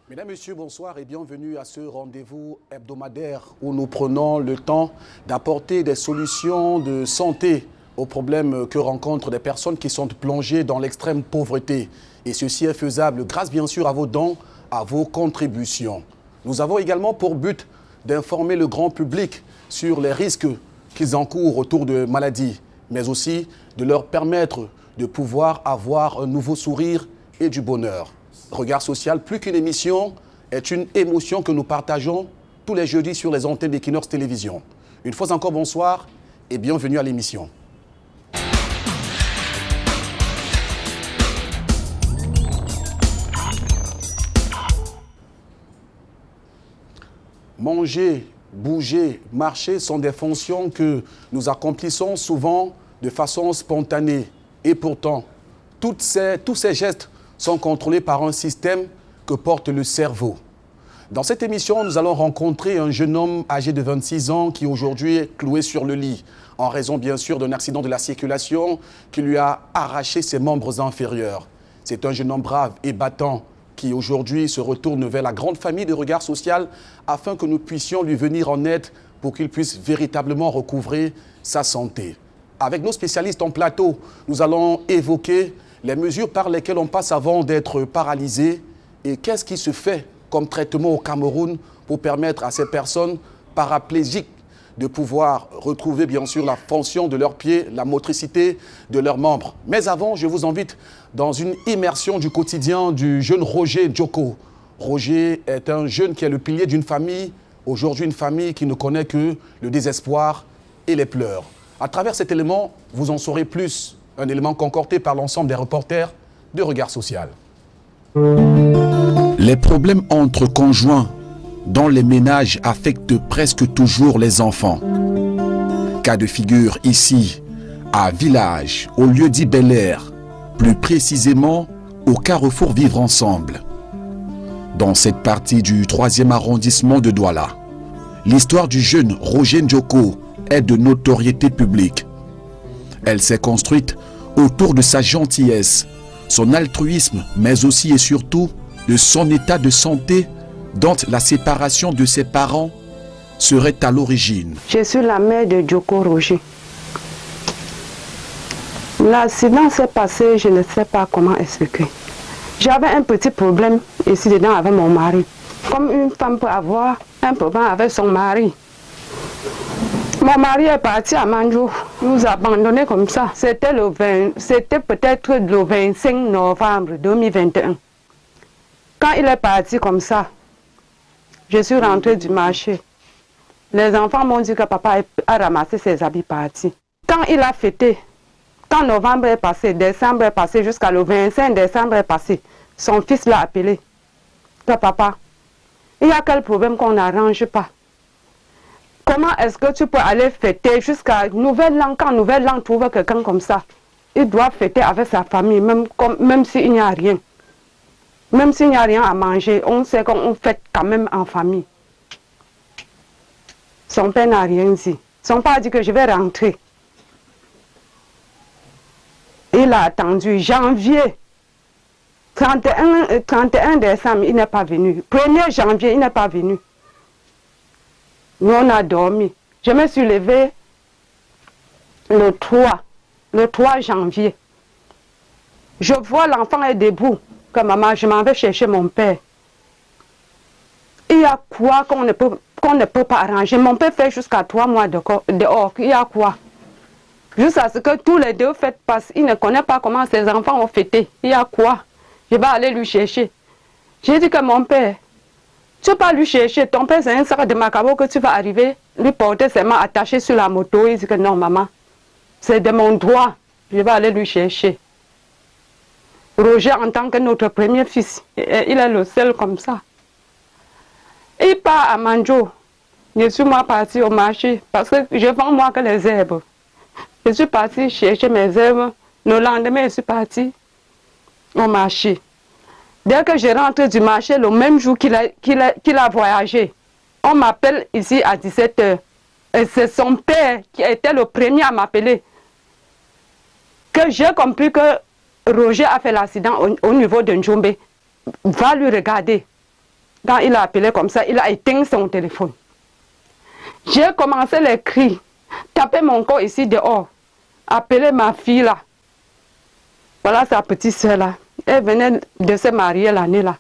Mesdames, Messieurs, bonsoir et bienvenue à ce rendez-vous hebdomadaire où nous prenons le temps d'apporter des solutions de santé aux problèmes que rencontrent des personnes qui sont plongées dans l'extrême pauvreté. Et ceci est faisable grâce bien sûr à vos dons, à vos contributions. Nous avons également pour but d'informer le grand public sur les risques qu'ils encourent autour de maladies, mais aussi de leur permettre de pouvoir avoir un nouveau sourire et du bonheur. Regard social, plus qu'une émission, est une émotion que nous partageons tous les jeudis sur les antennes d'Equinox Télévision. Une fois encore, bonsoir et bienvenue à l'émission. Manger, bouger, marcher sont des fonctions que nous accomplissons souvent de façon spontanée. Et pourtant, tous ces gestes sont contrôlés par un système que porte le cerveau. Dans cette émission, nous allons rencontrer un jeune homme âgé de 26 ans qui aujourd'hui est cloué sur le lit, en raison bien sûr d'un accident de la circulation qui lui a arraché ses membres inférieurs. C'est un jeune homme brave et battant qui aujourd'hui se retourne vers la grande famille de Regard Social afin que nous puissions lui venir en aide pour qu'il puisse véritablement recouvrer sa santé. Avec nos spécialistes en plateau, nous allons évoquer les mesures par lesquelles on passe avant d'être paralysé et qu'est-ce qui se fait comme traitement au Cameroun pour permettre à ces personnes paraplégiques de pouvoir retrouver bien sûr la fonction de leurs pieds, la motricité de leurs membres. Mais avant, je vous invite dans une immersion du quotidien du jeune Roger Djoko. Roger est un jeune qui est le pilier d'une famille, aujourd'hui une famille qui ne connaît que le désespoir et les pleurs. À travers cet élément, vous en saurez plus. Un élément concordé par l'ensemble des reporters de Regard Social. Les problèmes entre conjoints dans les ménages affectent presque toujours les enfants. Cas de figure ici, à Village, au lieu dit Bel Air, plus précisément au Carrefour Vivre Ensemble. Dans cette partie du 3e arrondissement de Douala, l'histoire du jeune Roger Djoko est de notoriété publique. Elle s'est construite autour de sa gentillesse, son altruisme, mais aussi et surtout de son état de santé dont la séparation de ses parents serait à l'origine. Je suis la mère de Djoko Roger. L'accident s'est passé, je ne sais pas comment expliquer. J'avais un petit problème ici dedans avec mon mari. Comme une femme peut avoir un problème avec son mari. Mon mari est parti à Manjo, il nous a abandonnés comme ça. C'était peut-être le 25 novembre 2021. Quand il est parti comme ça, je suis rentrée du marché. Les enfants m'ont dit que papa a ramassé ses habits partis. Quand il a fêté, quand novembre est passé, décembre est passé, jusqu'à le 25 décembre est passé, son fils l'a appelé. Que papa, il y a quel problème qu'on n'arrange pas? Comment est-ce que tu peux aller fêter jusqu'à Nouvelle An, quand Nouvelle An trouve quelqu'un comme ça? Il doit fêter avec sa famille, même s'il n'y a rien. Même s'il n'y a rien à manger, on sait qu'on fête quand même en famille. Son père n'a rien dit. Son père a dit que je vais rentrer. Il a attendu janvier. 31 décembre, il n'est pas venu. 1er janvier, il n'est pas venu. Nous, on a dormi. Je me suis levée le 3 janvier. Je vois l'enfant est debout. Que maman, je m'en vais chercher mon père. Il y a quoi qu'on ne peut pas arranger? Mon père fait jusqu'à 3 mois dehors. Il y a quoi? Jusqu'à ce que tous les deux fêtes passent. Il ne connaît pas comment ses enfants ont fêté. Il y a quoi? Je vais aller lui chercher. J'ai dit que mon père, tu ne peux pas lui chercher. Ton père, c'est un sac de macabo que tu vas arriver, lui porter ses mains attachées sur la moto. Il dit que non, maman, c'est de mon droit. Je vais aller lui chercher. Roger, en tant que notre premier fils, il est le seul comme ça. Il part à Manjo. Je suis moi partie au marché parce que je vends moi que les herbes. Je suis partie chercher mes herbes. Le lendemain, je suis partie au marché. Dès que je rentre du marché, le même jour qu'il a voyagé, on m'appelle ici à 17h. Et c'est son père qui était le premier à m'appeler. Que j'ai compris que Roger a fait l'accident au niveau de Njombe. Va lui regarder. Quand il a appelé comme ça, il a éteint son téléphone. J'ai commencé les cris, taper mon corps ici dehors, appeler ma fille là. Voilà sa petite soeur là. Elle venait de se marier l'année là.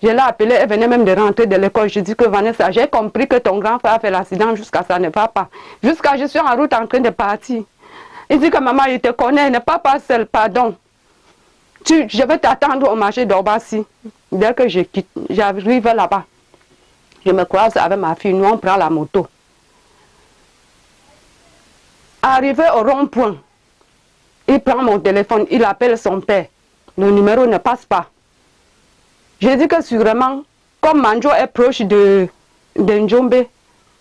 Je l'ai appelée, elle venait même de rentrer de l'école. Je dis que Vanessa, j'ai compris que ton grand frère a fait l'accident jusqu'à ça ne va pas. Jusqu'à je suis en route en train de partir. Il dit que maman, il te connaît, n'est pas seul, pardon. Je vais t'attendre au marché d'Orbassi. Dès que je quitte, j'arrive là-bas. Je me croise avec ma fille, nous on prend la moto. Arrivé au rond-point, il prend mon téléphone, il appelle son père. Le numéro ne passe pas. Je dis que sûrement, comme Manjo est proche de Njombe,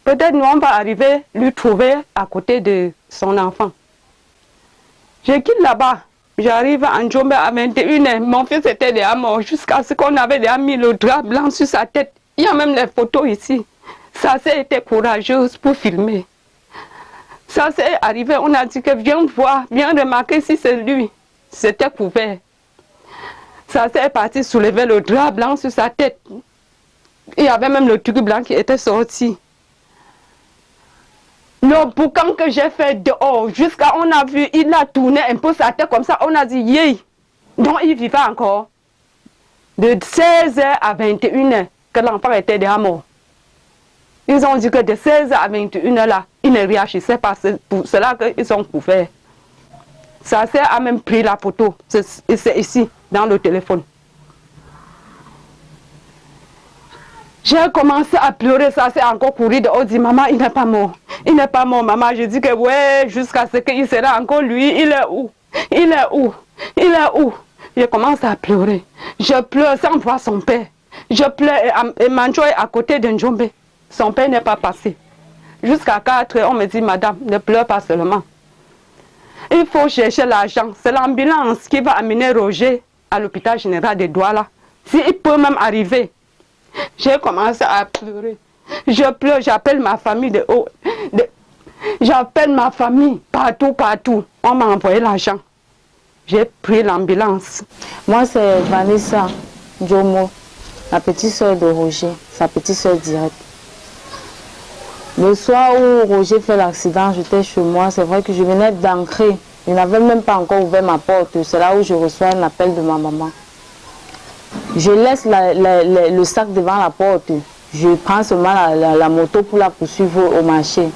peut-être nous on va arriver lui trouver à côté de son enfant. Je quitte là-bas. J'arrive à Njombe à 21h. Mon fils était déjà mort jusqu'à ce qu'on avait déjà mis le drap blanc sur sa tête. Il y a même les photos ici. Ça s'est été courageuse pour filmer. Ça s'est arrivé, on a dit que viens voir, viens remarquer si c'est lui. C'était couvert. Ça s'est parti soulever le drap blanc sur sa tête. Il y avait même le truc blanc qui était sorti. Le boucan que j'ai fait dehors, jusqu'à on a vu, il a tourné un peu sa tête comme ça, on a dit yé. Donc il vivait encore. De 16h à 21h, que l'enfant était déjà mort. Ils ont dit que de 16h à 21h là, il ne réagissait pas, c'est pour cela qu'ils ont couvert. Ça a même pris la photo, c'est ici, dans le téléphone. J'ai commencé à pleurer, ça s'est encore couru dehors, dit maman, il n'est pas mort. Il n'est pas mort, maman. Je dis que ouais, jusqu'à ce qu'il sera encore lui, il est où? Il est où? Il est où? Je commence à pleurer. Je pleure sans voir son père. Je pleure et Manjo est à côté de Njombe. Son père n'est pas passé. Jusqu'à 4 heures, on me dit, madame, ne pleure pas seulement. Il faut chercher l'argent. C'est l'ambulance qui va amener Roger à l'hôpital général de Douala. S'il peut même arriver. J'ai commencé à pleurer. Je pleure, j'appelle ma famille de haut. J'appelle ma famille partout. On m'a envoyé l'argent. J'ai pris l'ambulance. Moi, c'est Vanessa Djomo, la petite soeur de Roger, sa petite soeur directe. Le soir où Roger fait l'accident, j'étais chez moi. C'est vrai que je venais d'ancrer. Je n'avais même pas encore ouvert ma porte. C'est là où je reçois un appel de ma maman. Je laisse le sac devant la porte. Je prends seulement la moto pour la poursuivre au marché.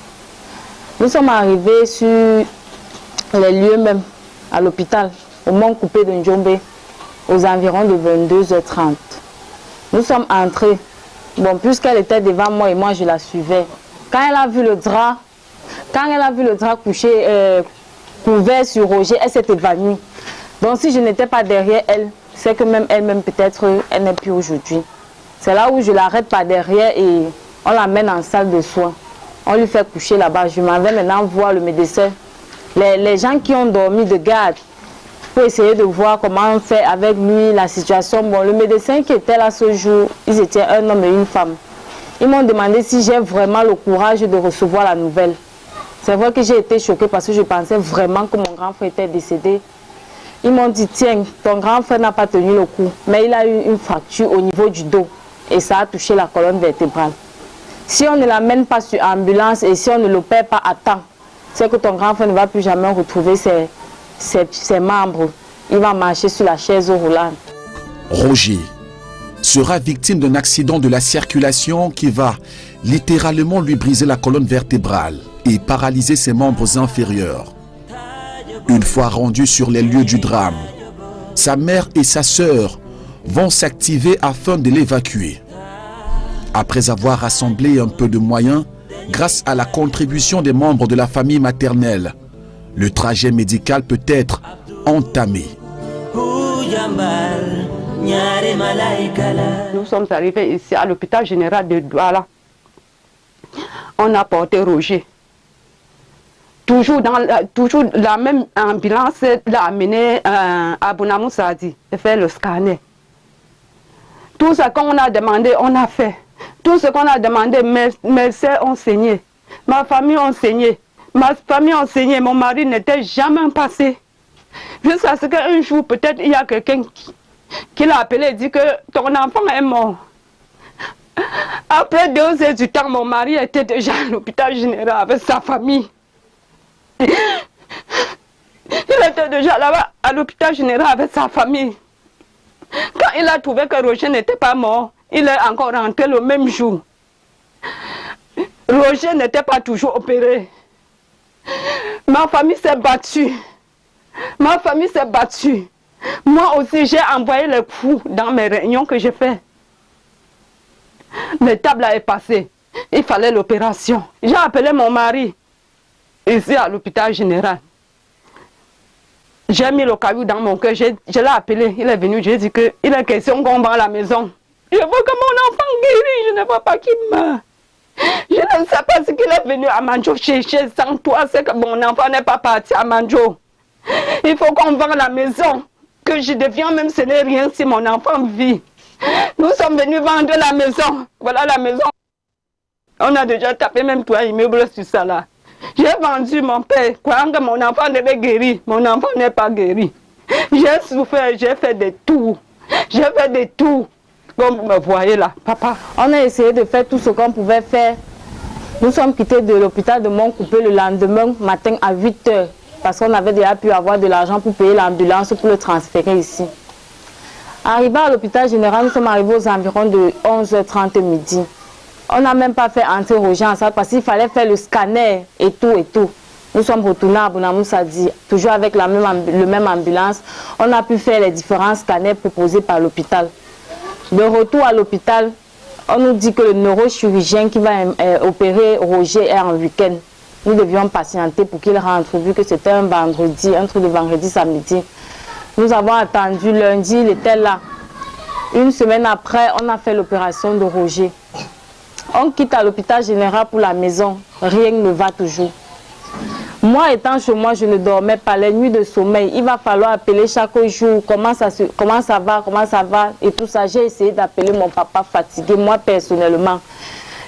Nous sommes arrivés sur les lieux même, à l'hôpital, au Mont Coupé de Njombe, aux environs de 22h30. Nous sommes entrés. Bon, puisqu'elle était devant moi et moi je la suivais. Quand elle a vu le drap, couché, couvert sur Roger, elle s'est évanouie. Donc si je n'étais pas derrière elle, c'est que même elle-même peut-être elle n'est plus aujourd'hui. C'est là où je l'arrête par derrière et on l'amène en salle de soins. On lui fait coucher là-bas. Je m'en vais maintenant voir le médecin. Les gens qui ont dormi de garde pour essayer de voir comment on fait avec lui, la situation. Bon, le médecin qui était là ce jour, ils étaient un homme et une femme. Ils m'ont demandé si j'ai vraiment le courage de recevoir la nouvelle. C'est vrai que j'ai été choquée parce que je pensais vraiment que mon grand frère était décédé. Ils m'ont dit, tiens, ton grand frère n'a pas tenu le coup, mais il a eu une fracture au niveau du dos et ça a touché la colonne vertébrale. Si on ne l'amène pas sur ambulance et si on ne l'opère pas à temps, c'est que ton grand frère ne va plus jamais retrouver ses membres. Il va marcher sur la chaise roulante. Roger sera victime d'un accident de la circulation qui va littéralement lui briser la colonne vertébrale et paralyser ses membres inférieurs. Une fois rendu sur les lieux du drame, sa mère et sa sœur vont s'activer afin de l'évacuer. Après avoir rassemblé un peu de moyens, grâce à la contribution des membres de la famille maternelle, le trajet médical peut être entamé. Nous sommes arrivés ici à l'hôpital général de Douala. On a porté Roger. Toujours la même ambulance l'a amené à Bounamou Sadi et faire le scanner. Tout ce qu'on a demandé, on a fait. Tout ce qu'on a demandé, mes soeurs ont saigné. Ma famille a saigné. Mon mari n'était jamais passé. Jusqu'à ce qu'un jour, peut-être, il y a quelqu'un qui l'a appelé et dit que ton enfant est mort. Après 2 heures du temps, mon mari était déjà à l'hôpital général avec sa famille. Il était déjà là-bas à l'hôpital général avec sa famille. Quand il a trouvé que Roger n'était pas mort, il est encore rentré le même jour. Roger n'était pas toujours opéré. Ma famille s'est battue. Ma famille s'est battue. Moi aussi, j'ai envoyé les coups dans mes réunions que j'ai fait. L'étape là est passée. Il fallait l'opération. J'ai appelé mon mari ici à l'hôpital général. J'ai mis le caillou dans mon cœur. Je l'ai appelé. Il est venu. J'ai dit qu'il est question qu'on va à la maison. Je veux que mon enfant guérisse. Je ne veux pas qu'il meure. Je ne sais pas ce qu'il est venu à Manjo chercher sans toi. C'est que mon enfant n'est pas parti à Manjo. Il faut qu'on vende la maison. Que je deviens même, ce n'est rien si mon enfant vit. Nous sommes venus vendre la maison. Voilà la maison. On a déjà tapé même toi immeuble sur ça là. J'ai vendu mon père, croyant que mon enfant devait guérir. Mon enfant n'est pas guéri. J'ai souffert, j'ai fait des tours. J'ai fait des tours. Comme vous me voyez là, papa. On a essayé de faire tout ce qu'on pouvait faire. Nous sommes quittés de l'hôpital de Montcoupé le lendemain matin à 8 h. Parce qu'on avait déjà pu avoir de l'argent pour payer l'ambulance pour le transférer ici. Arrivé à l'hôpital général, nous sommes arrivés aux environs de 11h30 midi. On n'a même pas fait entrer Roger en salle parce qu'il fallait faire le scanner et tout et tout. Nous sommes retournés à Bonamoussadi, toujours avec la même ambulance. On a pu faire les différents scanners proposés par l'hôpital. De retour à l'hôpital, on nous dit que le neurochirurgien qui va opérer Roger est en week-end. Nous devions patienter pour qu'il rentre, vu que c'était un vendredi, un truc de vendredi samedi. Nous avons attendu lundi, il était là. Une semaine après, on a fait l'opération de Roger. On quitte à l'hôpital général pour la maison. Rien ne va toujours. Moi, étant chez moi, je ne dormais pas les nuits de sommeil. Il va falloir appeler chaque jour comment ça va et tout ça. J'ai essayé d'appeler mon papa fatigué, moi personnellement.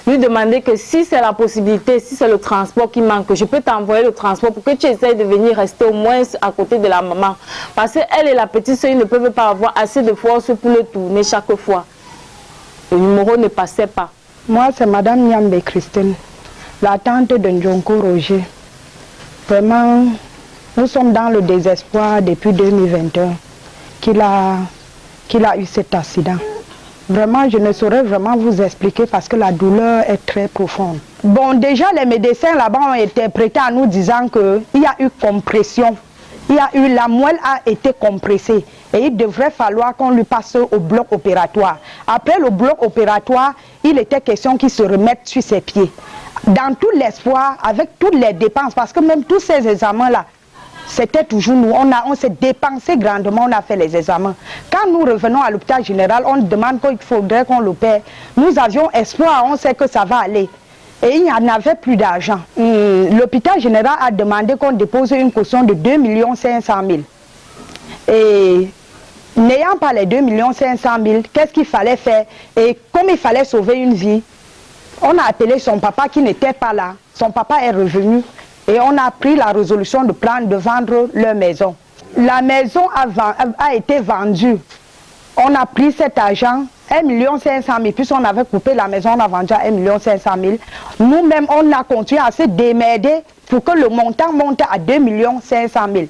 Lui demander que si c'est la possibilité, si c'est le transport qui manque, je peux t'envoyer le transport pour que tu essayes de venir rester au moins à côté de la maman. Parce qu'elle et la petite soeur ne peuvent pas avoir assez de force pour le tourner chaque fois. Le numéro ne passait pas. Moi, c'est Madame Nyambe Christine, la tante de Ndjonko Roger. Vraiment, nous sommes dans le désespoir depuis 2021 qu'il a eu cet accident. Vraiment, je ne saurais vraiment vous expliquer parce que la douleur est très profonde. Bon, déjà, les médecins là-bas ont été prêtés à nous disant qu'il y a eu compression. La moelle a été compressée et il devrait falloir qu'on lui passe au bloc opératoire. Après le bloc opératoire, il était question qu'il se remette sur ses pieds. Dans tout l'espoir, avec toutes les dépenses, parce que même tous ces examens-là, c'était toujours nous. On s'est dépensé grandement, on a fait les examens. Quand nous revenons à l'hôpital général, on demande qu'il faudrait qu'on l'opère. Nous avions espoir, on sait que ça va aller. Et il n'y en avait plus d'argent. L'hôpital général a demandé qu'on dépose une caution de 2 500 000. Et n'ayant pas les 2 500 000, qu'est-ce qu'il fallait faire? Et comme il fallait sauver une vie, on a appelé son papa qui n'était pas là. Son papa est revenu. Et on a pris la résolution de vendre leur maison. La maison a été vendue. On a pris cet argent, 1 500 000, puisqu'on avait coupé la maison, on a vendu à 1 500 000. Nous-mêmes, on a continué à se démerder pour que le montant monte à 2 500 000.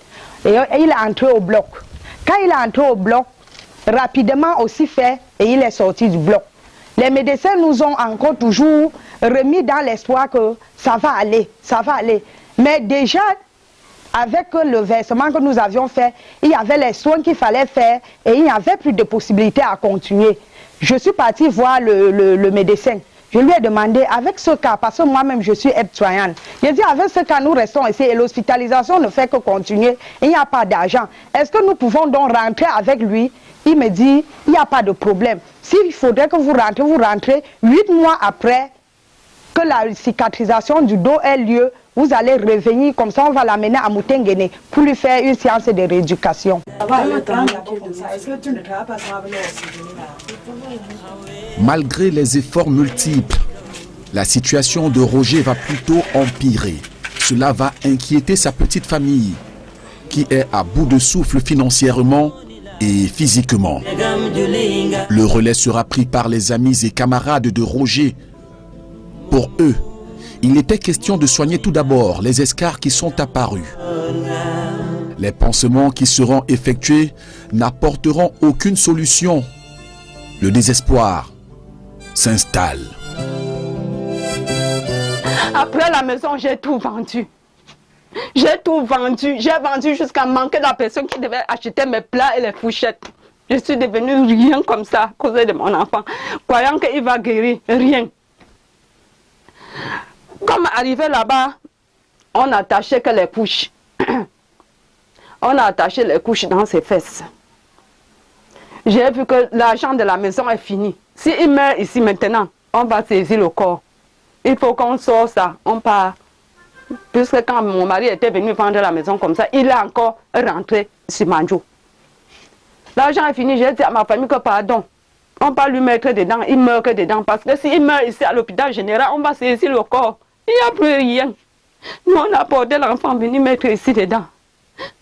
Et il est entré au bloc. Quand il est entré au bloc, rapidement aussi fait, et il est sorti du bloc. Les médecins nous ont encore toujours remis dans l'espoir que ça va aller, ça va aller. Mais déjà, avec le versement que nous avions fait, il y avait les soins qu'il fallait faire et il n'y avait plus de possibilité à continuer. Je suis partie voir le médecin. Je lui ai demandé, avec ce cas, parce que moi-même je suis aide-soignante, je dit avec ce cas nous restons ici et l'hospitalisation ne fait que continuer, il n'y a pas d'argent. Est-ce que nous pouvons donc rentrer avec lui? Il me dit, il n'y a pas de problème. S'il faudrait que vous rentrez 8 mois après que la cicatrisation du dos ait lieu, vous allez revenir, comme ça on va l'amener à Moutengene pour lui faire une séance de rééducation. Malgré les efforts multiples, la situation de Roger va plutôt empirer. Cela va inquiéter sa petite famille, qui est à bout de souffle financièrement et physiquement. Le relais sera pris par les amis et camarades de Roger. Pour eux, il était question de soigner tout d'abord les escarres qui sont apparus. Les pansements qui seront effectués n'apporteront aucune solution. Le désespoir s'installe. Après la maison, j'ai tout vendu. J'ai tout vendu. J'ai vendu jusqu'à manquer la personne qui devait acheter mes plats et les fourchettes. Je suis devenue rien comme ça à cause de mon enfant. Croyant qu'il va guérir, rien. Comme arrivé là-bas, on n'attachait que les couches. On a attaché les couches dans ses fesses. J'ai vu que l'argent de la maison est fini. S'il meurt ici maintenant, on va saisir le corps. Il faut qu'on sorte ça, on part. Puisque quand mon mari était venu vendre la maison comme ça, il est encore rentré sur Manjo. L'argent est fini, j'ai dit à ma famille que pardon. On va lui mettre dedans, il meurt que dedans. Parce que s'il meurt ici à l'hôpital général, on va saisir le corps. Il n'y a plus rien. Nous, on a porté l'enfant venu mettre ici dedans.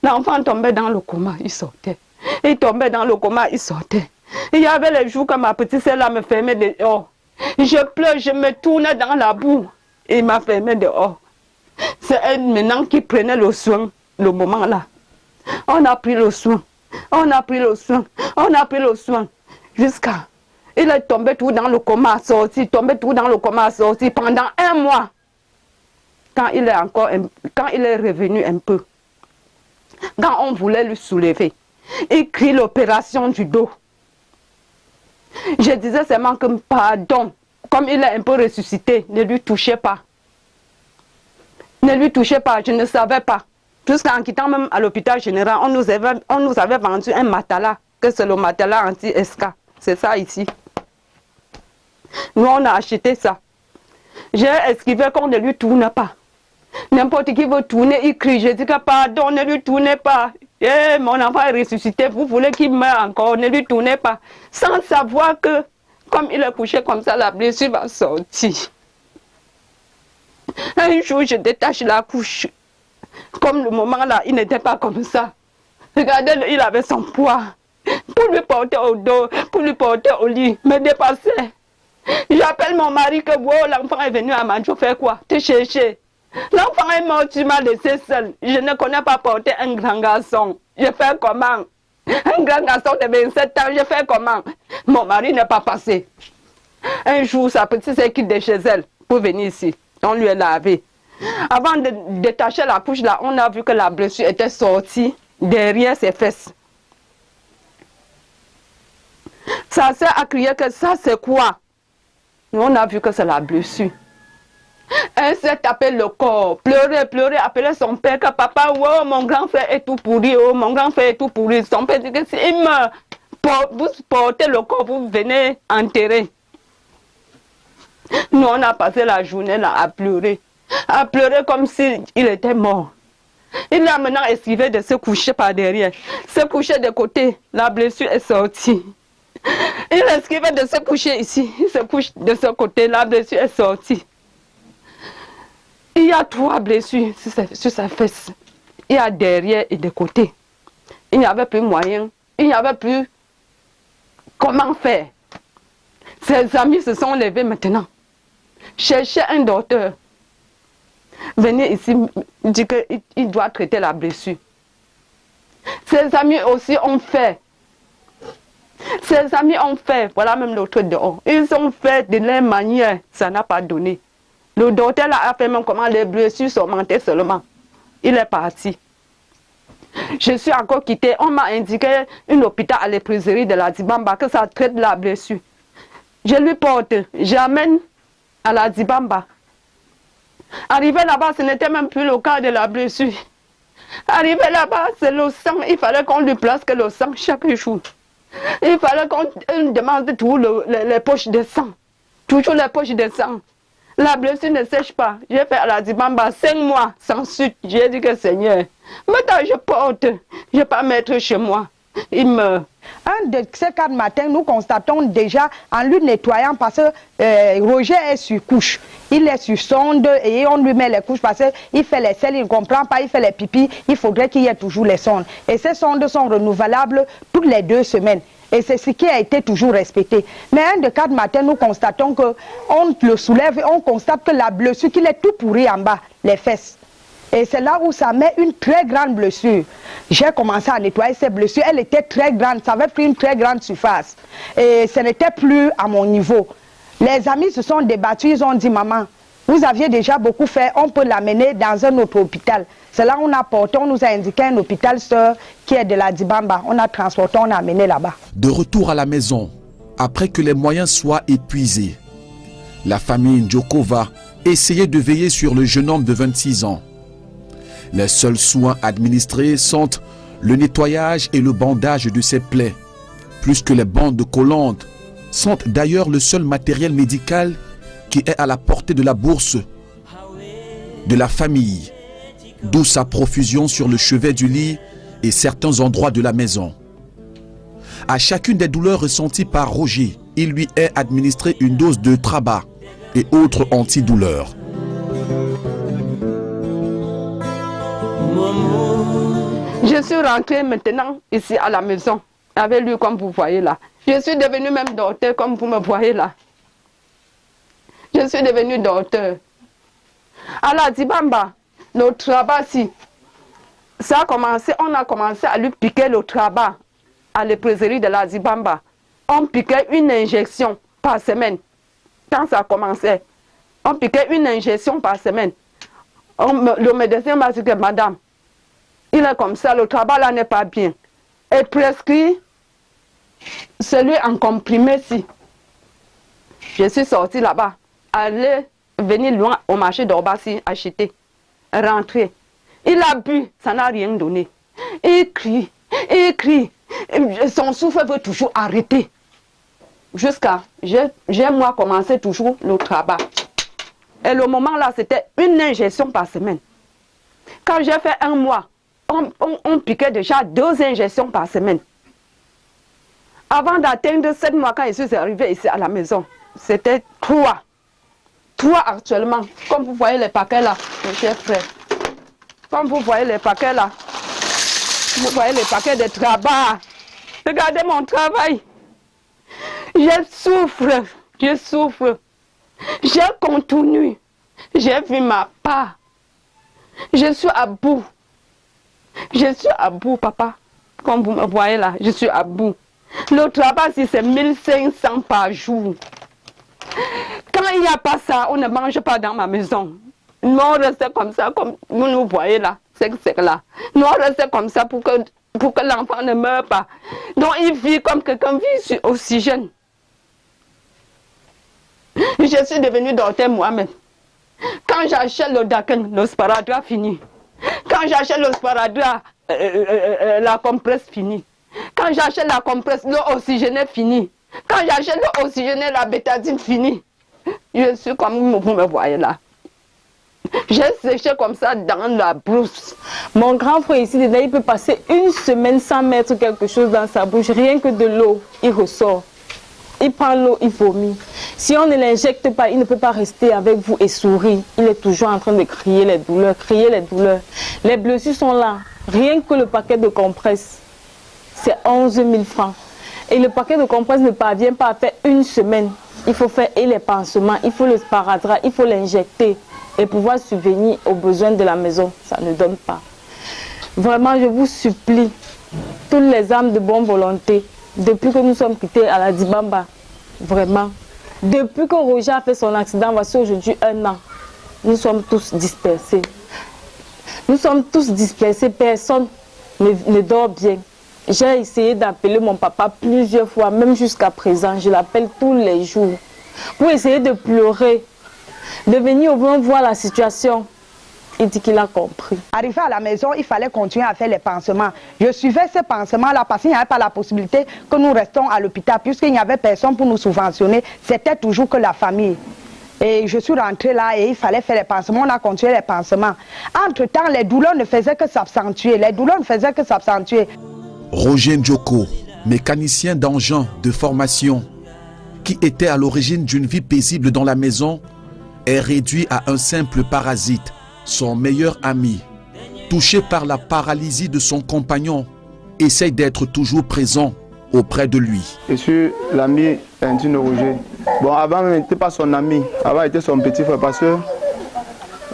L'enfant tombait dans le coma, il sortait. Il tombait dans le coma, il sortait. Il y avait les jours que ma petite sœur là me fermait dehors. Je pleure, je me tournais dans la boue. Il m'a fermé dehors. C'est elle maintenant qui prenait le soin, le moment là. On a pris le soin. On a pris le soin. On a pris le soin. Jusqu'à... Il est tombé tout dans le coma, sorti. Tombé tout dans le coma, sorti pendant 1 mois. Quand il est revenu un peu. Quand on voulait le soulever, il crie l'opération du dos. Je disais seulement que pardon, comme il est un peu ressuscité, ne lui touchez pas. Ne lui touchez pas, je ne savais pas. Jusqu'en quittant même à l'hôpital général, on nous avait vendu un matelas, que c'est le matelas anti-esca. C'est ça ici. Nous on a acheté ça. J'ai esquivé qu'on ne lui tourne pas. N'importe qui veut tourner, il crie. Je dis que pardon, ne lui tournez pas. Eh, mon enfant est ressuscité, vous voulez qu'il meure encore, ne lui tournez pas. Sans savoir que, comme il est couché comme ça, la blessure va sortir. Un jour, je détache la couche. Comme le moment là, il n'était pas comme ça. Regardez, il avait son poids. Pour lui porter au dos, pour lui porter au lit, me dépassait. J'appelle mon mari que wow, l'enfant est venu à Manjo faire quoi? Te chercher. L'enfant est mort, tu m'as laissé seul. Je ne connais pas porter un grand garçon. Je fais comment? Un grand garçon de 27 ans, je fais comment? Mon mari n'est pas passé. Un jour, sa petite sœur quitte de chez elle pour venir ici. On lui a lavé. Avant de détacher la couche là, on a vu que la blessure était sortie derrière ses fesses. Sa sœur a crié que ça c'est quoi? Nous on a vu que c'est la blessure. Elle s'est tapé le corps, pleurer, pleurer, appeler son père que papa, oh, mon grand frère est tout pourri, oh, mon grand frère est tout pourri. Son père dit que s'il meurt, vous portez le corps, vous venez enterrer. Nous, on a passé la journée là à pleurer comme s'il était mort. Il a maintenant esquivé de se coucher par derrière, se coucher de côté, la blessure est sortie. Il esquivait de se coucher ici, il se couche de ce côté, la blessure est sortie. Il y a 3 blessures sur sa fesse. Il y a derrière et de côté. Il n'y avait plus moyen. Il n'y avait plus comment faire. Ses amis se sont levés maintenant. Chercher un docteur. Venez ici, dit qu'il doit traiter la blessure. Ses amis aussi ont fait. Ses amis ont fait. Voilà même l'autre dehors. Ils ont fait de leur manière. Ça n'a pas donné. Le docteur là a fait même comment les blessures sont montées seulement. Il est parti. Je suis encore quittée. On m'a indiqué un hôpital à l'épicerie de la Dibamba que ça traite la blessure. Je lui porte. J'amène à la Dibamba. Arrivé là-bas, ce n'était même plus le cas de la blessure. Arrivé là-bas, c'est le sang. Il fallait qu'on lui place que le sang chaque jour. Il fallait qu'on demande toujours les poches de sang. Toujours les poches de sang. La blessure ne sèche pas. J'ai fait à la Dibamba 5 mois sans suite. J'ai dit que Seigneur, maintenant je porte. Je ne vais pas mettre chez moi. Il meurt. Un de ces 4 matins, nous constatons déjà en lui nettoyant parce que Roger est sur couche. Il est sur sonde et on lui met les couches parce qu'il fait les selles, il ne comprend pas, il fait les pipis. Il faudrait qu'il y ait toujours les sondes. Et ces sondes sont renouvelables toutes les 2 semaines. Et c'est ce qui a été toujours respecté. Mais un de 4 matins, nous constatons qu'on le soulève et on constate que la blessure, qu'il est tout pourri en bas, les fesses. Et c'est là où ça met une très grande blessure. J'ai commencé à nettoyer ces blessures. Elle était très grande, ça avait pris une très grande surface. Et ce n'était plus à mon niveau. Les amis se sont débattus, ils ont dit, maman, vous aviez déjà beaucoup fait, on peut l'amener dans un autre hôpital. C'est là où on a porté, on nous a indiqué un hôpital sœur qui est de la Dibamba. On a transporté, on a amené là-bas. De retour à la maison, après que les moyens soient épuisés, la famille Njoko va essayer de veiller sur le jeune homme de 26 ans. Les seuls soins administrés sont le nettoyage et le bandage de ses plaies, plus que les bandes collantes sont d'ailleurs le seul matériel médical qui est à la portée de la bourse de la famille, d'où sa profusion sur le chevet du lit et certains endroits de la maison. À chacune des douleurs ressenties par Roger, il lui est administré une dose de Traba et autres antidouleurs. Je suis rentrée maintenant ici à la maison avec lui comme vous voyez là. Je suis devenue même docteur comme vous me voyez là. Je suis devenue docteur. À la Dibamba, le travail, ça a commencé, on a commencé à lui piquer le travail à l'épicerie de la Dibamba. On piquait une injection par semaine. Quand ça commençait, on piquait une injection par semaine. Le médecin m'a dit que madame, il est comme ça, le travail là n'est pas bien. Et prescrit celui en comprimé si. Je suis sortie là-bas, aller venir loin au marché d'Orbassi acheter, rentrer. Il a bu, ça n'a rien donné. Il crie, son souffle veut toujours arrêter. Jusqu'à, j'ai moi commencé toujours le travail. Et le moment là, c'était une injection par semaine. Quand j'ai fait 1 mois, on piquait déjà 2 injections par semaine. Avant d'atteindre 7 mois, quand je suis arrivée ici à la maison, c'était 3. 3 actuellement. Comme vous voyez les paquets là, mes chers frères. Comme vous voyez les paquets là. Vous voyez les paquets de travail. Regardez mon travail. Je souffre. Je souffre. J'ai contenu. J'ai vu ma part. Je suis à bout. Je suis à bout, papa. Comme vous me voyez là, je suis à bout. Le travail, c'est 1500 par jour. Quand il n'y a pas ça, on ne mange pas dans ma maison. Nous, on reste comme ça, comme vous nous voyez là. C'est là. Nous, on reste comme ça pour que l'enfant ne meure pas. Donc, il vit comme quelqu'un vit sur oxygène. Je suis devenue docteur moi-même. Quand j'achète le Daken, le sparadrap fini. Quand j'achète le sparadrap, la compresse finie. Quand j'achète la compresse, l'eau oxygénée fini. Quand j'achète l'eau oxygénée, la bétadine fini. Je suis comme vous me voyez là. J'ai séché comme ça dans la brousse. Mon grand frère ici, il peut passer 1 semaine sans mettre quelque chose dans sa bouche, rien que de l'eau, il ressort. Il prend l'eau, il vomit. Si on ne l'injecte pas, il ne peut pas rester avec vous et sourire. Il est toujours en train de crier les douleurs, crier les douleurs. Les blessures sont là. Rien que le paquet de compresses, c'est 11 000 francs. Et le paquet de compresses ne parvient pas à faire 1 semaine. Il faut faire et les pansements, il faut le sparadrap, il faut l'injecter et pouvoir subvenir aux besoins de la maison. Ça ne donne pas. Vraiment, je vous supplie, toutes les âmes de bonne volonté, depuis que nous sommes quittés à la Dibamba, vraiment, depuis que Roger a fait son accident, voici aujourd'hui 1 an, nous sommes tous dispersés. Nous sommes tous dispersés, personne ne dort bien. J'ai essayé d'appeler mon papa plusieurs fois, même jusqu'à présent, je l'appelle tous les jours, pour essayer de pleurer, de venir au moins voir la situation. Il dit qu'il a compris. Arrivé à la maison, il fallait continuer à faire les pansements. Je suivais ces pansements-là parce qu'il n'y avait pas la possibilité que nous restons à l'hôpital, puisqu'il n'y avait personne pour nous subventionner. C'était toujours que la famille. Et je suis rentrée là et il fallait faire les pansements. On a continué les pansements. Entre-temps, les douleurs ne faisaient que s'accentuer. Les douleurs ne faisaient que s'accentuer. Roger Njoko mécanicien d'engin de formation, qui était à l'origine d'une vie paisible dans la maison, est réduit à un simple parasite, son meilleur ami. Touché par la paralysie de son compagnon, essaye d'être toujours présent auprès de lui. Je suis l'ami intime de Roger. Bon, avant, il n'était pas son ami, avant, il était son petit frère parce que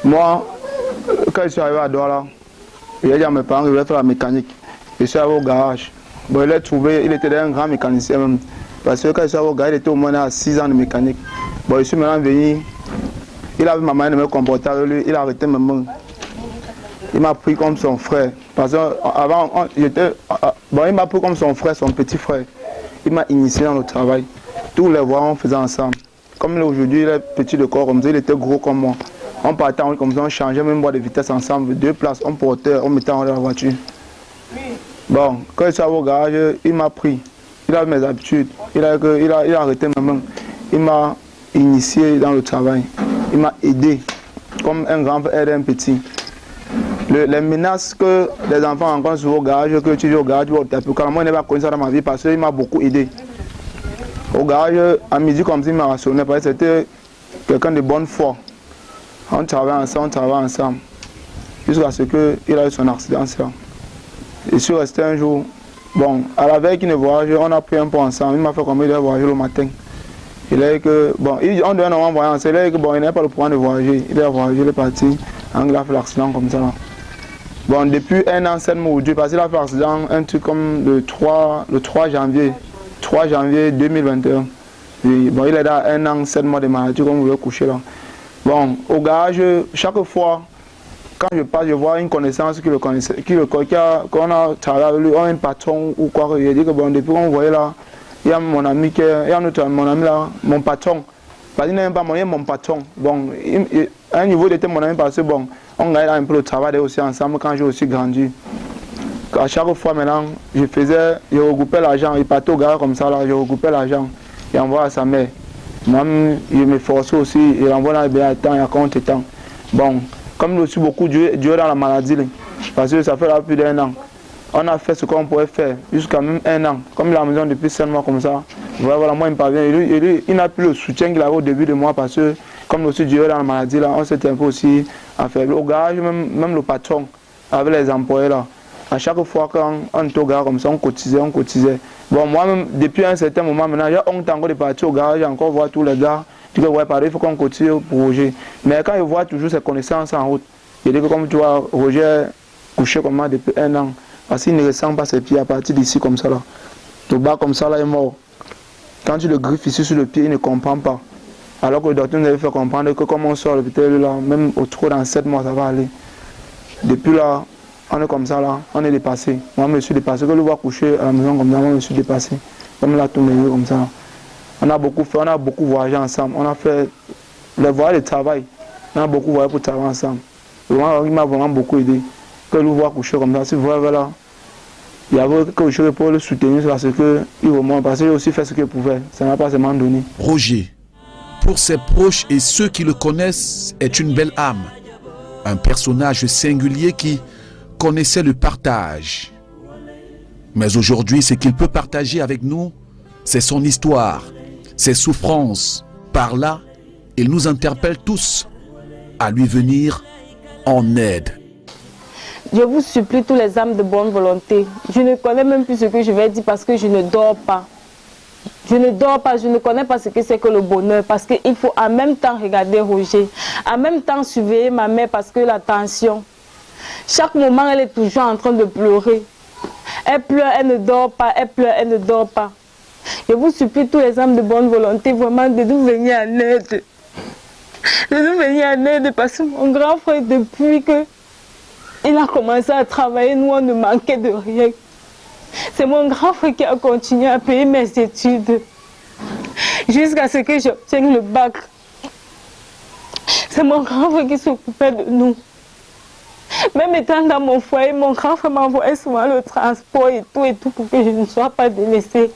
moi, quand je suis arrivé à Douala, il a dit à mes parents que je voulais faire la mécanique. Je suis arrivé au garage. Bon, il a trouvé, il était un grand mécanicien même. Parce que quand je suis arrivé au garage, il était au moins à 6 ans de mécanique. Bon, je suis maintenant venu, il a vu ma manière de me comporter avec lui, il a arrêté mes mains. Il m'a pris comme son frère. Parce qu'avant, il m'a pris comme son frère, son petit frère. Il m'a initié dans le travail. Tous les voies, on faisait ensemble. Comme aujourd'hui, il est petit de corps comme ça, il était gros comme moi. On partait comme ça, on changeait même voie de vitesse ensemble. 2 places, on portait, on mettait en haut de la voiture. Bon, quand je suis arrivé au garage, il m'a pris. Il a mes habitudes. Il a arrêté mes mains. Il m'a initié dans le travail. Il m'a aidé. Comme un grand aide un petit. Les menaces que les enfants rencontrent au garage, que tu dis au garage, quand moi je n'ai pas connu ça dans ma vie parce qu'il m'a beaucoup aidé. Au garage, à midi comme ça, il m'a rationné parce que c'était quelqu'un de bonne foi. On travaillait ensemble. Jusqu'à ce qu'il a eu son accident. Je suis resté un jour. Bon, à la veille qu'il ne voyageait, on a pris un peu ensemble. Il m'a fait comme il devait voyager le matin. Il a dit que, bon, on devait normalement voyager. Il a dit que, bon, il n'avait pas le pouvoir de voyager. Il a voyagé, il est parti. Il a fait l'accident comme ça. Là. Bon, depuis 1 an, 7 mois aujourd'hui, parce qu'il a fait l'accident, un truc comme le 3 janvier 2021. Et, bon, il est là 1 an, 7 mois de maladie, comme vous voulez coucher là. Bon, au garage, chaque fois, quand je passe, je vois une connaissance qu'on a travaillé avec lui, un patron ou quoi. Il dit que bon, depuis qu'on voyait là, il y a mon ami mon ami là, mon patron. Parce qu'il n'est même pas mon patron. Bon, à un niveau, il était mon ami parce que bon, on gagnait un peu le travail aussi ensemble quand j'ai aussi grandi. À chaque fois maintenant, je regroupais l'argent, il partait au garage comme ça là, je regroupais l'argent et envoyais à sa mère. Moi, je me forçais aussi, il envoie dans le temps, il y a compte temps. Bon, comme il a aussi beaucoup duré dans la maladie, parce que ça fait là plus d'1 an. On a fait ce qu'on pouvait faire, jusqu'à même 1 an. Comme il est à la maison depuis 5 mois comme ça, voilà, moi il me parvient. Il n'a plus le soutien qu'il avait au début de moi parce que, comme il a aussi duré dans la maladie, là, on s'était un peu aussi affaibli. Au garage, même le patron, avec les employés là, à chaque fois quand on était au garage comme ça, on cotisait. Bon, moi-même, depuis un certain moment maintenant, j'ai honte encore de partir au garage, encore voir tous les gars. Je dis que ouais, pareil, il faut qu'on cotise pour Roger. Mais quand je vois toujours ses connaissances en route, je dis que comme tu vois, Roger est couché comme moi depuis 1 an. Parce qu'il ne ressent pas ses pieds à partir d'ici comme ça là. Le bas comme ça là est mort. Quand tu le griffes ici sur le pied, il ne comprend pas. Alors que le docteur nous avait fait comprendre que comme on sort le petit là, même au trop dans 7 mois ça va aller. Depuis là, on est comme ça là, on est dépassé. Moi je me suis dépassé, que le voir coucher à la maison comme ça, moi je me suis dépassé. Comme là tout le comme ça. On a beaucoup fait, on a beaucoup voyagé ensemble. On a fait le voyage de travail. On a beaucoup voyagé pour travailler ensemble. Il m'a vraiment beaucoup aidé. Que le voir coucher comme ça, si vous voyez là, il y avait quelque chose pour le soutenir parce qu'il a aussi fait ce qu'il pouvait. Ça n'a pas seulement donné. Roger, pour ses proches et ceux qui le connaissent, est une belle âme. Un personnage singulier qui connaissait le partage. Mais aujourd'hui, ce qu'il peut partager avec nous, c'est son histoire, ses souffrances. Par là, il nous interpelle tous à lui venir en aide. Je vous supplie, tous les âmes de bonne volonté. Je ne connais même plus ce que je vais dire parce que je ne dors pas. Je ne dors pas, je ne connais pas ce que c'est que le bonheur. Parce qu'il faut en même temps regarder Roger, en même temps surveiller ma mère parce que la tension. Chaque moment, elle est toujours en train de pleurer. Elle pleure, elle ne dort pas, elle pleure, elle ne dort pas. Je vous supplie, tous les âmes de bonne volonté, vraiment de nous venir en aide. De nous venir en aide parce que mon grand frère, depuis que il a commencé à travailler, nous on ne manquait de rien. C'est mon grand frère qui a continué à payer mes études jusqu'à ce que j'obtienne le bac. C'est mon grand frère qui s'occupait de nous. Même étant dans mon foyer, mon grand frère m'envoyait souvent le transport et tout pour que je ne sois pas délaissée.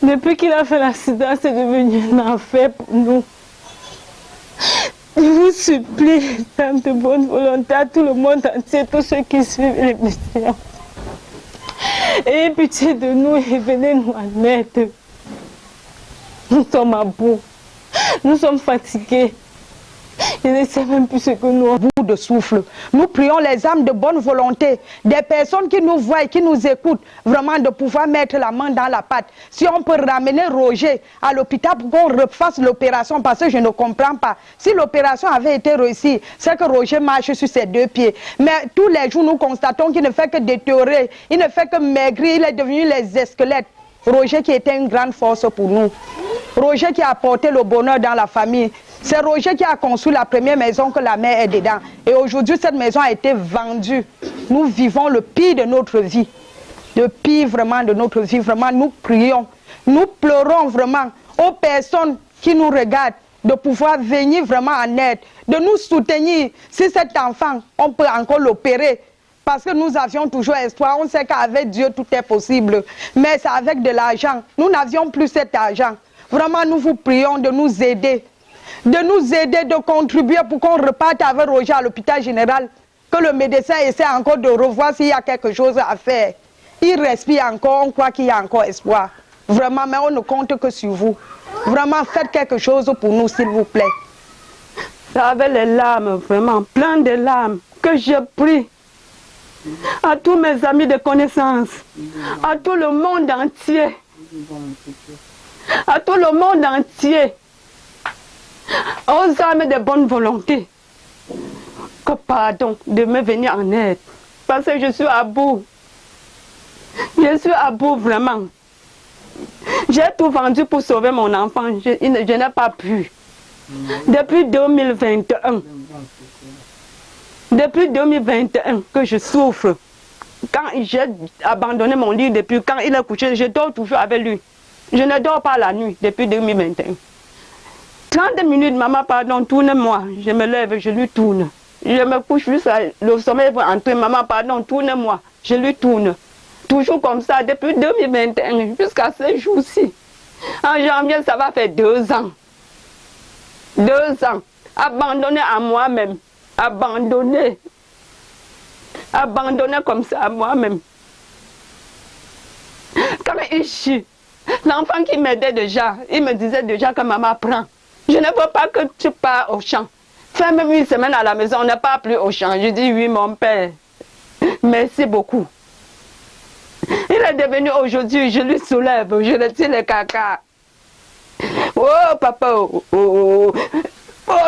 Depuis qu'il a fait l'accident, c'est devenu un enfer pour nous. Je vous supplie, femmes de bonne volonté, à tout le monde entier, tous ceux qui suivent l'émission. Ayez pitié de nous et venez nous en aide. Nous sommes à bout. Nous sommes fatigués. Je ne sais même plus ce que nous avons. De souffle. Nous prions les âmes de bonne volonté, des personnes qui nous voient et qui nous écoutent, vraiment de pouvoir mettre la main dans la pâte. Si on peut ramener Roger à l'hôpital pour qu'on refasse l'opération, parce que je ne comprends pas. Si l'opération avait été réussie, c'est que Roger marche sur ses deux pieds. Mais tous les jours, nous constatons qu'il ne fait que détériorer, il ne fait que maigrir, il est devenu les squelettes. Roger qui était une grande force pour nous. Roger qui a apporté le bonheur dans la famille. C'est Roger qui a construit la première maison que la mère est dedans. Et aujourd'hui, cette maison a été vendue. Nous vivons le pire de notre vie. Le pire vraiment de notre vie. Vraiment, nous prions. Nous pleurons vraiment aux personnes qui nous regardent de pouvoir venir vraiment en aide, de nous soutenir. Si cet enfant, on peut encore l'opérer. Parce que nous avions toujours espoir. On sait qu'avec Dieu, tout est possible. Mais c'est avec de l'argent. Nous n'avions plus cet argent. Vraiment, nous vous prions de nous aider. De nous aider, de contribuer pour qu'on reparte avec Roger à l'hôpital général. Que le médecin essaie encore de revoir s'il y a quelque chose à faire. Il respire encore, on croit qu'il y a encore espoir. Vraiment, mais on ne compte que sur vous. Vraiment, faites quelque chose pour nous, s'il vous plaît. C'est avec les larmes, vraiment, plein de larmes, que je prie à tous mes amis de connaissance, à tout le monde entier, à tout le monde entier, aux âmes de bonne volonté, que pardon de me venir en aide, parce que je suis à bout. Je suis à bout vraiment. J'ai tout vendu pour sauver mon enfant, je n'ai pas pu. Depuis 2021. Depuis 2021 que je souffre. Quand j'ai abandonné mon lit, depuis quand il est couché, je dors toujours avec lui. Je ne dors pas la nuit depuis 2021. 30 minutes, maman, pardon, tourne-moi. Je me lève, je lui tourne. Je me couche juste, le sommeil va entrer, maman, pardon, tourne-moi. Je lui tourne. Toujours comme ça, depuis 2021, jusqu'à ce jour-ci. En janvier, ça va faire 2 ans. 2 ans. Abandonné à moi-même. Abandonné. Abandonné comme ça à moi-même. Quand il chie, l'enfant qui m'aidait déjà, il me disait déjà que maman prend. Je ne veux pas que tu pars au champ. Fais même 1 semaine à la maison, on n'est pas plus au champ. Je dis oui, mon père. Merci beaucoup. Il est devenu aujourd'hui, je lui soulève, je le tire le caca. Oh papa, oh,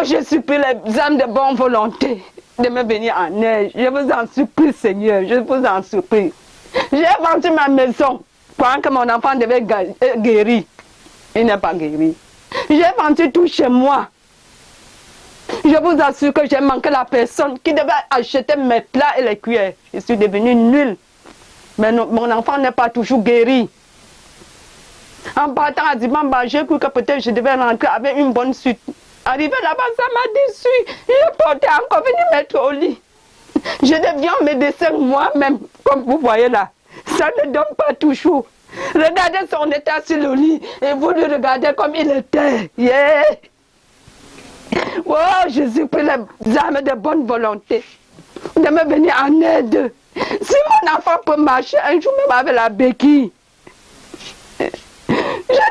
je supplie les âmes de bonne volonté de me venir en aide. Je vous en supplie, Seigneur, je vous en supplie. J'ai vendu ma maison, croyant que mon enfant devait guérir. Il n'est pas guéri. J'ai vendu tout chez moi. Je vous assure que j'ai manqué la personne qui devait acheter mes plats et les cuillères. Je suis devenue nulle. Mais mon enfant n'est pas toujours guéri. En partant à Dibamba, j'ai cru que peut-être je devais rentrer avec une bonne suite. Arrivé là-bas, ça m'a déçu. J'ai porté encore venu mettre au lit. Je deviens médecin moi-même, comme vous voyez là. Ça ne donne pas toujours. Regardez son état sur le lit et vous le regardez comme il était. Yeah. Oh, Jésus, prie les âmes de bonne volonté de me venir en aide. Si mon enfant peut marcher un jour même avec la béquille, je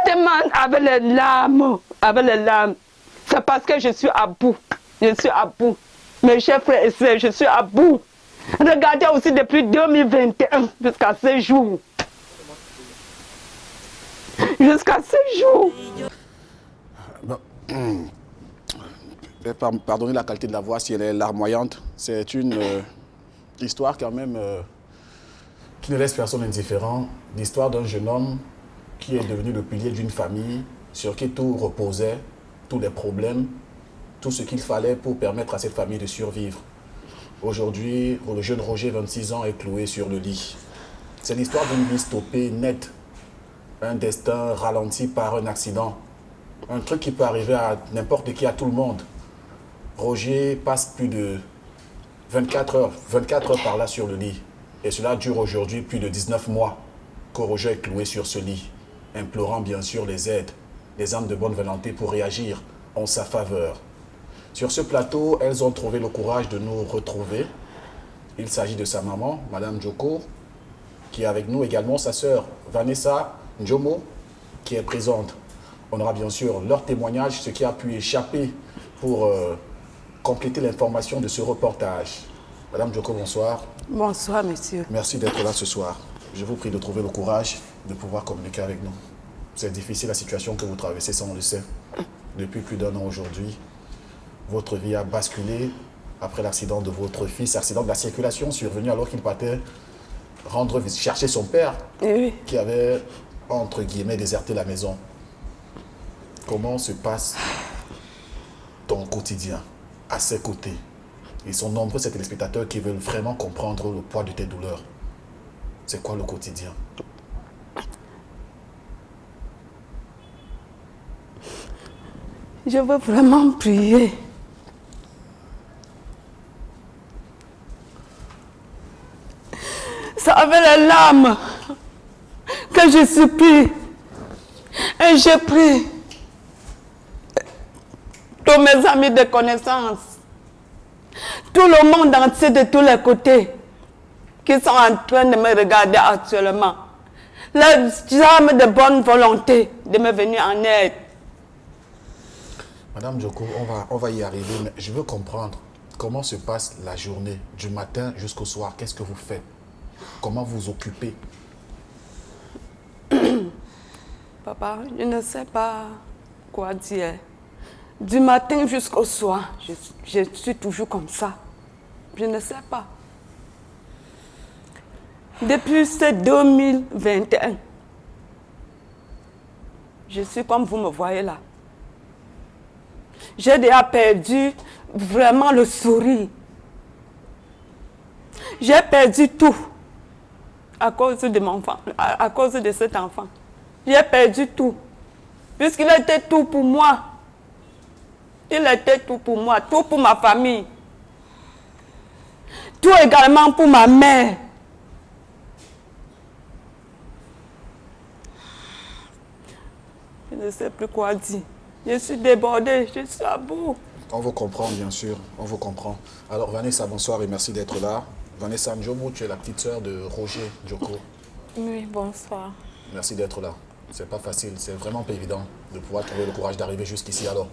demande avec les larmes, c'est parce que je suis à bout. Je suis à bout. Mes chers frères et sœurs, je suis à bout. Regardez aussi depuis 2021 jusqu'à ce jour. Jusqu'à ce jour. Pardonnez la qualité de la voix si elle est larmoyante. C'est une histoire quand même qui ne laisse personne indifférent. L'histoire d'un jeune homme qui est devenu le pilier d'une famille sur qui tout reposait, tous les problèmes, tout ce qu'il fallait pour permettre à cette famille de survivre. Aujourd'hui, le jeune Roger, 26 ans, est cloué sur le lit. C'est l'histoire d'une vie stoppée, nette. Un destin ralenti par un accident. Un truc qui peut arriver à n'importe qui, à tout le monde. Roger passe plus de 24 heures par là sur le lit. Et cela dure aujourd'hui plus de 19 mois que Roger est cloué sur ce lit, implorant bien sûr les aides, les âmes de bonne volonté pour réagir en sa faveur. Sur ce plateau, elles ont trouvé le courage de nous retrouver. Il s'agit de sa maman, Madame Djoko, qui est avec nous, également sa sœur Vanessa Njomo, qui est présente. On aura bien sûr leur témoignage, ce qui a pu échapper pour compléter l'information de ce reportage. Madame Djoko, bonsoir. Bonsoir, monsieur. Merci d'être là ce soir. Je vous prie de trouver le courage de pouvoir communiquer avec nous. C'est difficile la situation que vous traversez, ça on le sait. Depuis plus d'1 an aujourd'hui, votre vie a basculé après l'accident de votre fils, accident de la circulation survenu alors qu'il partait chercher son père qui avait, entre guillemets, déserté la maison. Comment se passe ton quotidien à ses côtés? Ils sont nombreux, ces téléspectateurs, qui veulent vraiment comprendre le poids de tes douleurs. C'est quoi le quotidien? Je veux vraiment prier. C'est avec les larmes que je supplie. Et je prie tous mes amis de connaissance, tout le monde entier de tous les côtés qui sont en train de me regarder actuellement. Les âmes de bonne volonté de me venir en aide. Madame Djoko, on va y arriver, mais je veux comprendre comment se passe la journée, du matin jusqu'au soir. Qu'est-ce que vous faites? Comment vous occupez? Papa, je ne sais pas quoi dire. Du matin jusqu'au soir, je suis toujours comme ça. Je ne sais pas. Depuis ce 2021, je suis comme vous me voyez là. J'ai déjà perdu vraiment le sourire. J'ai perdu tout à cause de mon enfant, à cause de cet enfant. J'ai perdu tout. Puisqu'il était tout pour moi. Il était tout pour moi, tout pour ma famille. Tout également pour ma mère. Je ne sais plus quoi dire. Je suis débordée, je suis à bout. On vous comprend, bien sûr, on vous comprend. Alors, Vanessa, bonsoir et merci d'être là. Vanessa Njomo, tu es la petite sœur de Roger Djoko. Oui, bonsoir. Merci d'être là. C'est pas facile, c'est vraiment pas évident de pouvoir trouver le courage d'arriver jusqu'ici. Alors,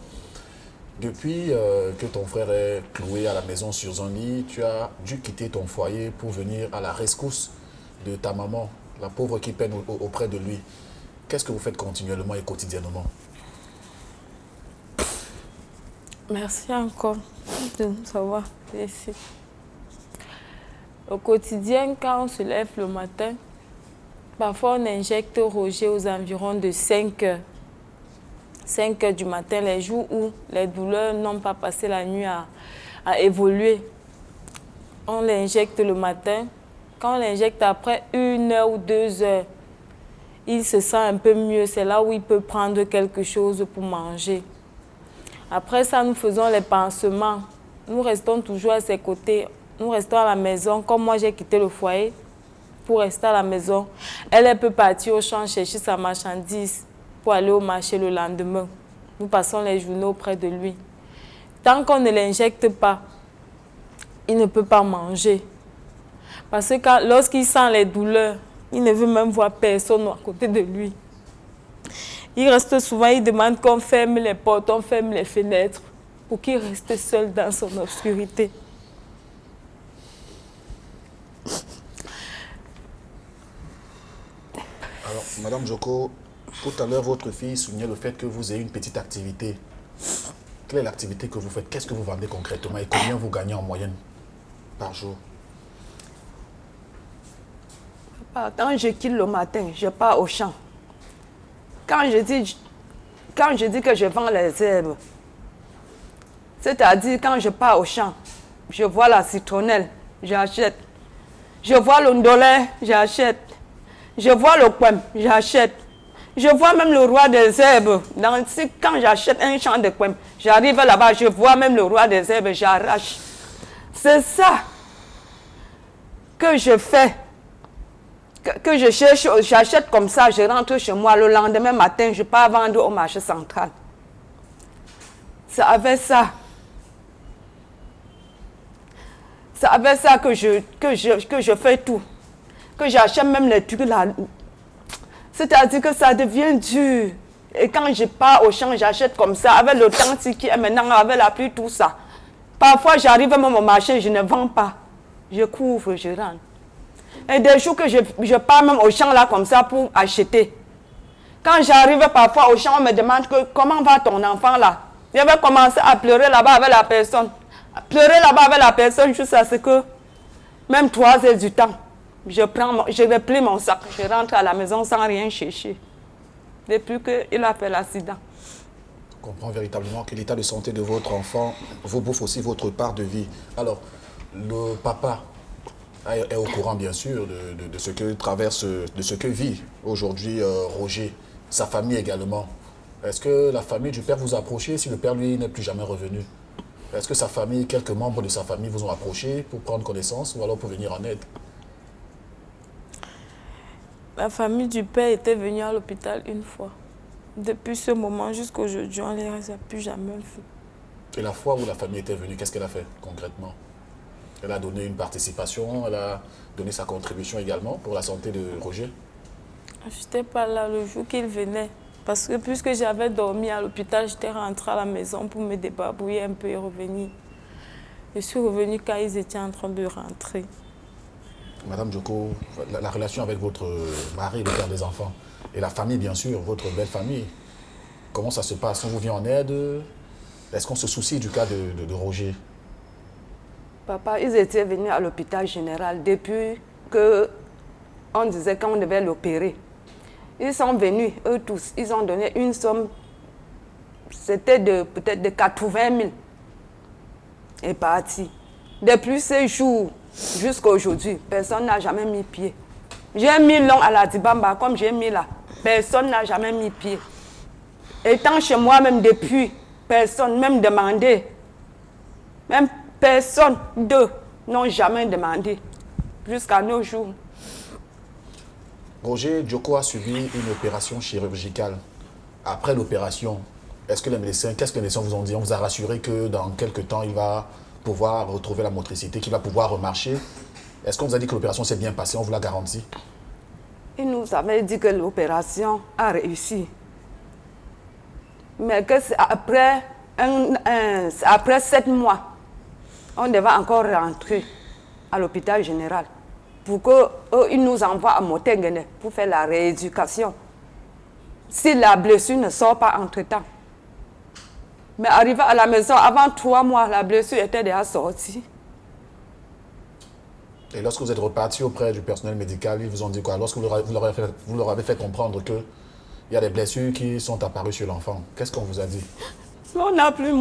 depuis que ton frère est cloué à la maison sur un lit, tu as dû quitter ton foyer pour venir à la rescousse de ta maman, la pauvre qui peine auprès de lui. Qu'est-ce que vous faites continuellement et quotidiennement? Merci encore de nous avoir laissé. Au quotidien, quand on se lève le matin, parfois on injecte Roger aux environs de 5 heures. 5 heures du matin, les jours où les douleurs n'ont pas passé la nuit à évoluer. On l'injecte le matin. Quand on l'injecte après 1 heure ou 2 heures, il se sent un peu mieux. C'est là où il peut prendre quelque chose pour manger. Après ça, nous faisons les pansements. Nous restons toujours à ses côtés. Nous restons à la maison. Comme moi, j'ai quitté le foyer pour rester à la maison. Elle peut partir au champ chercher sa marchandise pour aller au marché le lendemain. Nous passons les journées auprès de lui. Tant qu'on ne l'injecte pas, il ne peut pas manger. Parce que lorsqu'il sent les douleurs, il ne veut même voir personne à côté de lui. Il reste souvent, il demande qu'on ferme les portes, on ferme les fenêtres pour qu'il reste seul dans son obscurité. Alors, Madame Djoko, tout à l'heure, votre fille soulignait le fait que vous ayez une petite activité. Quelle est l'activité que vous faites? Qu'est-ce que vous vendez concrètement et combien vous gagnez en moyenne par jour? Quand je quitte le matin, je pars au champ. Quand je dis que je vends les herbes, c'est-à-dire quand je pars au champ, je vois la citronnelle, j'achète. Je vois le ndolé, j'achète. Je vois le poème, j'achète. Je vois même le roi des herbes. Quand j'achète un champ de poème, j'arrive là-bas, je vois même le roi des herbes, j'arrache. C'est ça que je fais. Que je cherche, j'achète comme ça, je rentre chez moi. Le lendemain matin, je pars vendre au marché central. C'est avec ça. C'est avec ça que je fais tout. que j'achète même les trucs là. C'est-à-dire que ça devient dur. Et quand je pars au champ, j'achète comme ça, avec le temps qui est maintenant, avec la pluie, tout ça. Parfois, j'arrive même au marché, je ne vends pas. Je couvre, je rentre. Et des jours que je pars même au champ là comme ça pour acheter. Quand j'arrive parfois au champ, on me demande que, comment va ton enfant là? Je vais commencer à pleurer là-bas avec la personne. Pleurer là-bas avec la personne jusqu'à ce que, même 3 heures du temps, je replie mon sac, je rentre à la maison sans rien chercher. Depuis qu'il a fait l'accident. Je comprends véritablement que l'état de santé de votre enfant vous bouffe aussi votre part de vie. Alors, le papa est au courant bien sûr de ce que traverse, de ce que vit aujourd'hui Roger, sa famille également. Est-ce que la famille du père vous a approché si le père lui n'est plus jamais revenu? Est-ce que sa famille, quelques membres de sa famille vous ont approché pour prendre connaissance ou alors pour venir en aide? La famille du père était venue à l'hôpital une fois. Depuis ce moment jusqu'à aujourd'hui, on ne les a plus jamais vus. Et la fois où la famille était venue, qu'est-ce qu'elle a fait concrètement? Elle a donné une participation, elle a donné sa contribution également pour la santé de Roger? Je n'étais pas là le jour qu'il venait. Parce que puisque j'avais dormi à l'hôpital, j'étais rentrée à la maison pour me débarbouiller un peu et revenir. Je suis revenue quand ils étaient en train de rentrer. Madame Djoko, la relation avec votre mari, le père des enfants, et la famille bien sûr, votre belle famille, comment ça se passe? On vous vient en aide? Est-ce qu'on se soucie du cas de Roger? Papa, ils étaient venus à l'hôpital général depuis qu'on disait qu'on devait l'opérer. Ils sont venus, eux tous, ils ont donné une somme, c'était peut-être de 80 000. Et parti. Depuis ces jours jusqu'à aujourd'hui, personne n'a jamais mis pied. J'ai mis long à la Dibamba, comme j'ai mis là. Personne n'a jamais mis pied. Étant chez moi, même depuis, personne, même demandé. Même personne, d'eux, n'ont jamais demandé. Jusqu'à nos jours. Roger Djoko a subi une opération chirurgicale. Après l'opération, qu'est-ce que les médecins vous ont dit? On vous a rassuré que dans quelques temps, il va pouvoir retrouver la motricité, qu'il va pouvoir remarcher. Est-ce qu'on vous a dit que l'opération s'est bien passée? On vous l'a garanti? Ils nous avaient dit que l'opération a réussi. Mais que après 7 mois, on devait encore rentrer à l'hôpital général pour qu'ils nous envoient à Motengene pour faire la rééducation. Si la blessure ne sort pas entre-temps. Mais arrivé à la maison, avant 3 mois, la blessure était déjà sortie. Et lorsque vous êtes reparti auprès du personnel médical, ils vous ont dit quoi? Lorsque vous leur avez fait comprendre qu'il y a des blessures qui sont apparues sur l'enfant, qu'est-ce qu'on vous a dit? On n'a plus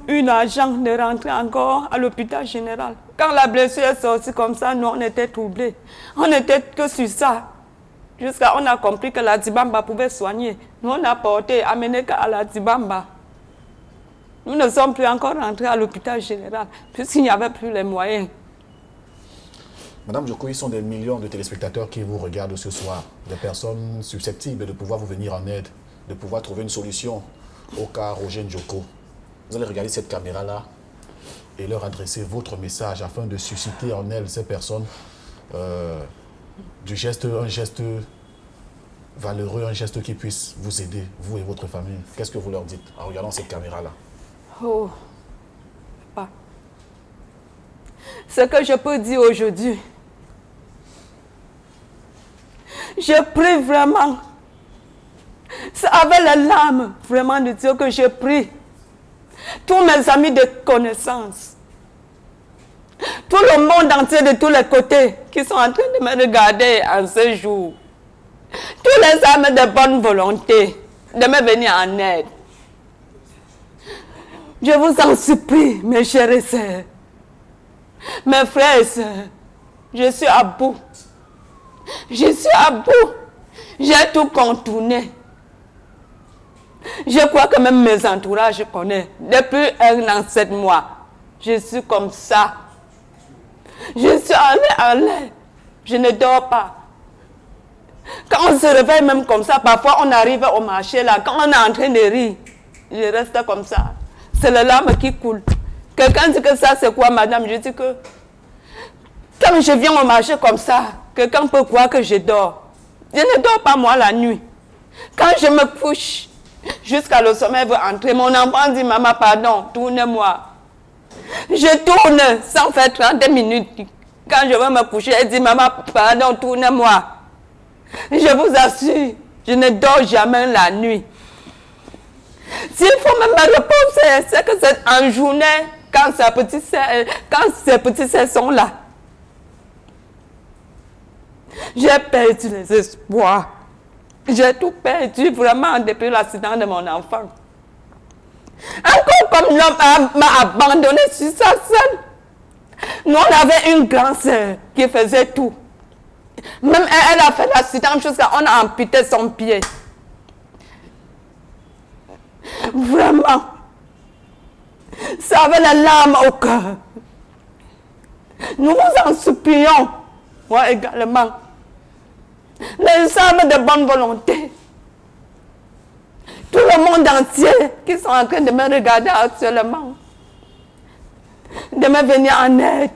eu l'argent de rentrer encore à l'hôpital général. Quand la blessure est sortie comme ça, nous, on était troublés. On n'était que sur ça. Jusqu'à on a compris que la Dibamba pouvait soigner. Nous, on a porté, amené à la Dibamba. Nous ne sommes plus encore rentrés à l'hôpital général, puisqu'il n'y avait plus les moyens. Madame Djoko, ils sont des millions de téléspectateurs qui vous regardent ce soir. Des personnes susceptibles de pouvoir vous venir en aide, de pouvoir trouver une solution au cas Roger Djoko. Vous allez regarder cette caméra-là et leur adresser votre message afin de susciter en elles, ces personnes, un geste valeureux, un geste qui puisse vous aider, vous et votre famille. Qu'est-ce que vous leur dites en regardant cette caméra-là? Oh, papa. Ce que je peux dire aujourd'hui, je prie vraiment. C'est avec les larmes vraiment de Dieu que je prie. Tous mes amis de connaissance, tout le monde entier de tous les côtés qui sont en train de me regarder en ce jour, tous les âmes de bonne volonté de me venir en aide. Je vous en supplie, mes chers sœurs, mes frères et sœurs, je suis à bout. Je suis à bout. J'ai tout contourné. Je crois que même mes entourages connaissent. Depuis 1 an, 7 mois, je suis comme ça. Je suis en l'air. Je ne dors pas. Quand on se réveille même comme ça, parfois on arrive au marché là, quand on est en train de rire, je reste comme ça. C'est les larmes qui coulent. Quelqu'un dit que ça c'est quoi madame? Je dis que quand je viens au marché comme ça, quelqu'un peut croire que je dors. Je ne dors pas moi la nuit. Quand je me couche, jusqu'à le sommeil veut entrer, mon enfant dit, maman, pardon, tourne-moi. Je tourne sans faire 30 minutes. Quand je veux me coucher, elle dit, maman, pardon, tourne-moi. Je vous assure, je ne dors jamais la nuit. S'il faut même me reposer, c'est que c'est en journée, quand ces petits sœurs sont là. J'ai perdu les espoirs. J'ai tout perdu vraiment depuis l'accident de mon enfant. Encore comme l'homme m'a abandonné sur sa seule. Nous, on avait une grande sœur qui faisait tout. Même elle a fait l'accident jusqu'à on a amputé son pied. Vraiment. Ça avait la larme au cœur. Nous vous en supplions. Moi également. Les âmes de bonne volonté. Tout le monde entier qui sont en train de me regarder actuellement. De me venir en aide.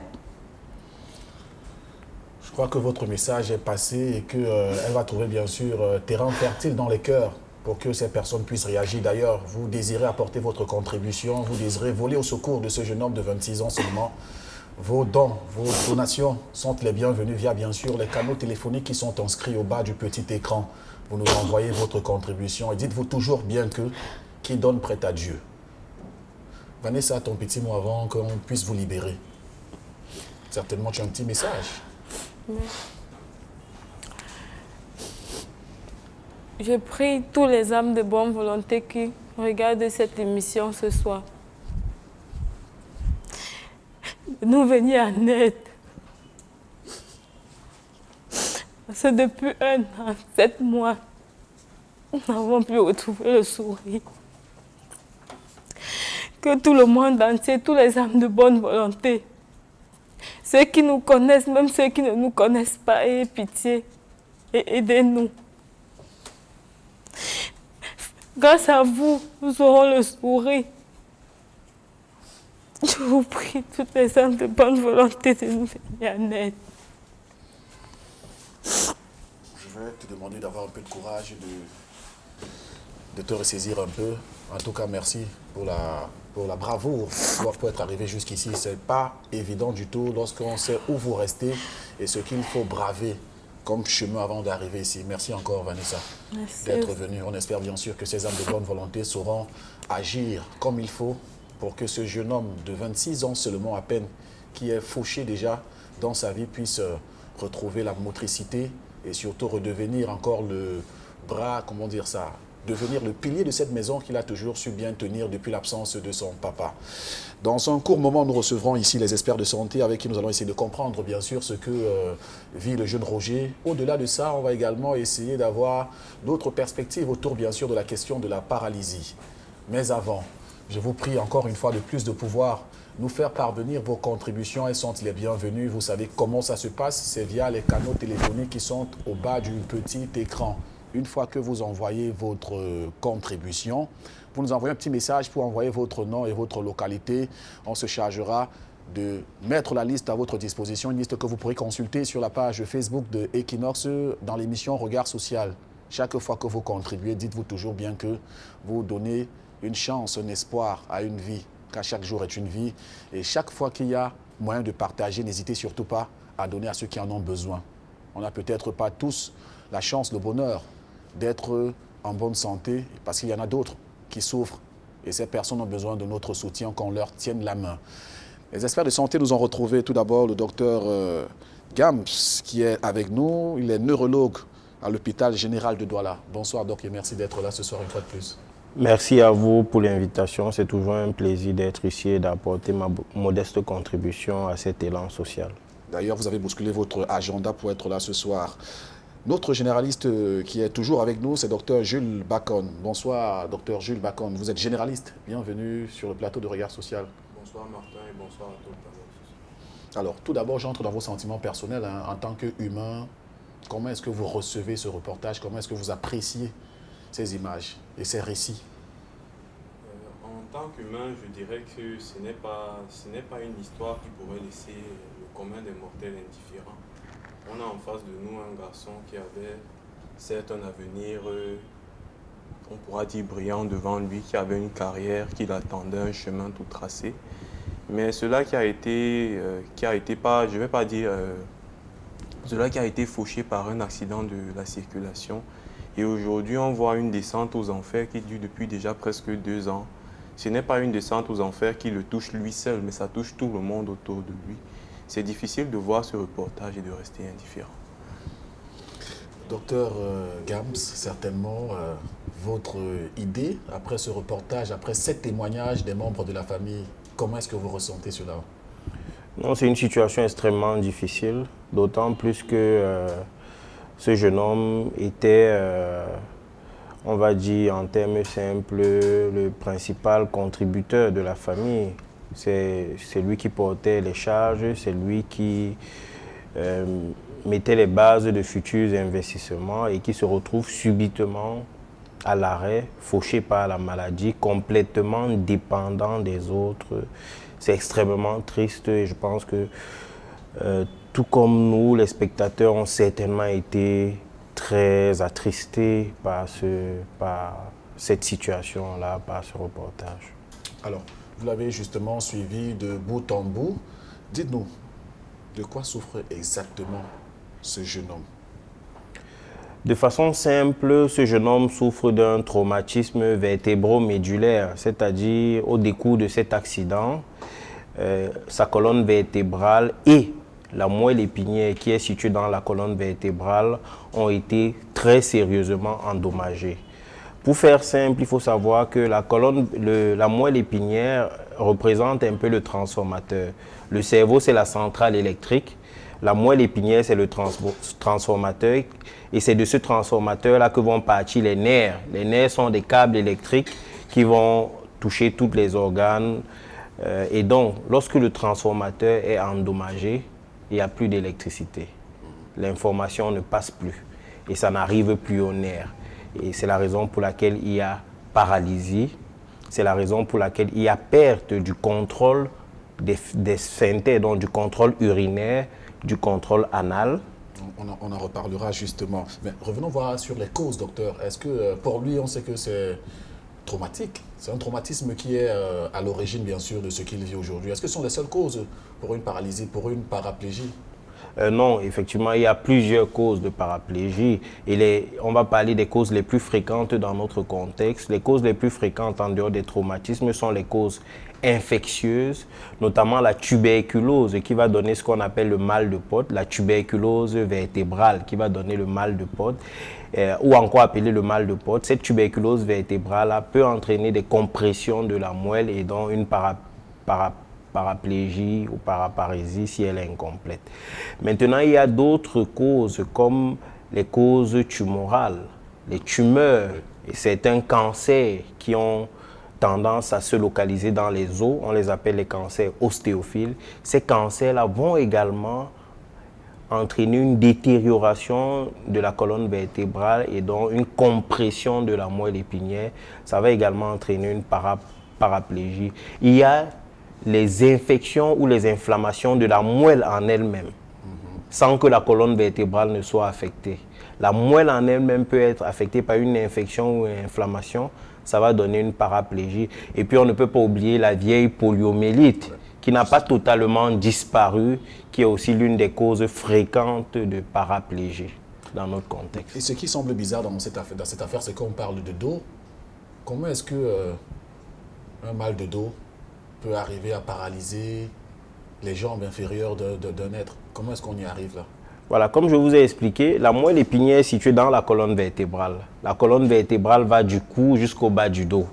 Je crois que votre message est passé et qu'elle va trouver bien sûr terrain fertile dans les cœurs pour que ces personnes puissent réagir. D'ailleurs, vous désirez apporter votre contribution, vous désirez voler au secours de ce jeune homme de 26 ans seulement. Vos dons, vos donations sont les bienvenus via bien sûr les canaux téléphoniques qui sont inscrits au bas du petit écran. Vous nous envoyez votre contribution et dites-vous toujours bien que qui donne prête à Dieu. Vanessa, ton petit mot avant qu'on puisse vous libérer. Certainement, tu as un petit message. Je prie tous les âmes de bonne volonté qui regardent cette émission ce soir. Nous venir en aide. Parce que depuis 1 an, 7 mois, nous n'avons plus retrouvé le sourire. Que tout le monde entier, tous les âmes de bonne volonté, ceux qui nous connaissent, même ceux qui ne nous connaissent pas, aient pitié et aidez-nous. Grâce à vous, nous aurons le sourire. Je vous prie, toutes les âmes de bonne volonté, de nous venir en aide. Je vais te demander d'avoir un peu de courage, de te ressaisir un peu. En tout cas, merci pour la bravoure pour être arrivé jusqu'ici. Ce n'est pas évident du tout lorsqu'on sait où vous restez et ce qu'il faut braver comme chemin avant d'arriver ici. Merci encore, Vanessa, d'être venue. On espère bien sûr que ces âmes de bonne volonté sauront agir comme il faut pour que ce jeune homme de 26 ans seulement à peine, qui est fauché déjà dans sa vie, puisse retrouver la motricité et surtout redevenir encore le bras, comment dire ça, devenir le pilier de cette maison qu'il a toujours su bien tenir depuis l'absence de son papa. Dans un court moment, nous recevrons ici les experts de santé avec qui nous allons essayer de comprendre bien sûr ce que vit le jeune Roger. Au-delà de ça, on va également essayer d'avoir d'autres perspectives autour bien sûr de la question de la paralysie. Mais avant, je vous prie encore une fois de plus de pouvoir nous faire parvenir vos contributions. Elles sont les bienvenues. Vous savez comment ça se passe. C'est via les canaux téléphoniques qui sont au bas du petit écran. Une fois que vous envoyez votre contribution, vous nous envoyez un petit message pour envoyer votre nom et votre localité. On se chargera de mettre la liste à votre disposition, une liste que vous pourrez consulter sur la page Facebook de Equinox dans l'émission Regard Social. Chaque fois que vous contribuez, dites-vous toujours bien que vous donnez une chance, un espoir à une vie, car chaque jour est une vie. Et chaque fois qu'il y a moyen de partager, n'hésitez surtout pas à donner à ceux qui en ont besoin. On n'a peut-être pas tous la chance, le bonheur d'être en bonne santé, parce qu'il y en a d'autres qui souffrent. Et ces personnes ont besoin de notre soutien, qu'on leur tienne la main. Les experts de santé nous ont retrouvé tout d'abord le docteur Gams, qui est avec nous. Il est neurologue à l'hôpital général de Douala. Bonsoir, doc, et merci d'être là ce soir une fois de plus. Merci à vous pour l'invitation. C'est toujours un plaisir d'être ici et d'apporter ma modeste contribution à cet élan social. D'ailleurs, vous avez bousculé votre agenda pour être là ce soir. Notre généraliste qui est toujours avec nous, c'est Dr Jules Bacon. Bonsoir, Dr Jules Bacon. Vous êtes généraliste. Bienvenue sur le plateau de Regard Social. Bonsoir Martin et bonsoir à tous. Alors, tout d'abord, j'entre dans vos sentiments personnels en tant qu'humain. Comment est-ce que vous recevez ce reportage? Comment est-ce que vous appréciez ces images et ces récits? En tant qu'humain, je dirais que ce n'est pas une histoire qui pourrait laisser le commun des mortels indifférents. on a en face de nous un garçon qui avait certes un avenir, on pourra dire brillant devant lui, qui avait une carrière, qui l'attendait, un chemin tout tracé. Mais cela qui a été pas, je vais pas dire, cela qui a été fauché par un accident de la circulation. Et aujourd'hui, on voit une descente aux enfers qui dure depuis déjà presque 2 ans. Ce n'est pas une descente aux enfers qui le touche lui seul, mais ça touche tout le monde autour de lui. C'est difficile de voir ce reportage et de rester indifférent. Docteur Gams, certainement, votre idée, après ce reportage, après ces témoignages des membres de la famille, comment est-ce que vous ressentez cela? Non, c'est une situation extrêmement difficile, d'autant plus que ce jeune homme était, on va dire en termes simples, le principal contributeur de la famille. C'est lui qui portait les charges, c'est lui qui mettait les bases de futurs investissements et qui se retrouve subitement à l'arrêt, fauché par la maladie, complètement dépendant des autres. C'est extrêmement triste et je pense que tout comme nous, les spectateurs ont certainement été très attristés par cette situation-là, par ce reportage. Alors, vous l'avez justement suivi de bout en bout. Dites-nous, de quoi souffre exactement ce jeune homme? De façon simple, ce jeune homme souffre d'un traumatisme vertébro-médulaire, c'est-à-dire au décours de cet accident, sa colonne vertébrale et la moelle épinière qui est située dans la colonne vertébrale ont été très sérieusement endommagées. Pour faire simple, il faut savoir que la moelle épinière représente un peu le transformateur. Le cerveau, c'est la centrale électrique. La moelle épinière, c'est le transformateur. Et c'est de ce transformateur-là que vont partir les nerfs. Les nerfs sont des câbles électriques qui vont toucher tous les organes. Et donc, lorsque le transformateur est endommagé, il n'y a plus d'électricité. L'information ne passe plus. Et ça n'arrive plus aux nerfs. Et c'est la raison pour laquelle il y a paralysie. C'est la raison pour laquelle il y a perte du contrôle des sphincters, donc du contrôle urinaire, du contrôle anal. On en reparlera justement. Mais revenons voir sur les causes, docteur. Est-ce que pour lui, on sait que c'est traumatique? C'est un traumatisme qui est à l'origine, bien sûr, de ce qu'il vit aujourd'hui. Est-ce que ce sont les seules causes pour une paralysie, pour une paraplégie? Non, effectivement, il y a plusieurs causes de paraplégie. On va parler des causes les plus fréquentes dans notre contexte. Les causes les plus fréquentes en dehors des traumatismes sont les causes infectieuses, notamment la tuberculose qui va donner ce qu'on appelle le mal de Pott, la tuberculose vertébrale qui va donner le mal de Pott, ou encore appelé le mal de Pott. Cette tuberculose vertébrale peut entraîner des compressions de la moelle et donc une paraplégie ou paraparésie si elle est incomplète. Maintenant, il y a d'autres causes comme les causes tumorales, les tumeurs et certains cancers qui ont tendance à se localiser dans les os. On les appelle les cancers ostéophiles. Ces cancers-là vont également entraîner une détérioration de la colonne vertébrale et donc une compression de la moelle épinière. Ça va également entraîner une paraplégie. Il y a les infections ou les inflammations de la moelle en elle-même, sans que la colonne vertébrale ne soit affectée. La moelle en elle-même peut être affectée par une infection ou une inflammation, ça va donner une paraplégie. Et puis on ne peut pas oublier la vieille poliomyélite, qui n'a pas totalement disparu, qui est aussi l'une des causes fréquentes de paraplégie dans notre contexte. Et ce qui semble bizarre dans cette affaire, c'est qu'on parle de dos. Comment est-ce que un mal de dos peut arriver à paralyser les jambes inférieures d'un être? Comment est-ce qu'on y arrive là? Voilà, comme je vous ai expliqué, la moelle épinière est située dans la colonne vertébrale. La colonne vertébrale va du cou jusqu'au bas du dos.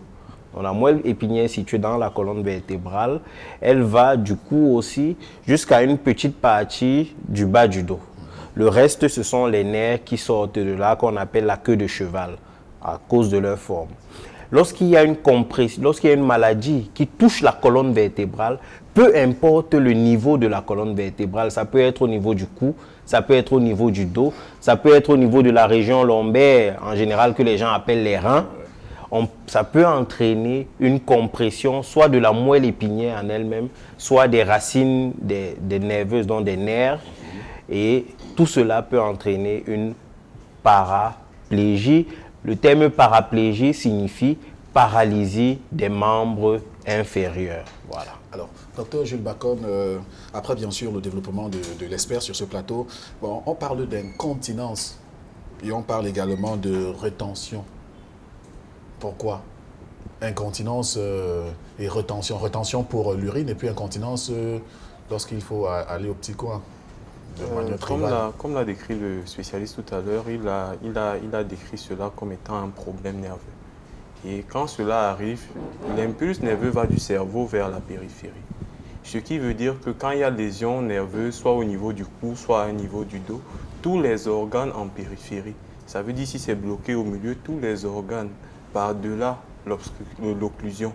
Donc, la moelle épinière est située dans la colonne vertébrale. Elle va du cou aussi jusqu'à une petite partie du bas du dos. Le reste, ce sont les nerfs qui sortent de là, qu'on appelle la queue de cheval, à cause de leur forme. Lorsqu'il y a une compression, lorsqu'il y a une maladie qui touche la colonne vertébrale, peu importe le niveau de la colonne vertébrale, ça peut être au niveau du cou, ça peut être au niveau du dos, ça peut être au niveau de la région lombaire, en général que les gens appellent les reins. Ça peut entraîner une compression soit de la moelle épinière en elle-même, soit des racines des nerveuses, donc des nerfs. Et tout cela peut entraîner une paraplégie. Le terme paraplégie signifie paralysie des membres inférieurs. Voilà. Alors, docteur Jules Bacon, après bien sûr le développement de l'expert sur ce plateau, bon, on parle d'incontinence et on parle également de rétention. Pourquoi? Incontinence et rétention. Rétention pour l'urine et puis incontinence lorsqu'il faut aller au petit coin. Comme l'a décrit le spécialiste tout à l'heure, il a décrit cela comme étant un problème nerveux. Et quand cela arrive, l'impulse nerveux va du cerveau vers la périphérie. Ce qui veut dire que quand il y a lésion nerveuse, soit au niveau du cou, soit au niveau du dos, tous les organes en périphérie, ça veut dire si c'est bloqué au milieu, tous les organes par-delà l'occlusion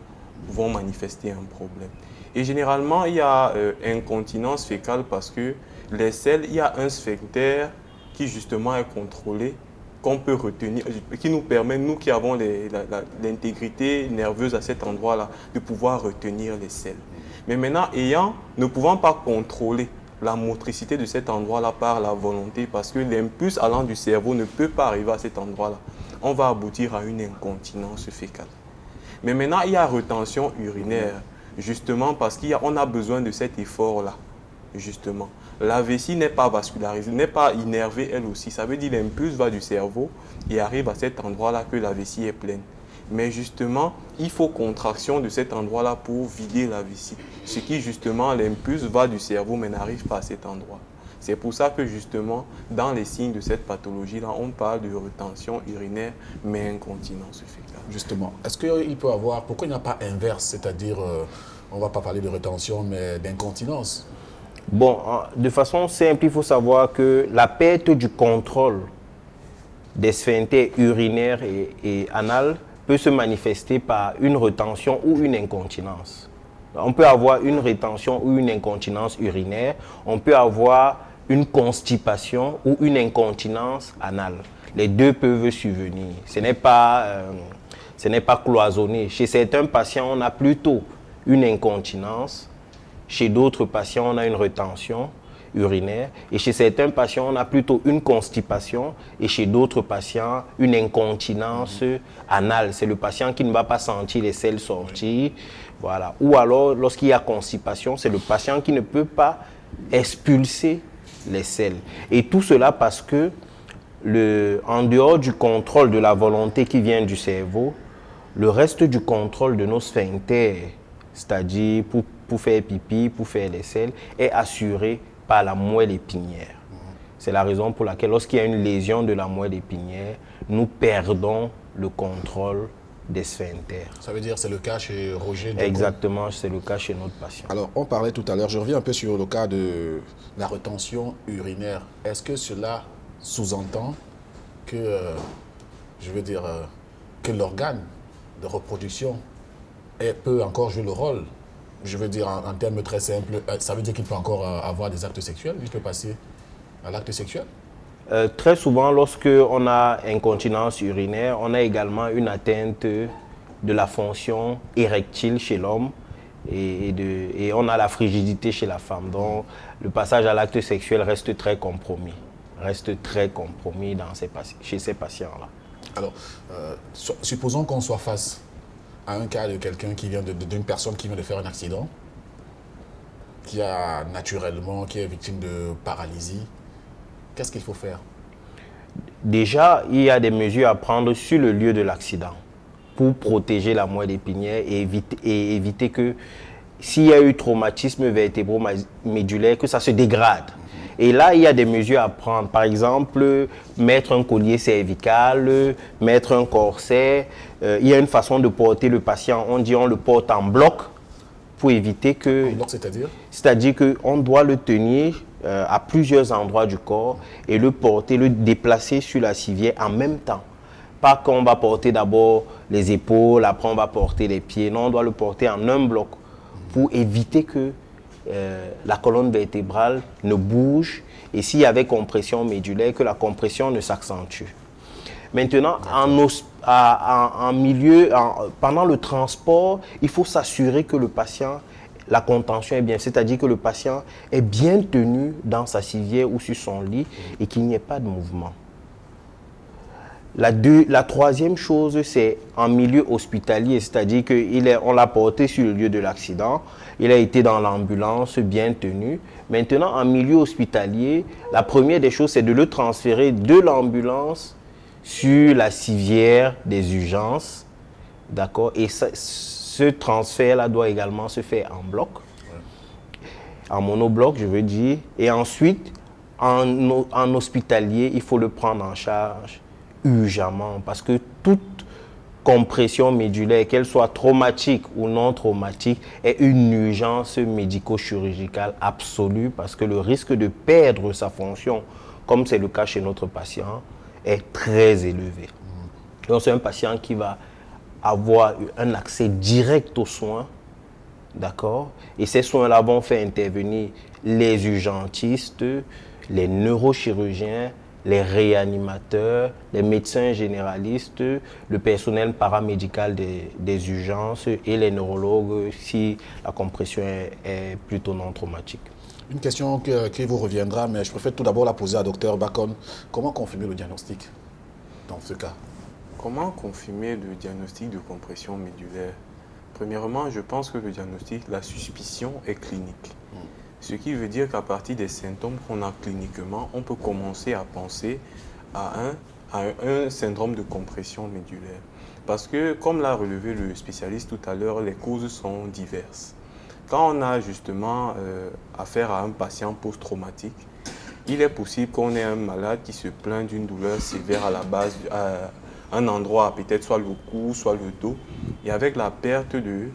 vont manifester un problème. Et généralement, il y a incontinence fécale parce que les selles, il y a un sphincter qui justement est contrôlé, qu'on peut retenir, qui nous permet, nous qui avons l'intégrité nerveuse à cet endroit-là, de pouvoir retenir les selles. Mais maintenant, ne pouvant pas contrôler la motricité de cet endroit-là par la volonté, parce que l'impulse allant du cerveau ne peut pas arriver à cet endroit-là, on va aboutir à une incontinence fécale. Mais maintenant, il y a rétention urinaire, justement parce qu'on a besoin de cet effort-là, justement. La vessie n'est pas vascularisée, n'est pas innervée elle aussi. Ça veut dire que l'impulse va du cerveau et arrive à cet endroit-là que la vessie est pleine. Mais justement, il faut contraction de cet endroit-là pour vider la vessie. Ce qui, justement, l'impulse va du cerveau mais n'arrive pas à cet endroit. C'est pour ça que, justement, dans les signes de cette pathologie-là, on parle de rétention urinaire, mais incontinence fécale. Justement, est-ce qu'il peut avoir, pourquoi il n'y a pas inverse, c'est-à-dire, on ne va pas parler de rétention, mais d'incontinence? Bon, de façon simple, il faut savoir que la perte du contrôle des sphincters urinaires et anal peut se manifester par une rétention ou une incontinence. On peut avoir une rétention ou une incontinence urinaire, on peut avoir une constipation ou une incontinence anale. Les deux peuvent survenir. Ce n'est pas cloisonné. Chez certains patients, on a plutôt une incontinence. Chez d'autres patients, on a une rétention urinaire. Et chez certains patients, on a plutôt une constipation. Et chez d'autres patients, une incontinence anale. C'est le patient qui ne va pas sentir les selles sortir. Voilà. Ou alors, lorsqu'il y a constipation, c'est le patient qui ne peut pas expulser les selles. Et tout cela parce que, en dehors du contrôle de la volonté qui vient du cerveau, le reste du contrôle de nos sphincters, c'est-à-dire pour faire pipi, pour faire les selles, est assuré par la moelle épinière. C'est la raison pour laquelle, lorsqu'il y a une lésion de la moelle épinière, nous perdons le contrôle des sphincters. Ça veut dire que c'est le cas chez Roger? Exactement, c'est le cas chez notre patient. Alors, on parlait tout à l'heure, je reviens un peu sur le cas de la rétention urinaire. Est-ce que cela sous-entend que, que l'organe de reproduction peut encore jouer le rôle? Je veux dire, en termes très simples, ça veut dire qu'il peut encore avoir des actes sexuels? Il peut passer à l'acte sexuel? Très souvent, lorsqu'on a incontinence urinaire, on a également une atteinte de la fonction érectile chez l'homme et on a la frigidité chez la femme. Donc, le passage à l'acte sexuel reste très compromis chez ces patients-là. Alors, supposons qu'on soit face à un cas de quelqu'un qui vient d'une personne qui vient de faire un accident, qui est victime de paralysie. Qu'est-ce qu'il faut faire? Déjà, il y a des mesures à prendre sur le lieu de l'accident pour protéger la moelle épinière et éviter que, s'il y a eu traumatisme vertébro-médulaire, que ça se dégrade. Et là, il y a des mesures à prendre. Par exemple, mettre un collier cervical, mettre un corset. Il y a une façon de porter le patient. On le porte en bloc pour éviter que... En bloc, c'est-à-dire? C'est-à-dire qu'on doit le tenir à plusieurs endroits du corps et le porter, le déplacer sur la civière en même temps. Pas qu'on va porter d'abord les épaules, après on va porter les pieds. Non, on doit le porter en un bloc pour éviter que la colonne vertébrale ne bouge et s'il y avait compression médulaire, que la compression ne s'accentue. Maintenant, pendant le transport, il faut s'assurer que le patient, la contention est bien, c'est-à-dire que le patient est bien tenu dans sa civière ou sur son lit et qu'il n'y ait pas de mouvement. La troisième chose, c'est en milieu hospitalier, c'est-à-dire qu'on l'a porté sur le lieu de l'accident, il a été dans l'ambulance, bien tenu. Maintenant, en milieu hospitalier, la première des choses, c'est de le transférer de l'ambulance sur la civière des urgences, d'accord? Et ce transfert-là doit également se faire en bloc, en monobloc, je veux dire. Et ensuite, en hospitalier, il faut le prendre en charge urgemment, parce que toute compression médulaire, qu'elle soit traumatique ou non traumatique, est une urgence médico-chirurgicale absolue, parce que le risque de perdre sa fonction, comme c'est le cas chez notre patient, est très élevé. Donc c'est un patient qui va avoir un accès direct aux soins, d'accord? Et ces soins-là vont faire intervenir les urgentistes, les neurochirurgiens, les réanimateurs, les médecins généralistes, le personnel paramédical des urgences et les neurologues si la compression est plutôt non traumatique. Une question qui vous reviendra, mais je préfère tout d'abord la poser à Dr Bakon. Comment confirmer le diagnostic dans ce cas? Comment confirmer le diagnostic de compression médulaire? Premièrement, je pense que le diagnostic, la suspicion est clinique. Ce qui veut dire qu'à partir des symptômes qu'on a cliniquement, on peut commencer à penser à un syndrome de compression médulaire. Parce que, comme l'a relevé le spécialiste tout à l'heure, les causes sont diverses. Quand on a justement affaire à un patient post-traumatique, il est possible qu'on ait un malade qui se plaint d'une douleur sévère à la base, à un endroit, peut-être soit le cou, soit le dos, et avec la perte de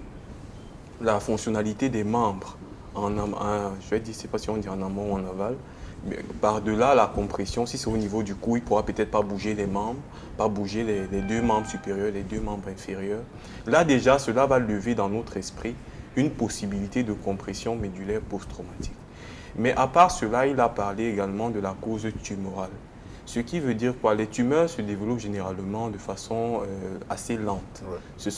la fonctionnalité des membres, je vais dire, je ne sais pas si on dit en amont ou en aval, mais par-delà la compression, si c'est au niveau du cou, il ne pourra peut-être pas bouger les membres, pas bouger les deux membres supérieurs, les deux membres inférieurs. Là déjà, cela va lever dans notre esprit une possibilité de compression médulaire post-traumatique. Mais à part cela, il a parlé également de la cause tumorale. Ce qui veut dire quoi? Les tumeurs se développent généralement de façon assez lente. Ouais. Ce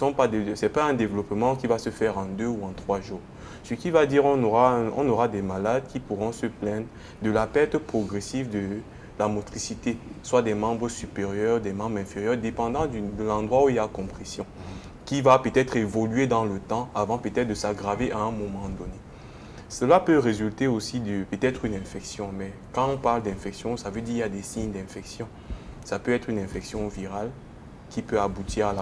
n'est pas un développement qui va se faire en 2 ou en 3 jours. Ce qui va dire qu'on aura des malades qui pourront se plaindre de la perte progressive de la motricité, soit des membres supérieurs, des membres inférieurs, dépendant de l'endroit où il y a compression, qui va peut-être évoluer dans le temps avant peut-être de s'aggraver à un moment donné. Cela peut résulter aussi de peut-être une infection, mais quand on parle d'infection, ça veut dire qu'il y a des signes d'infection. Ça peut être une infection virale qui peut aboutir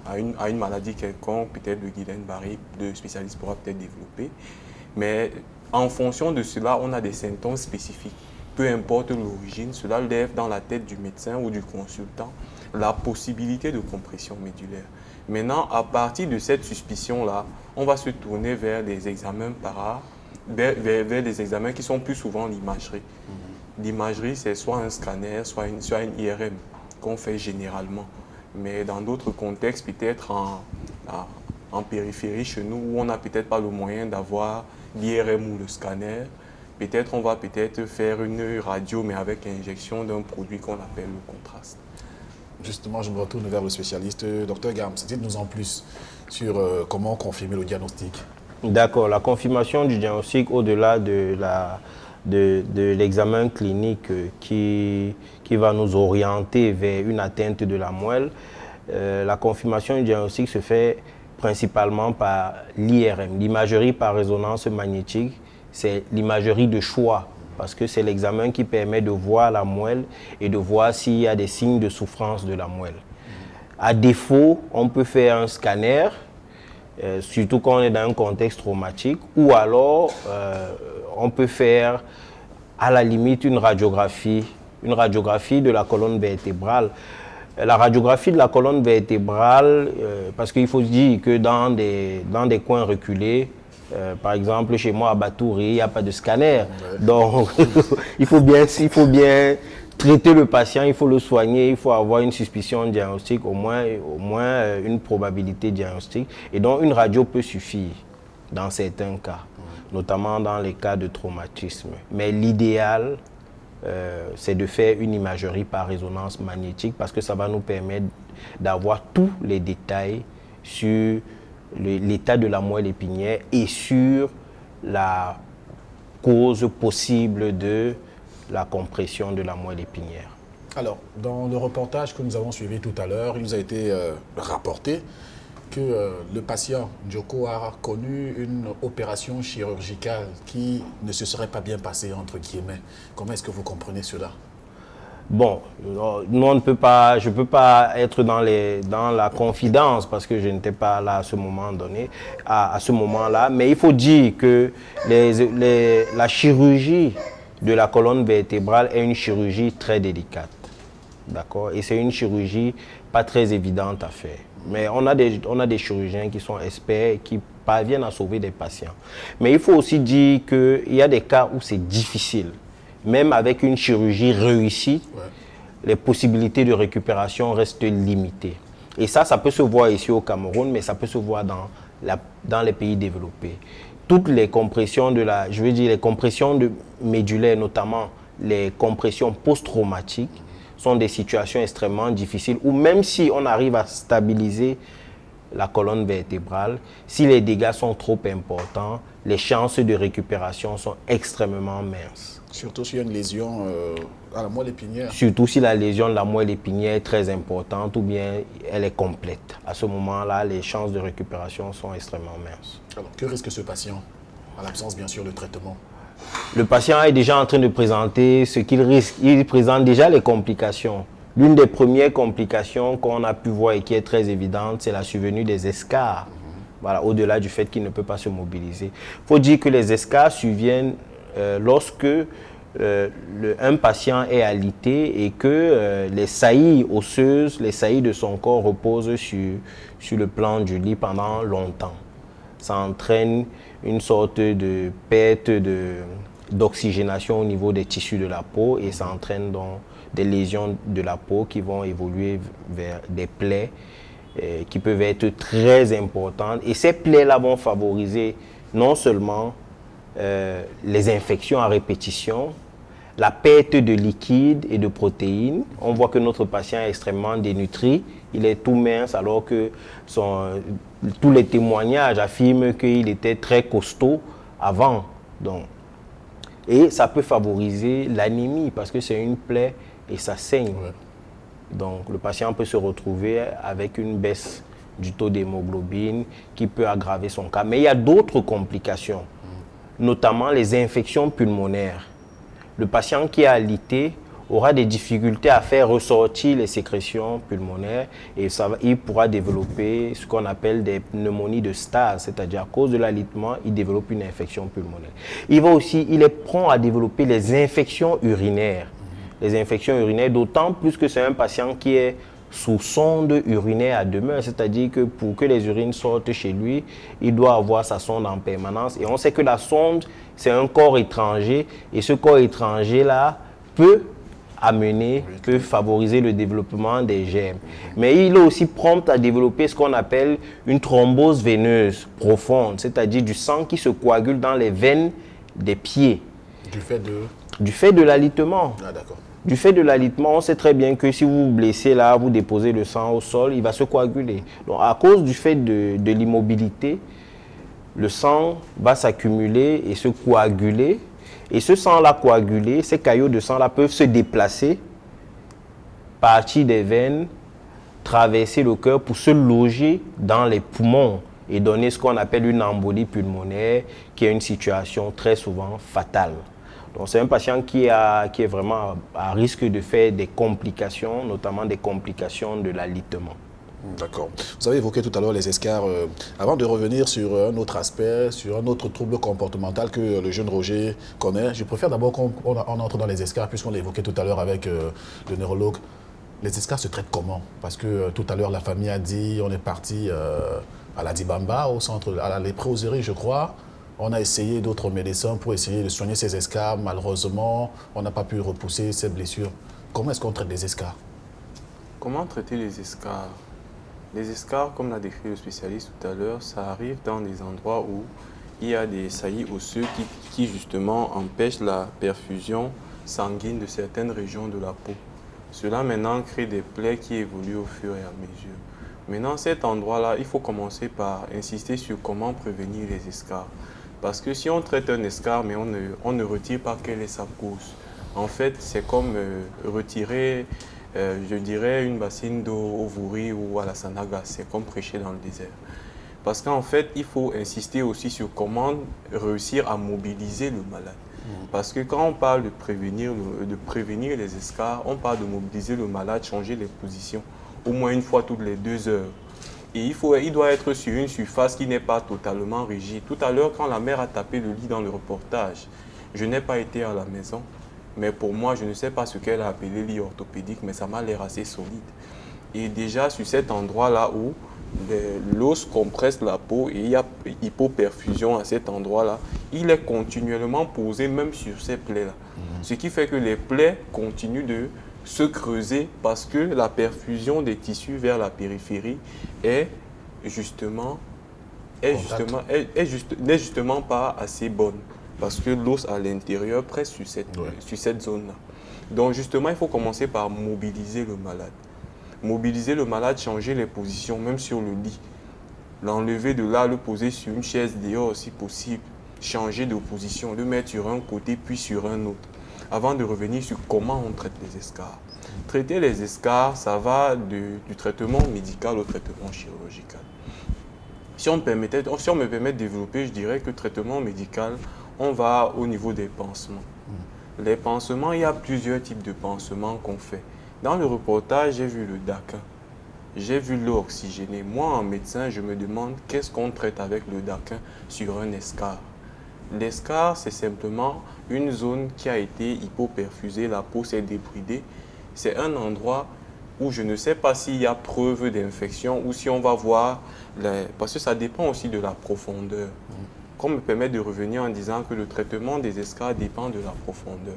à une maladie quelconque, peut-être de Guillain-Barré, le spécialiste pourra peut-être développer. Mais en fonction de cela, on a des symptômes spécifiques. Peu importe l'origine, cela lève dans la tête du médecin ou du consultant la possibilité de compression médulaire. Maintenant, à partir de cette suspicion-là, on va se tourner vers des examens vers des examens qui sont plus souvent l'imagerie. L'imagerie, c'est soit un scanner, soit une IRM qu'on fait généralement. Mais dans d'autres contextes, peut-être en périphérie chez nous, où on n'a peut-être pas le moyen d'avoir l'IRM ou le scanner, peut-être on va faire une radio, mais avec injection d'un produit qu'on appelle le contraste. Justement, je me retourne vers le spécialiste. Dr Gams, dites-nous en plus sur comment confirmer le diagnostic. D'accord. La confirmation du diagnostic, au-delà de l'examen clinique qui va nous orienter vers une atteinte de la moelle, la confirmation du diagnostic se fait principalement par l'IRM, l'imagerie par résonance magnétique. C'est l'imagerie de choix, parce que c'est l'examen qui permet de voir la moelle et de voir s'il y a des signes de souffrance de la moelle. À défaut, on peut faire un scanner, surtout quand on est dans un contexte traumatique, ou alors on peut faire à la limite une radiographie de la colonne vertébrale. La radiographie de la colonne vertébrale, parce qu'il faut se dire que dans des coins reculés, par exemple, chez moi à Batouri, il n'y a pas de scanner. Ouais. Donc, il faut bien traiter le patient, il faut le soigner, il faut avoir une suspicion diagnostique, au moins une probabilité diagnostique. Et donc, une radio peut suffire dans certains cas, notamment dans les cas de traumatisme. Mais l'idéal, c'est de faire une imagerie par résonance magnétique parce que ça va nous permettre d'avoir tous les détails sur l'état de la moelle épinière et sur la cause possible de la compression de la moelle épinière. Alors, dans le reportage que nous avons suivi tout à l'heure, il nous a été rapporté que le patient Njoko a connu une opération chirurgicale qui ne se serait pas bien passée, entre guillemets. Comment est-ce que vous comprenez cela? Bon, nous on ne peut pas, je ne peux pas être dans la confidence parce que je n'étais pas là à ce moment donné, à ce moment-là, mais il faut dire que la chirurgie de la colonne vertébrale est une chirurgie très délicate, d'accord, et c'est une chirurgie pas très évidente à faire. Mais on a des chirurgiens qui sont experts et qui parviennent à sauver des patients. Mais il faut aussi dire qu'il y a des cas où c'est difficile. Même avec une chirurgie réussie, les possibilités de récupération restent limitées. Et ça peut se voir ici au Cameroun, mais ça peut se voir dans les pays développés. Toutes les compressions les compressions médulaires, notamment les compressions post-traumatiques, sont des situations extrêmement difficiles où même si on arrive à stabiliser la colonne vertébrale, si les dégâts sont trop importants, les chances de récupération sont extrêmement minces. Surtout s'il y a une lésion à la moelle épinière. Surtout si la lésion de la moelle épinière est très importante ou bien elle est complète. À ce moment-là, les chances de récupération sont extrêmement minces. Alors, que risque ce patient, à l'absence bien sûr de traitement? Le patient est déjà en train de présenter ce qu'il risque. Il présente déjà les complications. L'une des premières complications qu'on a pu voir et qui est très évidente, c'est la survenue des escarres. Voilà, au-delà du fait qu'il ne peut pas se mobiliser. Il faut dire que les escarres surviennent lorsque un patient est alité et que les saillies osseuses, les saillies de son corps reposent sur le plan du lit pendant longtemps. Ça entraîne une sorte de perte d'oxygénation au niveau des tissus de la peau et ça entraîne donc des lésions de la peau qui vont évoluer vers des plaies qui peuvent être très importantes. Et ces plaies-là vont favoriser non seulement les infections à répétition, la perte de liquide et de protéines. On voit que notre patient est extrêmement dénutri, il est tout mince alors que tous les témoignages affirment qu'il était très costaud avant. Donc, et ça peut favoriser l'anémie parce que c'est une plaie et ça saigne. Ouais. Donc le patient peut se retrouver avec une baisse du taux d'hémoglobine qui peut aggraver son cas. Mais il y a d'autres complications, notamment les infections pulmonaires. Le patient qui est alité aura des difficultés à faire ressortir les sécrétions pulmonaires et il pourra développer ce qu'on appelle des pneumonies de stase, c'est-à-dire à cause de l'alitement, il développe une infection pulmonaire. Il est prompt à développer les infections urinaires. Les infections urinaires, d'autant plus que c'est un patient qui est sous sonde urinaire à demeure, c'est-à-dire que pour que les urines sortent chez lui, il doit avoir sa sonde en permanence. Et on sait que la sonde, c'est un corps étranger, et ce corps étranger-là peut favoriser le développement des germes. Mais il est aussi prompt à développer ce qu'on appelle une thrombose veineuse profonde, c'est-à-dire du sang qui se coagule dans les veines des pieds. Du fait de l'alitement. Ah, d'accord. Du fait de l'alitement, on sait très bien que si vous vous blessez là, vous déposez le sang au sol, il va se coaguler. Donc à cause du fait de l'immobilité, le sang va s'accumuler et se coaguler. Et ce sang-là coagulé, ces caillots de sang-là peuvent se déplacer, partir des veines, traverser le cœur pour se loger dans les poumons et donner ce qu'on appelle une embolie pulmonaire, qui est une situation très souvent fatale. Donc c'est un patient qui est vraiment à risque de faire des complications, notamment des complications de l'alitement. D'accord. Vous avez évoqué tout à l'heure les escarres. Avant de revenir sur un autre aspect, sur un autre trouble comportemental que le jeune Roger connaît, je préfère d'abord qu'on entre dans les escarres, puisqu'on l'a évoqué tout à l'heure avec le neurologue. Les escarres se traitent comment? Parce que tout à l'heure, la famille a dit, on est parti à la Dibamba, au centre, à la léproserie, je crois. On a essayé d'autres médecins pour essayer de soigner ces escarres. Malheureusement, on n'a pas pu repousser ces blessures. Comment est-ce qu'on traite les escarres? Comment traiter les escarres? Les escarres, comme l'a décrit le spécialiste tout à l'heure, ça arrive dans des endroits où il y a des saillies osseuses qui justement empêchent la perfusion sanguine de certaines régions de la peau. Cela maintenant crée des plaies qui évoluent au fur et à mesure. Maintenant, cet endroit-là, il faut commencer par insister sur comment prévenir les escarres. Parce que si on traite un escarre, mais on ne retire pas quelle est sa cause. En fait, c'est comme retirer, je dirais, une bassine d'eau au Vouri ou à la Sanaga. C'est comme prêcher dans le désert. Parce qu'en fait, il faut insister aussi sur comment réussir à mobiliser le malade. Parce que quand on parle de prévenir les escarres, on parle de mobiliser le malade, changer les positions, au moins une fois toutes les 2 heures. Et il doit être sur une surface qui n'est pas totalement rigide. Tout à l'heure, quand la mère a tapé le lit dans le reportage, je n'ai pas été à la maison, mais pour moi, je ne sais pas ce qu'elle a appelé lit orthopédique, mais ça m'a l'air assez solide. Et déjà, sur cet endroit-là où l'os compresse la peau et il y a hypoperfusion à cet endroit-là, il est continuellement posé même sur ces plaies-là. Ce qui fait que les plaies continuent de se creuser parce que la perfusion des tissus vers la périphérie n'est justement pas assez bonne parce que l'os à l'intérieur presse sur cette zone-là. Donc justement, il faut commencer par mobiliser le malade. Mobiliser le malade, changer les positions, même sur le lit. L'enlever de là, le poser sur une chaise dehors si possible. Changer de position, le mettre sur un côté puis sur un autre. Avant de revenir sur comment on traite les escarres. Traiter les escarres, ça va du traitement médical au traitement chirurgical. Si on me permet de développer, je dirais que le traitement médical, on va au niveau des pansements. Les pansements, il y a plusieurs types de pansements qu'on fait. Dans le reportage, j'ai vu le daquin, j'ai vu l'eau oxygénée. Moi, en médecin, je me demande qu'est-ce qu'on traite avec le daquin sur un escarre. L'escarre, c'est simplement une zone qui a été hypoperfusée, la peau s'est débridée. C'est un endroit où je ne sais pas s'il y a preuve d'infection ou si on va voir, parce que ça dépend aussi de la profondeur. Qu'on me permet de revenir en disant que le traitement des escarres dépend de la profondeur.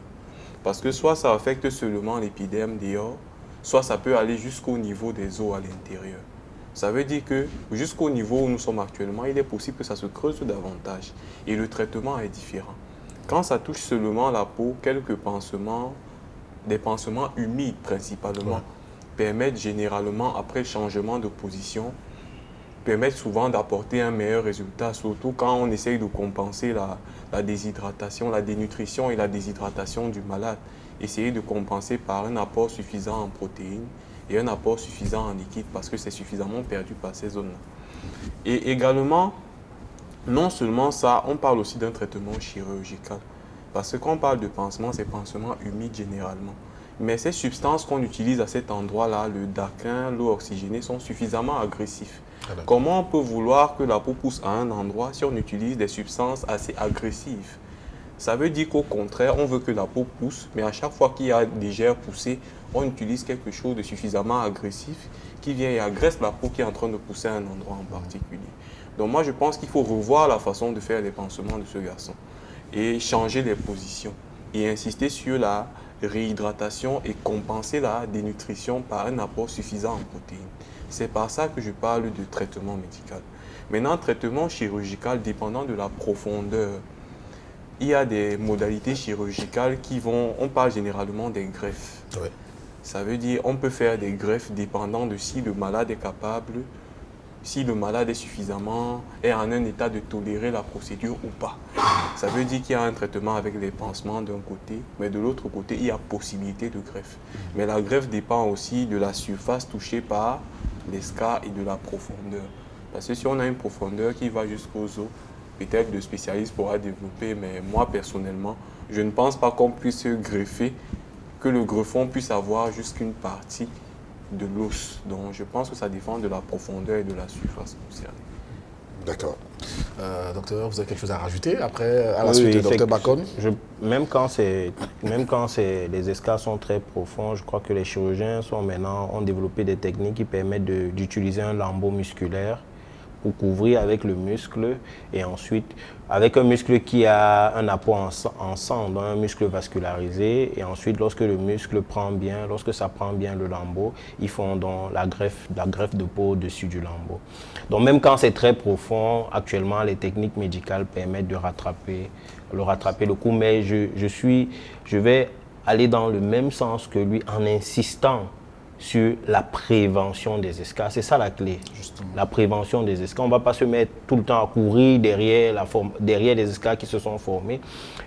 Parce que soit ça affecte seulement l'épiderme dehors, soit ça peut aller jusqu'au niveau des os à l'intérieur. Ça veut dire que jusqu'au niveau où nous sommes actuellement, il est possible que ça se creuse davantage. Et le traitement est différent. Quand ça touche seulement la peau, quelques pansements, des pansements humides principalement, permettent généralement, après le changement de position, permettent souvent d'apporter un meilleur résultat, surtout quand on essaye de compenser la déshydratation, la dénutrition et la déshydratation du malade. Essayer de compenser par un apport suffisant en protéines et un apport suffisant en liquide parce que c'est suffisamment perdu par ces zones-là. Et également, non seulement ça, on parle aussi d'un traitement chirurgical. Parce que quand on parle de pansement, c'est pansement humide généralement. Mais ces substances qu'on utilise à cet endroit-là, le daquin, l'eau oxygénée, sont suffisamment agressifs. Comment on peut vouloir que la peau pousse à un endroit si on utilise des substances assez agressives? Ça veut dire qu'au contraire, on veut que la peau pousse, mais à chaque fois qu'il y a des germes poussés, on utilise quelque chose de suffisamment agressif qui vient et agresse la peau qui est en train de pousser à un endroit en particulier. Donc moi, je pense qu'il faut revoir la façon de faire les pansements de ce garçon et changer les positions et insister sur la réhydratation et compenser la dénutrition par un apport suffisant en protéines. C'est par ça que je parle de traitement médical. Maintenant, traitement chirurgical dépendant de la profondeur. Il y a des modalités chirurgicales qui vont, on parle généralement des greffes. Oui. Ça veut dire on peut faire des greffes dépendant de si le malade est capable, si le malade est en un état de tolérer la procédure ou pas. Ça veut dire qu'il y a un traitement avec les pansements d'un côté, mais de l'autre côté, il y a possibilité de greffe. Mais la greffe dépend aussi de la surface touchée par l'escarre et de la profondeur. Parce que si on a une profondeur qui va jusqu'aux os, peut-être le spécialiste pourra développer, mais moi personnellement, je ne pense pas qu'on puisse greffer, que le greffon puisse avoir jusqu'une partie de l'os. Donc je pense que ça dépend de la profondeur et de la surface concernée. D'accord. Docteur, vous avez quelque chose à rajouter après, à la suite de Dr Bakone? Même quand les escarres sont très profonds, je crois que les chirurgiens ont développé des techniques qui permettent d'utiliser un lambeau musculaire pour couvrir avec le muscle et ensuite avec un muscle qui a un apport en sang, donc un muscle vascularisé, et ensuite lorsque le muscle prend bien, lorsque ça prend bien le lambeau, ils font donc la greffe de peau au-dessus du lambeau. Donc même quand c'est très profond, actuellement les techniques médicales permettent de rattraper le coup, mais je vais aller dans le même sens que lui en insistant sur la prévention des escars. C'est ça la clé, justement. La prévention des escars. On ne va pas se mettre tout le temps à courir derrière les escars qui se sont formés.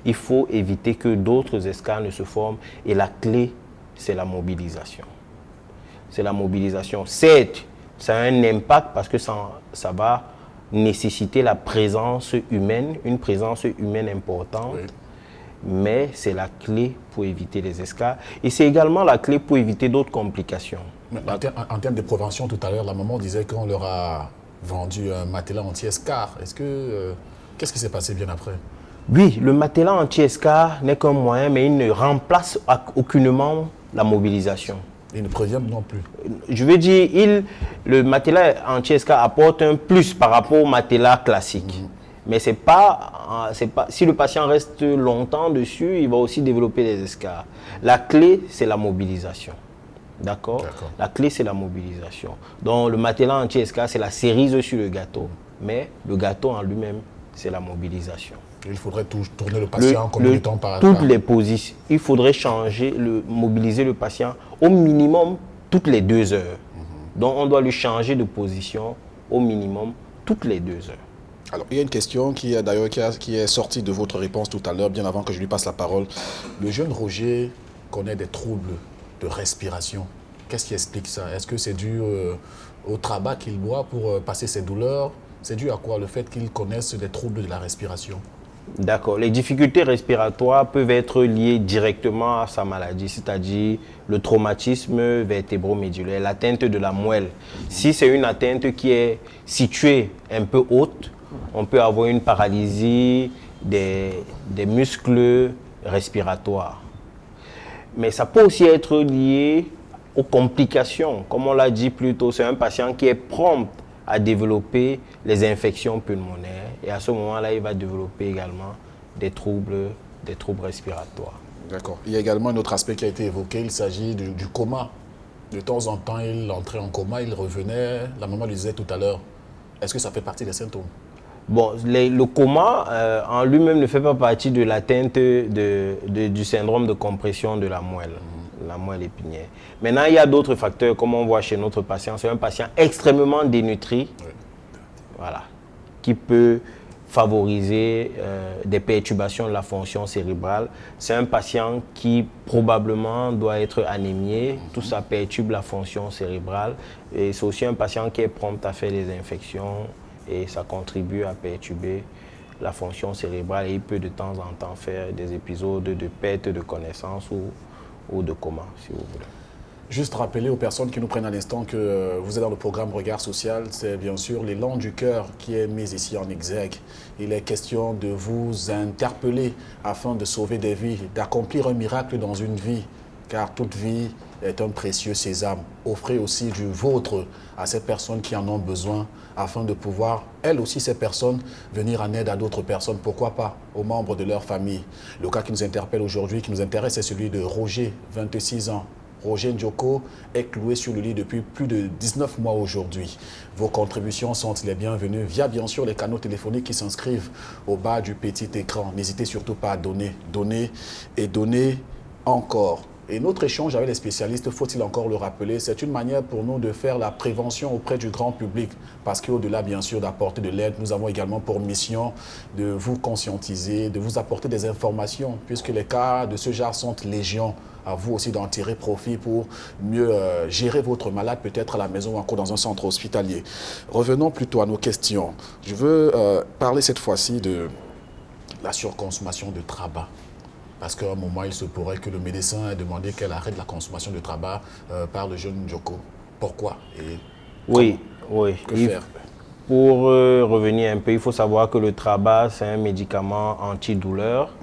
Il faut éviter que d'autres escars ne se forment. Et la clé, c'est la mobilisation. C'est la mobilisation. Certes, ça a un impact parce que ça va nécessiter la présence humaine, une présence humaine importante. Oui. Mais c'est la clé pour éviter les escars. Et c'est également la clé pour éviter d'autres complications. En termes de prévention, tout à l'heure, la maman disait qu'on leur a vendu un matelas anti-escar. Qu'est-ce qui s'est passé bien après? Oui, le matelas anti-escar n'est qu'un moyen, mais il ne remplace aucunement la mobilisation. Il ne prévient non plus. Je veux dire, le matelas anti-escar apporte un plus par rapport au matelas classique. Mais c'est pas, si le patient reste longtemps dessus, il va aussi développer des escars. La clé, c'est la mobilisation. D'accord? La clé, c'est la mobilisation. Donc, le matelas anti-escar, c'est la cerise sur le gâteau. Mais le gâteau en lui-même, c'est la mobilisation. Il faudrait tourner le patient combien de temps par toutes les positions. Il faudrait mobiliser le patient au minimum toutes les 2 heures. Donc, on doit lui changer de position au minimum toutes les 2 heures. Alors, il y a une question qui est sortie de votre réponse tout à l'heure, bien avant que je lui passe la parole. Le jeune Roger connaît des troubles de respiration. Qu'est-ce qui explique ça? Est-ce que c'est dû au tabac qu'il boit pour passer ses douleurs? C'est dû à quoi, le fait qu'il connaisse des troubles de la respiration? D'accord. Les difficultés respiratoires peuvent être liées directement à sa maladie, c'est-à-dire le traumatisme vertébro-médulaire, l'atteinte de la moelle. Si c'est une atteinte qui est située un peu haute, on peut avoir une paralysie des muscles respiratoires. Mais ça peut aussi être lié aux complications. Comme on l'a dit plus tôt, c'est un patient qui est prompt à développer les infections pulmonaires. Et à ce moment-là, il va développer également des troubles respiratoires. D'accord. Il y a également un autre aspect qui a été évoqué, il s'agit du coma. De temps en temps, il entrait en coma, il revenait. La maman le disait tout à l'heure. Est-ce que ça fait partie des symptômes? Bon, le coma en lui-même ne fait pas partie de l'atteinte du syndrome de compression de la moelle épinière. Maintenant, il y a d'autres facteurs, comme on voit chez notre patient. C'est un patient extrêmement dénutri, voilà, qui peut favoriser des perturbations de la fonction cérébrale. C'est un patient qui probablement doit être anémié. Tout ça perturbe la fonction cérébrale. Et c'est aussi un patient qui est prompt à faire des infections et ça contribue à perturber la fonction cérébrale et il peut de temps en temps faire des épisodes de perte de connaissance ou de coma, si vous voulez. Juste rappeler aux personnes qui nous prennent à l'instant que vous êtes dans le programme Regard Social, c'est bien sûr l'élan du cœur qui est mis ici en exergue. Il est question de vous interpeller afin de sauver des vies, d'accomplir un miracle dans une vie, car toute vie est un précieux sésame. Offrez aussi du vôtre à ces personnes qui en ont besoin afin de pouvoir, elles aussi, ces personnes, venir en aide à d'autres personnes, pourquoi pas, aux membres de leur famille. Le cas qui nous interpelle aujourd'hui, qui nous intéresse, c'est celui de Roger, 26 ans. Roger Ndjoko est cloué sur le lit depuis plus de 19 mois aujourd'hui. Vos contributions sont les bienvenues via bien sûr les canaux téléphoniques qui s'inscrivent au bas du petit écran. N'hésitez surtout pas à donner, donner et donner encore. Et notre échange avec les spécialistes, faut-il encore le rappeler, c'est une manière pour nous de faire la prévention auprès du grand public. Parce qu'au-delà, bien sûr, d'apporter de l'aide, nous avons également pour mission de vous conscientiser, de vous apporter des informations, puisque les cas de ce genre sont légion. À vous aussi d'en tirer profit pour mieux gérer votre malade, peut-être à la maison ou encore dans un centre hospitalier. Revenons plutôt à nos questions. Je veux parler cette fois-ci de la surconsommation de tabac. Parce qu'à un moment, il se pourrait que le médecin ait demandé qu'elle arrête la consommation de tabac par le jeune Ndjoko. Pourquoi et oui. Que faire? Pour revenir un peu, il faut savoir que le tabac, c'est un médicament antidouleur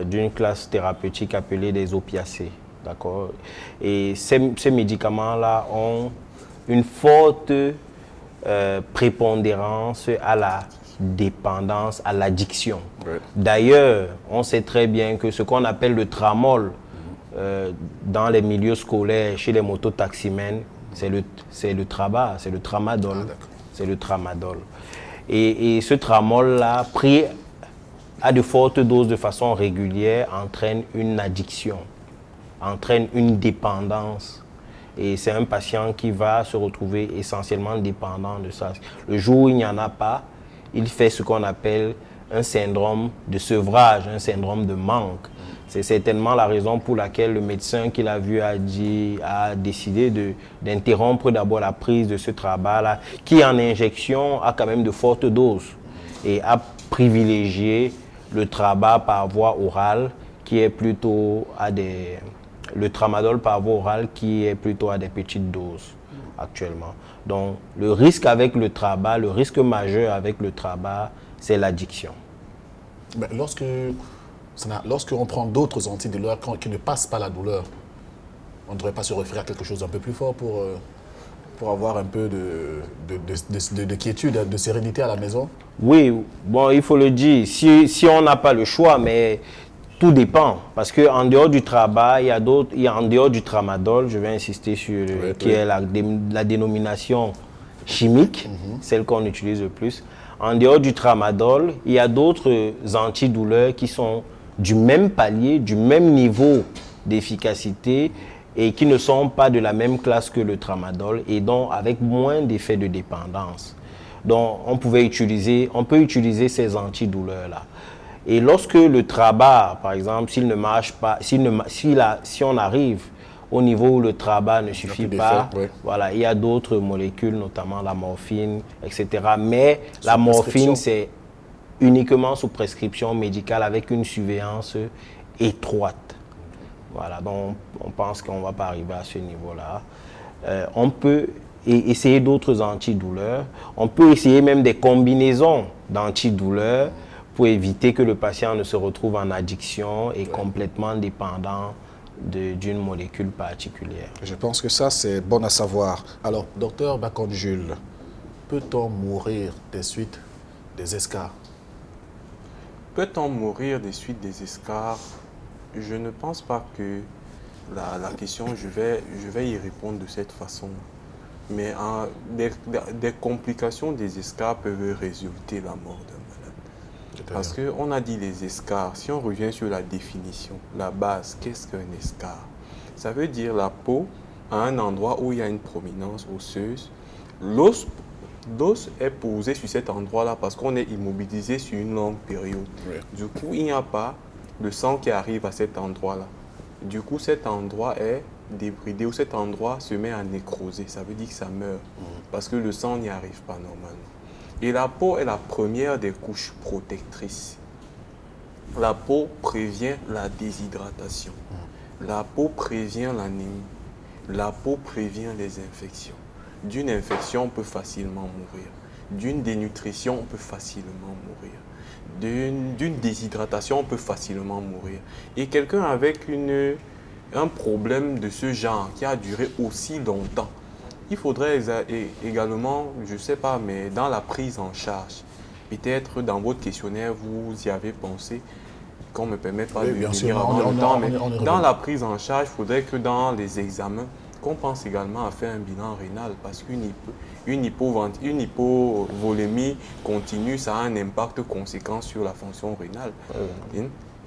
d'une classe thérapeutique appelée des opiacés. D'accord? Et ces médicaments-là ont une forte prépondérance à la dépendance, à l'addiction. Ouais. D'ailleurs, on sait très bien que ce qu'on appelle le tramol dans les milieux scolaires, chez les mototaximens, c'est le tabac, c'est le tramadol. Ah, c'est le tramadol. Et ce tramol-là, pris à de fortes doses de façon régulière entraîne une addiction, entraîne une dépendance. Et c'est un patient qui va se retrouver essentiellement dépendant de ça. Le jour où il n'y en a pas, il fait ce qu'on appelle un syndrome de sevrage, un syndrome de manque. C'est certainement la raison pour laquelle le médecin qu'il a vu a décidé d'interrompre d'abord la prise de ce tabac-là, qui en injection a quand même de fortes doses, et a privilégié le tabac par voie orale, qui est plutôt le tramadol par voie orale, qui est plutôt à des petites doses actuellement. Donc le risque avec le tabac, le risque majeur avec le tabac, c'est l'addiction. Lorsqu'on prend d'autres antidouleurs qui ne passent pas la douleur, on ne devrait pas se référer à quelque chose d'un peu plus fort pour avoir un peu de quiétude, de sérénité à la maison? Oui, bon, il faut le dire, si on n'a pas le choix, mais tout dépend. Parce qu'en dehors du tabac, en dehors du tramadol, je vais insister sur qui est la dénomination chimique, celle qu'on utilise le plus. En dehors du tramadol, il y a d'autres antidouleurs qui sont du même palier, du même niveau d'efficacité et qui ne sont pas de la même classe que le tramadol et donc avec moins d'effets de dépendance. Donc on peut utiliser ces antidouleurs-là. Et lorsque le tabac, par exemple, s'il ne marche pas, si on arrive au niveau où le tabac ne suffit pas, voilà, il y a d'autres molécules, notamment la morphine, etc. Mais la morphine, c'est uniquement sous prescription médicale avec une surveillance étroite. Voilà, donc on pense qu'on ne va pas arriver à ce niveau-là. On peut essayer d'autres antidouleurs. On peut essayer même des combinaisons d'antidouleurs pour éviter que le patient ne se retrouve en addiction et complètement dépendant d'une molécule particulière. Je pense que ça, c'est bon à savoir. Alors, docteur Bakone Jules, peut-on mourir des suites des escarres? Peut-on mourir des suites des escarres? Je ne pense pas que la question, je vais y répondre de cette façon. Mais des complications des escarres peuvent résulter la mort d'un malade. Parce qu'on a dit les escarres, si on revient sur la définition, la base, qu'est-ce qu'un escarre? Ça veut dire la peau à un endroit où il y a une prominence osseuse. L'os est posé sur cet endroit-là parce qu'on est immobilisé sur une longue période. Oui. Du coup, il n'y a pas de sang qui arrive à cet endroit-là. Du coup, cet endroit est débridé ou cet endroit se met à nécroser. Ça veut dire que ça meurt parce que le sang n'y arrive pas normalement. Et la peau est la première des couches protectrices. La peau prévient la déshydratation. La peau prévient l'anémie. La peau prévient les infections. D'une infection, on peut facilement mourir. D'une dénutrition, on peut facilement mourir. D'une déshydratation, on peut facilement mourir. Et quelqu'un avec un problème de ce genre qui a duré aussi longtemps, il faudrait également, je ne sais pas, mais dans la prise en charge, peut-être dans votre questionnaire, vous y avez pensé, qu'on ne me permet pas de venir avant le temps, mais dans la prise en charge, il faudrait que dans les examens, qu'on pense également à faire un bilan rénal parce qu'une hypovolémie continue, ça a un impact conséquent sur la fonction rénale.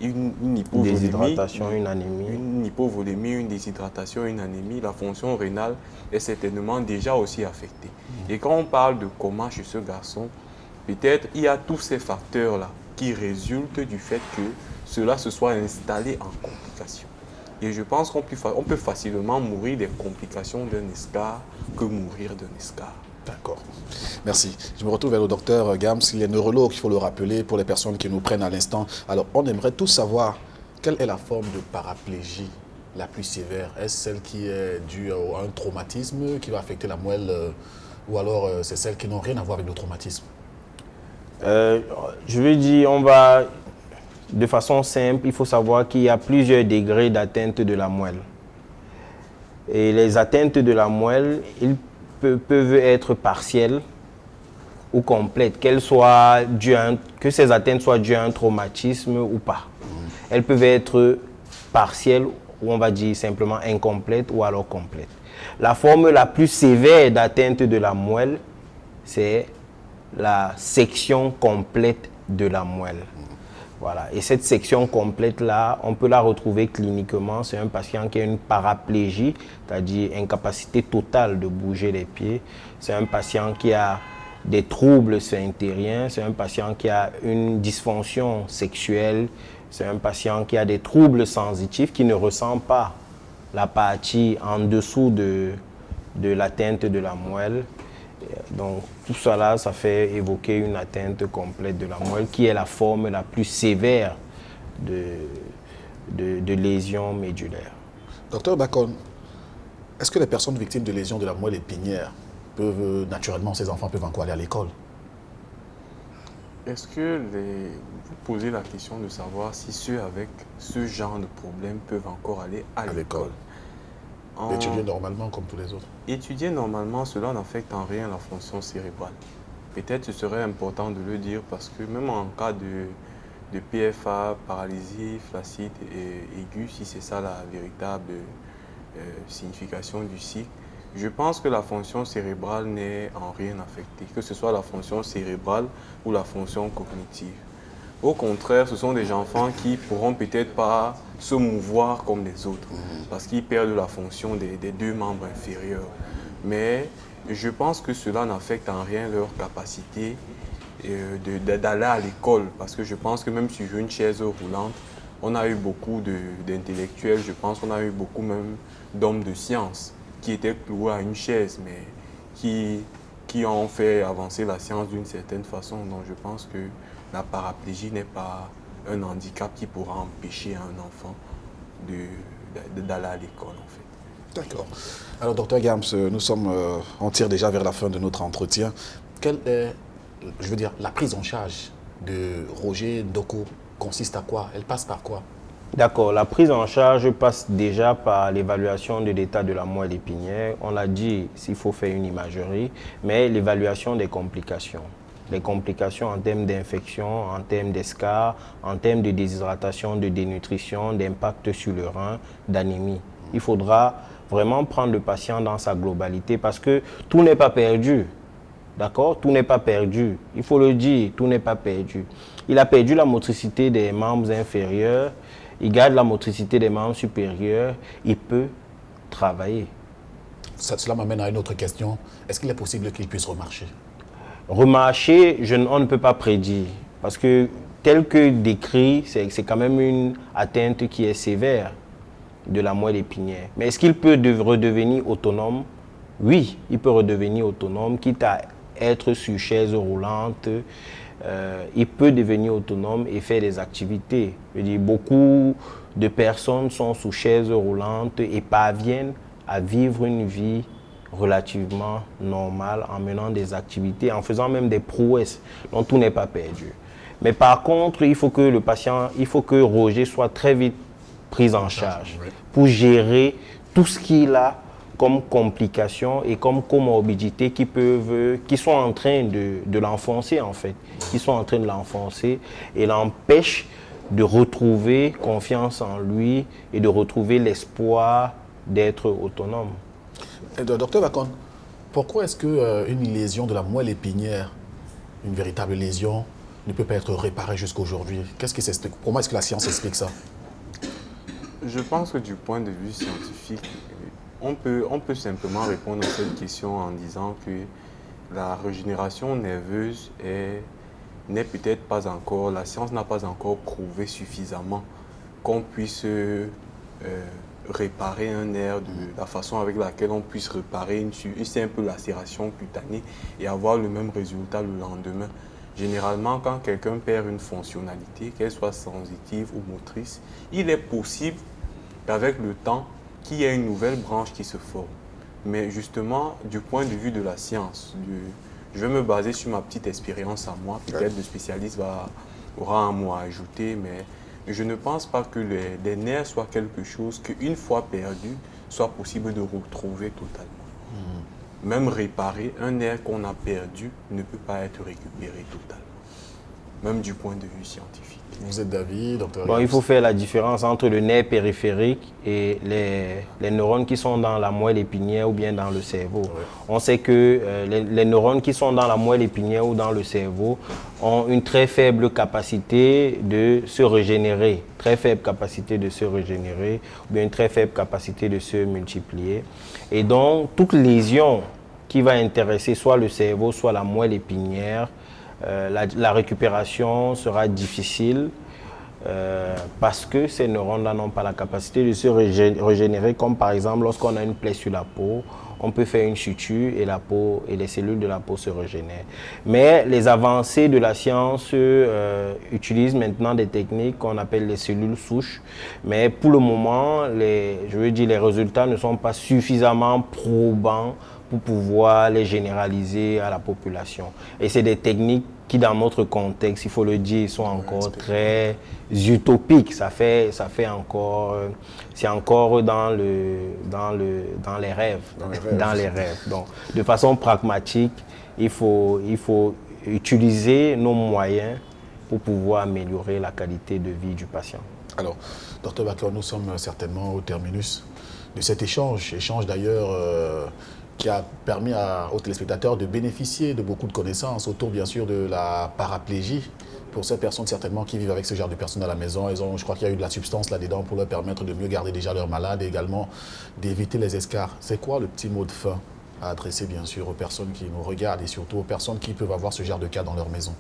Une hypovolémie, déshydratation, une anémie. Une hypovolémie, une déshydratation, une anémie, la fonction rénale est certainement déjà aussi affectée. Et quand on parle de coma chez ce garçon, peut-être il y a tous ces facteurs-là qui résultent du fait que cela se soit installé en complication. Et je pense qu'on peut facilement mourir des complications d'un escarre que mourir d'un escarre. D'accord. Merci. Je me retrouve vers le docteur Gams. Il est neurologue, il faut le rappeler pour les personnes qui nous prennent à l'instant. Alors, on aimerait tous savoir quelle est la forme de paraplégie la plus sévère. Est-ce celle qui est due à un traumatisme qui va affecter la moelle ou alors c'est celle qui n'a rien à voir avec le traumatisme? Je veux dire, de façon simple, il faut savoir qu'il y a plusieurs degrés d'atteinte de la moelle. Et les atteintes de la moelle, ils peuvent être partielles ou complètes, que ces atteintes soient dues à un traumatisme ou pas. Elles peuvent être partielles ou on va dire simplement incomplètes ou alors complètes. La forme la plus sévère d'atteinte de la moelle, c'est la section complète de la moelle. Voilà. Et cette section complète-là, on peut la retrouver cliniquement. C'est un patient qui a une paraplégie, c'est-à-dire incapacité totale de bouger les pieds. C'est un patient qui a des troubles sphinctériens. C'est un patient qui a une dysfonction sexuelle. C'est un patient qui a des troubles sensitifs, qui ne ressent pas l'apathie en dessous de l'atteinte de la moelle. Donc tout cela, ça fait évoquer une atteinte complète de la moelle qui est la forme la plus sévère de lésion médulaire. Docteur Bacon, est-ce que les personnes victimes de lésions de la moelle épinière peuvent, naturellement, ces enfants peuvent encore aller à l'école? Est-ce que vous posez la question de savoir si ceux avec ce genre de problème peuvent encore aller à l'école? Étudier normalement comme tous les autres. Étudier normalement, cela n'affecte en rien la fonction cérébrale. Peut-être ce serait important de le dire parce que même en cas de PFA, paralysie flaccide et aiguë, si c'est ça la véritable signification du cycle, je pense que la fonction cérébrale n'est en rien affectée, que ce soit la fonction cérébrale ou la fonction cognitive. Au contraire, ce sont des enfants qui pourront peut-être pas se mouvoir comme les autres parce qu'ils perdent la fonction des deux membres inférieurs. Mais je pense que cela n'affecte en rien leur capacité d'aller à l'école parce que je pense que même sur une chaise roulante, on a eu beaucoup d'intellectuels, je pense qu'on a eu beaucoup même d'hommes de science qui étaient cloués à une chaise mais qui ont fait avancer la science d'une certaine façon. Donc je pense que la paraplégie n'est pas un handicap qui pourra empêcher un enfant d'aller à l'école, en fait. D'accord. Alors, docteur Gams, on tire déjà vers la fin de notre entretien. Quelle est, la prise en charge de Roger Ndoko consiste à quoi? Elle passe par quoi? D'accord, la prise en charge passe déjà par l'évaluation de l'état de la moelle épinière. On l'a dit, s'il faut faire une imagerie, mais l'évaluation des complications. Les complications en termes d'infection, en termes d'escarres, en termes de déshydratation, de dénutrition, d'impact sur le rein, d'anémie. Il faudra vraiment prendre le patient dans sa globalité parce que tout n'est pas perdu. D'accord? Tout n'est pas perdu. Il faut le dire, tout n'est pas perdu. Il a perdu la motricité des membres inférieurs, il garde la motricité des membres supérieurs, il peut travailler. Cela m'amène à une autre question. Est-ce qu'il est possible qu'il puisse remarcher? Remarcher, on ne peut pas prédire parce que tel que décrit, c'est quand même une atteinte qui est sévère de la moelle épinière. Mais est-ce qu'il peut redevenir autonome? Oui, il peut redevenir autonome, quitte à être sur chaise roulante. Il peut devenir autonome et faire des activités. Je dis, beaucoup de personnes sont sous chaise roulante et parviennent à vivre une vie relativement normale en menant des activités, en faisant même des prouesses. Donc tout n'est pas perdu. Mais par contre, il faut que Roger soit très vite pris en charge pour gérer tout ce qu'il a comme complications et comme comorbidités qui sont en train de l'enfoncer en fait, qui sont en train de l'enfoncer et l'empêchent de retrouver confiance en lui et de retrouver l'espoir d'être autonome. Docteur Bacon, pourquoi est-ce qu'une lésion de la moelle épinière, une véritable lésion, ne peut pas être réparée jusqu'à aujourd'hui? Comment est-ce que la science explique ça? Je pense que du point de vue scientifique, on peut simplement répondre à cette question en disant que la régénération nerveuse n'est peut-être pas encore, la science n'a pas encore prouvé suffisamment qu'on puisse réparer un nerf de la façon avec laquelle on puisse réparer une simple lacération cutanée et avoir le même résultat le lendemain. Généralement, quand quelqu'un perd une fonctionnalité, qu'elle soit sensitive ou motrice, il est possible qu'avec le temps, qu'il y ait une nouvelle branche qui se forme. Mais justement, du point de vue de la science, je vais me baser sur ma petite expérience à moi. Peut-être le spécialiste aura un mot à ajouter, mais je ne pense pas que les nerfs soient quelque chose qu'une fois perdu, soit possible de retrouver totalement. Même réparer, un nerf qu'on a perdu ne peut pas être récupéré totalement. même du point de vue scientifique. Vous êtes d'avis, docteur? Bon, il faut faire la différence entre le nerf périphérique et les neurones qui sont dans la moelle épinière ou bien dans le cerveau. Ouais. On sait que les neurones qui sont dans la moelle épinière ou dans le cerveau ont une très faible capacité de se régénérer, ou bien une très faible capacité de se multiplier. Et donc, toute lésion qui va intéresser soit le cerveau, soit la moelle épinière, la récupération sera difficile parce que ces neurones-là n'ont pas la capacité de se régénérer, comme par exemple lorsqu'on a une plaie sur la peau, on peut faire une suture et la peau et les cellules de la peau se régénèrent. Mais les avancées de la science utilisent maintenant des techniques qu'on appelle les cellules souches, mais pour le moment, les résultats ne sont pas suffisamment probants pour pouvoir les généraliser à la population. Et c'est des techniques qui, dans notre contexte, il faut le dire, sont encore très utopiques. C'est encore dans les rêves. Dans les rêves. Donc, de façon pragmatique, il faut utiliser nos moyens pour pouvoir améliorer la qualité de vie du patient. Alors, Dr Bakar, nous sommes certainement au terminus de cet échange d'ailleurs qui a permis aux téléspectateurs de bénéficier de beaucoup de connaissances autour, bien sûr, de la paraplégie. Pour ces personnes, certainement, qui vivent avec ce genre de personnes à la maison, je crois qu'il y a eu de la substance là-dedans pour leur permettre de mieux garder déjà leurs malades et également d'éviter les escarres. C'est quoi le petit mot de fin à adresser, bien sûr, aux personnes qui nous regardent et surtout aux personnes qui peuvent avoir ce genre de cas dans leur maison?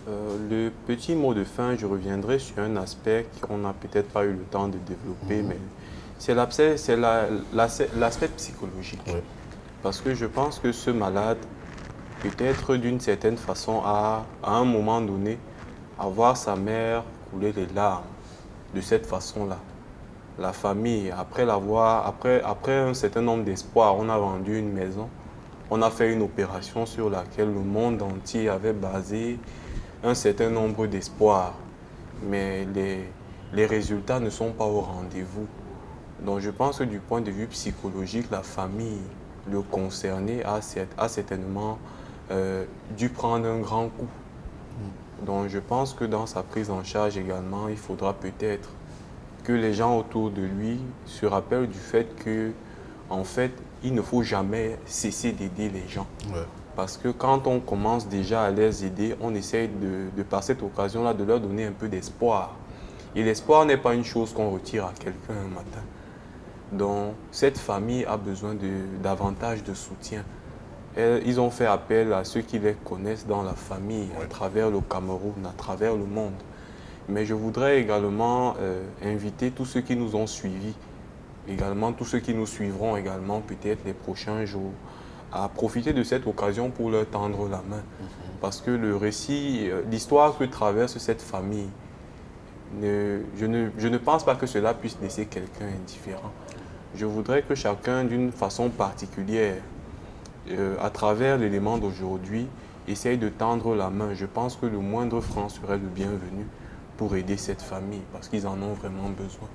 Le petit mot de fin, je reviendrai sur un aspect qu'on n'a peut-être pas eu le temps de développer, mais c'est l'aspect psychologique. Oui. Parce que je pense que ce malade, peut-être d'une certaine façon, à un moment donné, à voir sa mère couler les larmes de cette façon-là. La famille, après un certain nombre d'espoirs, on a vendu une maison, on a fait une opération sur laquelle le monde entier avait basé un certain nombre d'espoirs. Mais les résultats ne sont pas au rendez-vous. Donc je pense que du point de vue psychologique, la famille, le concerné a certainement dû prendre un grand coup. Donc je pense que dans sa prise en charge également, il faudra peut-être que les gens autour de lui se rappellent du fait que, en fait, il ne faut jamais cesser d'aider les gens. Ouais. Parce que quand on commence déjà à les aider, on essaye de par cette occasion-là, de leur donner un peu d'espoir. Et l'espoir n'est pas une chose qu'on retire à quelqu'un un matin. Donc, cette famille a besoin davantage de soutien. Ils ont fait appel à ceux qui les connaissent dans la famille, à travers le Cameroun, à travers le monde. Mais je voudrais également inviter tous ceux qui nous ont suivis, également tous ceux qui nous suivront également peut-être les prochains jours, à profiter de cette occasion pour leur tendre la main. Parce que le récit, l'histoire que traverse cette famille, je ne pense pas que cela puisse laisser quelqu'un indifférent. Je voudrais que chacun, d'une façon particulière, à travers l'élément d'aujourd'hui, essaye de tendre la main. Je pense que le moindre franc serait le bienvenu pour aider cette famille, parce qu'ils en ont vraiment besoin.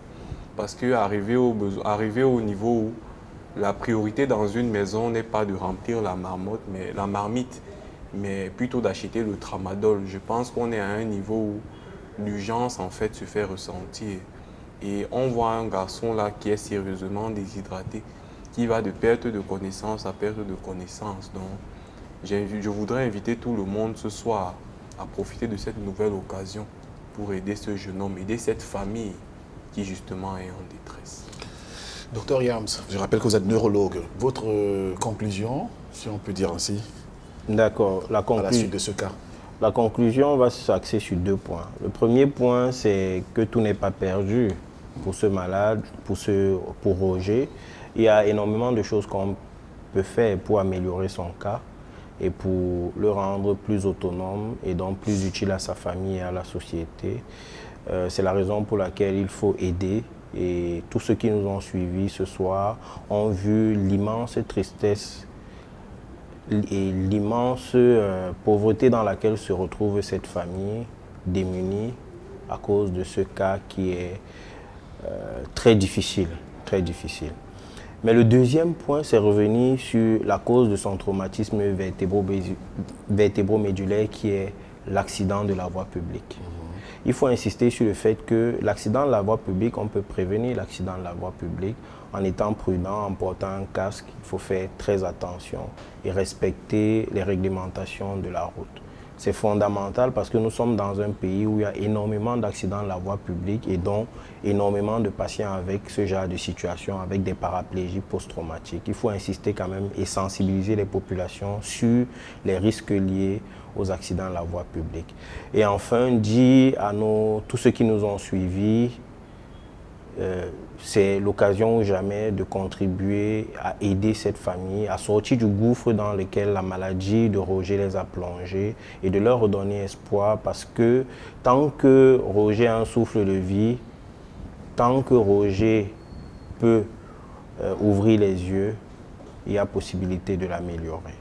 Parce qu'arriver au niveau où la priorité dans une maison n'est pas de remplir la marmite, mais plutôt d'acheter le tramadol. Je pense qu'on est à un niveau où l'urgence, en fait, se fait ressentir. Et on voit un garçon là qui est sérieusement déshydraté, qui va de perte de connaissance à perte de connaissance. Donc, je voudrais inviter tout le monde ce soir à profiter de cette nouvelle occasion pour aider ce jeune homme, aider cette famille qui justement est en détresse. Docteur Yams, je rappelle que vous êtes neurologue. Votre conclusion, si on peut dire ainsi, d'accord, à la suite de ce cas? La conclusion va s'axer sur 2 points. Le premier point, c'est que tout n'est pas perdu pour ce malade, pour Roger. Il y a énormément de choses qu'on peut faire pour améliorer son cas et pour le rendre plus autonome et donc plus utile à sa famille et à la société. C'est la raison pour laquelle il faut aider. Et tous ceux qui nous ont suivis ce soir ont vu l'immense tristesse et l'immense pauvreté dans laquelle se retrouve cette famille démunie à cause de ce cas qui est très difficile, très difficile. Mais le deuxième point, c'est revenir sur la cause de son traumatisme vertébro-médulaire qui est l'accident de la voie publique. Il faut insister sur le fait que l'accident de la voie publique, on peut prévenir l'accident de la voie publique en étant prudent, en portant un casque. Il faut faire très attention et respecter les réglementations de la route. C'est fondamental parce que nous sommes dans un pays où il y a énormément d'accidents de la voie publique et donc énormément de patients avec ce genre de situation, avec des paraplégies post-traumatiques. Il faut insister quand même et sensibiliser les populations sur les risques liés aux accidents de la voie publique. Et enfin, dire à tous ceux qui nous ont suivis, c'est l'occasion ou jamais de contribuer à aider cette famille à sortir du gouffre dans lequel la maladie de Roger les a plongés et de leur redonner espoir parce que tant que Roger a un souffle de vie, tant que Roger peut ouvrir les yeux, il y a possibilité de l'améliorer.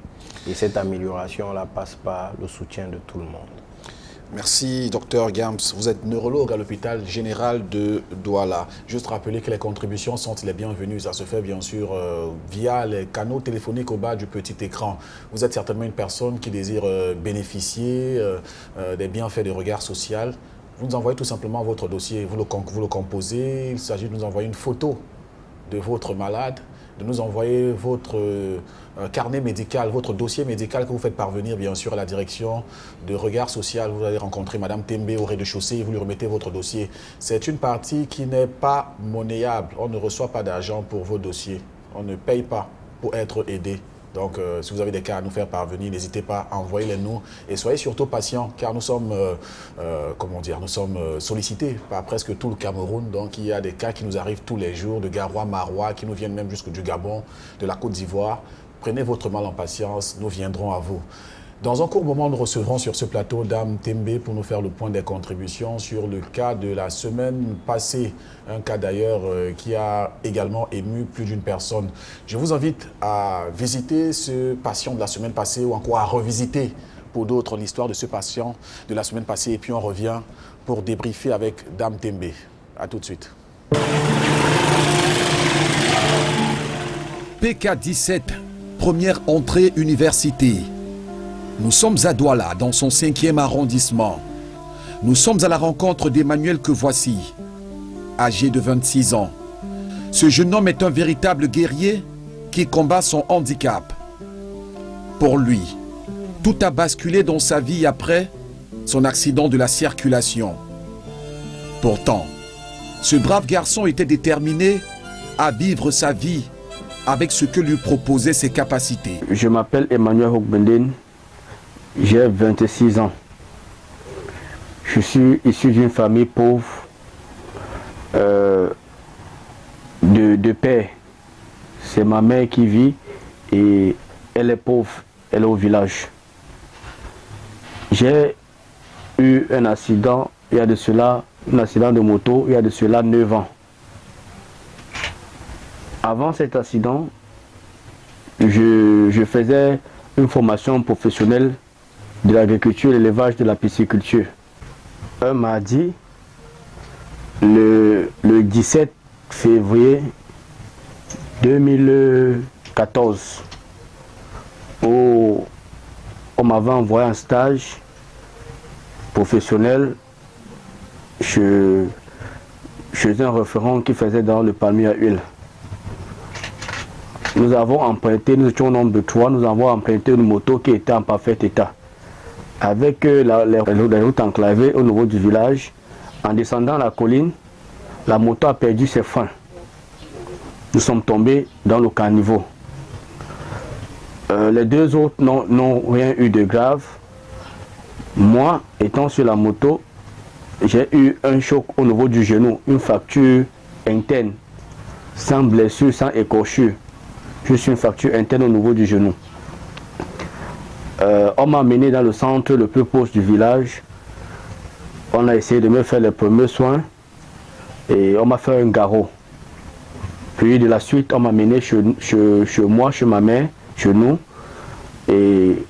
Et cette amélioration-là passe par le soutien de tout le monde. Merci, Dr Gams. Vous êtes neurologue à l'hôpital général de Douala. Juste rappeler que les contributions sont les bienvenues. Ça se fait bien sûr via les canaux téléphoniques au bas du petit écran. Vous êtes certainement une personne qui désire bénéficier des bienfaits de regard social. Vous nous envoyez tout simplement votre dossier, vous le composez. Il s'agit de nous envoyer une photo de votre malade, de nous envoyer votre carnet médical, votre dossier médical que vous faites parvenir bien sûr à la direction de regard social. Vous allez rencontrer Madame Tembe au rez-de-chaussée et vous lui remettez votre dossier. C'est une partie qui n'est pas monnayable. On ne reçoit pas d'argent pour vos dossiers. On ne paye pas pour être aidé. Donc, si vous avez des cas à nous faire parvenir, n'hésitez pas à envoyer-les nous. Et soyez surtout patients, car nous sommes, nous sommes sollicités par presque tout le Cameroun. Donc, il y a des cas qui nous arrivent tous les jours, de Garoua, Marois, qui nous viennent même jusque du Gabon, de la Côte d'Ivoire. Prenez votre mal en patience, nous viendrons à vous. Dans un court moment, nous recevrons sur ce plateau Dame Tembe pour nous faire le point des contributions sur le cas de la semaine passée. Un cas d'ailleurs qui a également ému plus d'une personne. Je vous invite à visiter ce patient de la semaine passée ou encore à revisiter pour d'autres l'histoire de ce patient de la semaine passée. Et puis on revient pour débriefer avec Dame Tembe. A tout de suite. PK17, première entrée université. Nous sommes à Douala, dans son 5e arrondissement. Nous sommes à la rencontre d'Emmanuel que voici, âgé de 26 ans. Ce jeune homme est un véritable guerrier qui combat son handicap. Pour lui, tout a basculé dans sa vie après son accident de la circulation. Pourtant, ce brave garçon était déterminé à vivre sa vie avec ce que lui proposaient ses capacités. Je m'appelle Emmanuel Hogbenden. J'ai 26 ans. Je suis issu d'une famille pauvre de père. C'est ma mère qui vit et elle est pauvre, elle est au village. J'ai eu un accident, il y a de cela, un accident de moto, il y a de cela 9 ans. Avant cet accident, je faisais une formation professionnelle de l'agriculture, l'élevage, de la pisciculture. Un mardi, le 17 février 2014, on m'avait envoyé un stage professionnel chez un référent qui faisait dans le palmier à huile. Nous avons emprunté, nous étions au nombre de 3, nous avons emprunté une moto qui était en parfait état. Avec les routes enclavées au niveau du village, en descendant la colline, la moto a perdu ses freins. Nous sommes tombés dans le caniveau. Les deux autres n'ont rien eu de grave. Moi, étant sur la moto, j'ai eu un choc au niveau du genou, une fracture interne, sans blessure, sans écorchure. Juste une fracture interne au niveau du genou. On m'a amené dans le centre le plus proche du village. On a essayé de me faire les premiers soins et on m'a fait un garrot. Puis de la suite, on m'a amené chez moi, chez ma mère, chez nous. Et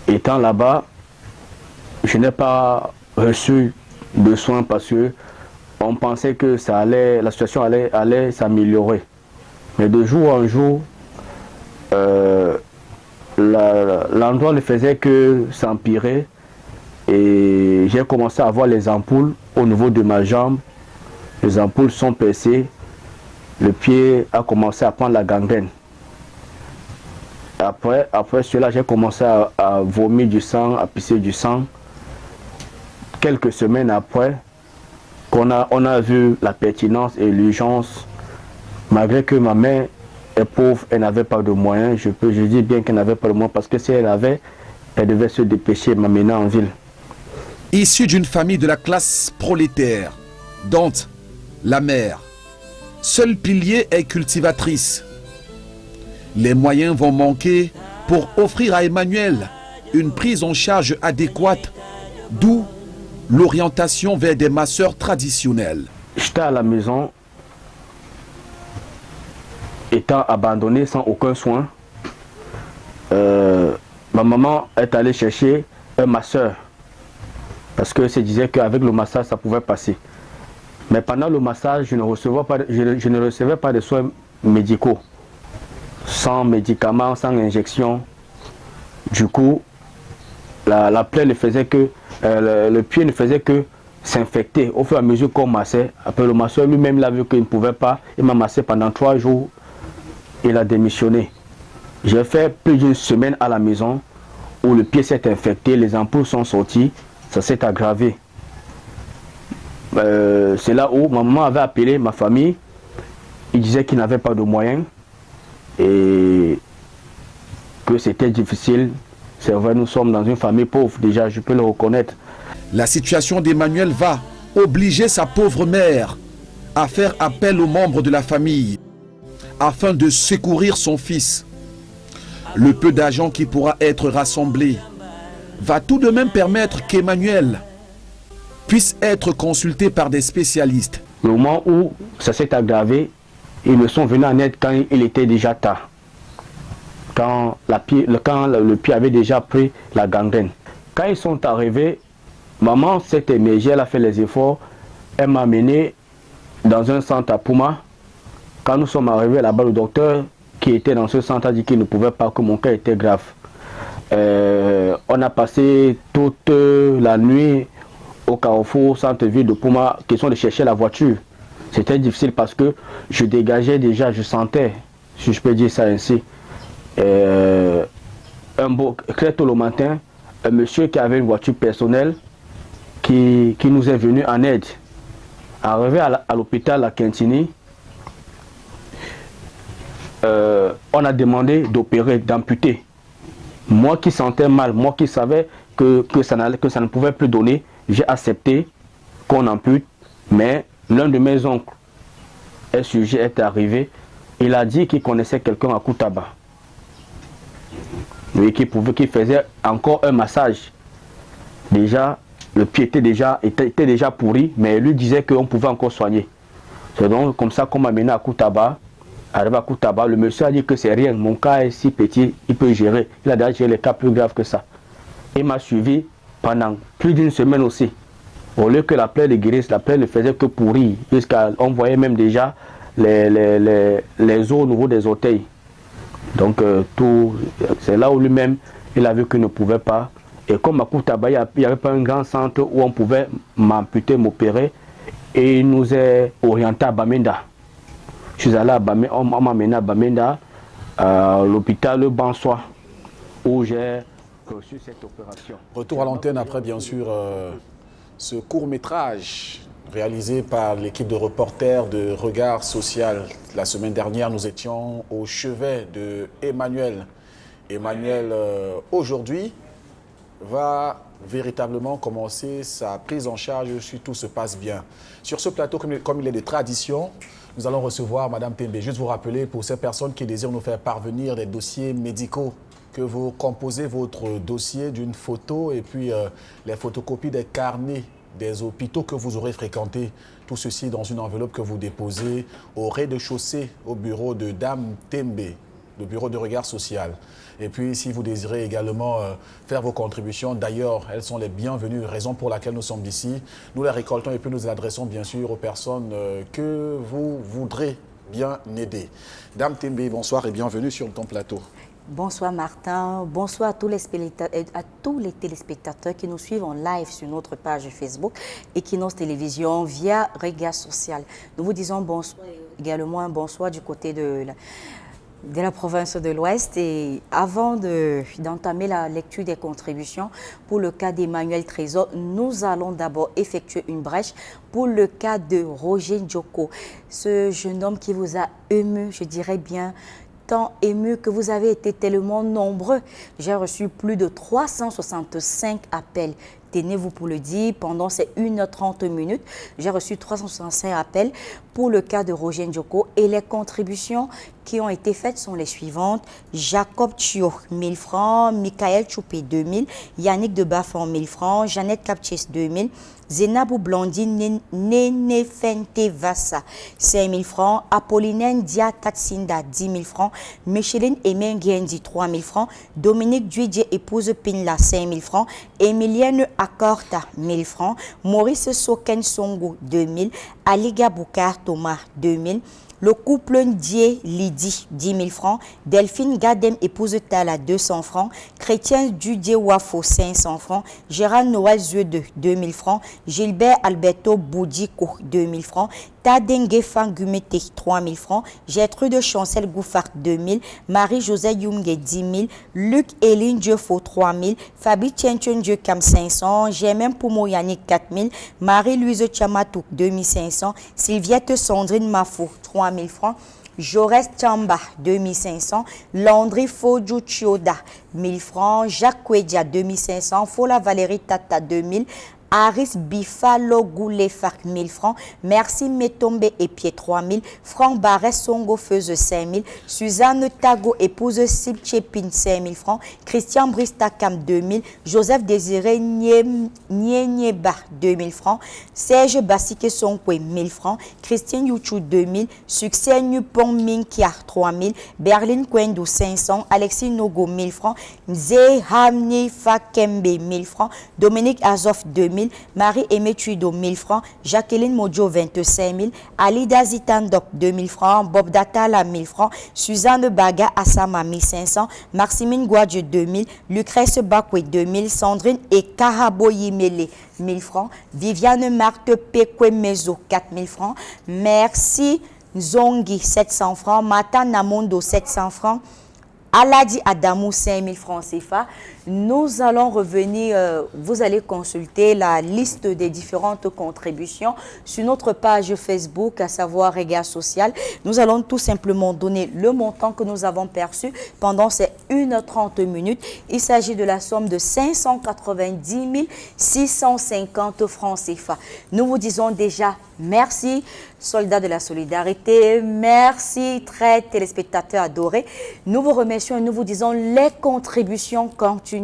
étant là-bas, je n'ai pas reçu de soins parce que on pensait que la situation allait s'améliorer. Mais de jour en jour, l'endroit ne faisait que s'empirer. Et j'ai commencé à voir les ampoules au niveau de ma jambe. Les ampoules sont percées. Le pied a commencé à prendre la gangrène. Après cela, j'ai commencé à vomir du sang, à pisser du sang. Quelques semaines après, on a vu la pertinence et l'urgence. Malgré que ma mère est pauvre, elle n'avait pas de moyens. Je dis bien qu'elle n'avait pas de moyens parce que si elle avait, elle devait se dépêcher et m'amener en ville. Issue d'une famille de la classe prolétaire, dont la mère, seul pilier est cultivatrice. Les moyens vont manquer pour offrir à Emmanuel une prise en charge adéquate, d'où l'orientation vers des masseurs traditionnels. J'étais à la maison, étant abandonné sans aucun soin. Ma maman est allée chercher un masseur parce qu'elle se disait qu'avec le massage, ça pouvait passer. Mais pendant le massage, je ne recevais pas de soins médicaux, sans médicaments, sans injection. Du coup, la plaie ne faisait que, le pied ne faisait que s'infecter au fur et à mesure qu'on massait. Après, le masseur lui-même l'a vu qu'il ne pouvait pas. Il m'a massé pendant 3 jours. Il a démissionné. J'ai fait plus d'une semaine à la maison où le pied s'est infecté, les ampoules sont sorties, ça s'est aggravé. C'est là où ma maman avait appelé ma famille. Il disait qu'il n'avait pas de moyens et que c'était difficile. C'est vrai, nous sommes dans une famille pauvre, déjà, je peux le reconnaître. La situation d'Emmanuel va obliger sa pauvre mère à faire appel aux membres de la famille afin de secourir son fils. Le peu d'argent qui pourra être rassemblé va tout de même permettre qu'Emmanuel puisse être consulté par des spécialistes. Le moment où ça s'est aggravé, ils me sont venus en aide quand il était déjà tard. Quand le pied avait déjà pris la gangrène. Quand ils sont arrivés, maman s'est émergée, elle a fait les efforts. Elle m'a amené dans un centre à Pouma. Quand nous sommes arrivés là-bas, le docteur qui était dans ce centre a dit qu'il ne pouvait pas, que mon cas était grave. On a passé toute la nuit au carrefour, centre-ville de Pouma, question de chercher la voiture. C'était difficile parce que je dégageais déjà, je sentais, si je peux dire ça ainsi. Très tôt le matin, un monsieur qui avait une voiture personnelle qui nous est venu en aide. Arrivé à l'hôpital à Quintini, on a demandé d'opérer, d'amputer. Moi qui sentais mal, moi qui savais que ça ne pouvait plus donner, j'ai accepté qu'on ampute, mais l'un de mes oncles, un sujet est arrivé, il a dit qu'il connaissait quelqu'un à Koutaba. Oui, qui faisait encore un massage. Déjà, le pied était déjà pourri, mais lui disait qu'on pouvait encore soigner. C'est donc comme ça qu'on m'a mené à Koutaba. Arrivé à Koutaba, le monsieur a dit que c'est rien, mon cas est si petit, il peut gérer. Il a déjà géré les cas plus graves que ça. Il m'a suivi pendant plus d'une semaine aussi. Au lieu que la plaie de guérisse, la plaie ne faisait que pourrir, jusqu'on voyait même déjà les os au niveau des orteils. Donc c'est là où lui-même, il a vu qu'il ne pouvait pas. Et comme à Koutaba, il n'y avait pas un grand centre où on pouvait m'amputer, m'opérer, et il nous est orienté à Bamenda. Je suis allé à Bamenda, on m'a amené à Bamenda, à l'hôpital Bansois, où j'ai reçu cette opération. Retour à l'antenne après, bien sûr, ce court-métrage réalisé par l'équipe de reporters de Regard Social. La semaine dernière, nous étions au chevet de Emmanuel. Emmanuel, aujourd'hui, va véritablement commencer sa prise en charge si tout se passe bien. Sur ce plateau, comme il est de tradition, nous allons recevoir Madame Tembe. Juste vous rappeler, pour ces personnes qui désirent nous faire parvenir des dossiers médicaux, que vous composez votre dossier d'une photo et puis les photocopies des carnets des hôpitaux que vous aurez fréquentés. Tout ceci dans une enveloppe que vous déposez au rez-de-chaussée au bureau de Dame Tembe, le bureau de Regard Social. Et puis, si vous désirez également faire vos contributions, d'ailleurs, elles sont les bienvenues, raison pour laquelle nous sommes ici. Nous les récoltons et puis nous les adressons bien sûr aux personnes que vous voudrez bien aider. Dame Tembe, bonsoir et bienvenue sur ton plateau. Bonsoir Martin, bonsoir à tous les téléspectateurs qui nous suivent en live sur notre page Facebook Equinos Télévision via Regard Social. Nous vous disons bonsoir et également un bonsoir du côté de la province de l'Ouest. Et avant d'entamer la lecture des contributions pour le cas d'Emmanuel Trésor, nous allons d'abord effectuer une brèche pour le cas de Roger Njoko, ce jeune homme qui vous a ému, je dirais bien, tant ému que vous avez été tellement nombreux. J'ai reçu plus de 365 appels. Tenez-vous pour le dire, pendant ces 1h30 minutes, j'ai reçu 365 appels pour le cas de Roger Njoko et les contributions qui ont été faites sont les suivantes. Jacob Thio, 1000 francs, Michael Choupé, 2000, Yannick de Bafon, 1000 francs, Jeannette Capches, 2000, Zénabou Blondine, Néné Fente Vassa, 5000 francs, Apollinaire Dia Tatsinda, 10 000 francs, Micheline Emengendi, 3 000 francs, Dominique Duidje, épouse Pinla, 5 000 francs, Emilienne Akorta, 1000 francs, Maurice Soken Songo, 2000, Aliga Boukar Thomas, 2000, le couple Ndié Lydie, 10 000 francs. Delphine Gadem, épouse Tala, 200 francs. Chrétien Dudier Wafo, 500 francs. Gérard Noël Zuede, 2 000 francs. Gilbert Alberto Boudiko, 2 000 francs. Tadengue Fangumete, 3 000 francs. Gertrude Chancel Gouffard, 2 000. Marie-Josée Yungue, 10 000. Luc Eline Diofo, 3 000. Fabi Tchenchen Dieu Cam, 500. Germain Poumo Yannick, 4 000. Marie-Louise Chamatou, 2 500. Sylviette Sandrine Mafo, 3 000 francs. Jaurès Chamba, 2500. Landry Fodjou Chioda, 1000 francs. Jacques Kouedia, 2500. Fola Valérie Tata, 2000. Aris Bifalo Goulefak, 1000 francs. Merci Metombe et Pied, 3000. Franck Barret Songo Feuse, 5000. Suzanne Tago, épouse Sipchepin, 5000 francs. Christian Bristakam, 2000. Joseph Désiré Nieneba, 2000 francs. Serge Bassike Sonkwe, 1000 francs. Christine Youchou, 2000. Succès Nupon Minkia, 3000. Berlin Kwendou, 500. Alexis Nogo, 1000 francs. Nze Hamni Fakembe, 1000 francs. Dominique Azof, 2000. Marie-Aimé Tuido, 1000 francs. Jacqueline Modjo, 25 000. Alida Zitandop, 2000 francs. Bob Datala, 1000 francs. Suzanne Baga Assama, 1500. Maximine Guadje, 2000. Lucrèce Bakwe, 2000. Sandrine et Karabo Yimele, 1000 francs. Viviane Marthe Pekwe Mezo, 4000 francs. Merci Zongi, 700 francs. Mata Namondo, 700 francs. Aladi Adamou, 5000 francs CFA. Nous allons revenir, vous allez consulter la liste des différentes contributions sur notre page Facebook, à savoir Regard Social. Nous allons tout simplement donner le montant que nous avons perçu pendant ces 1h30 minutes. Il s'agit de la somme de 590 650 francs CFA. Nous vous disons déjà merci, soldats de la solidarité. Merci, très téléspectateurs adorés. Nous vous remercions et nous vous disons les contributions continuent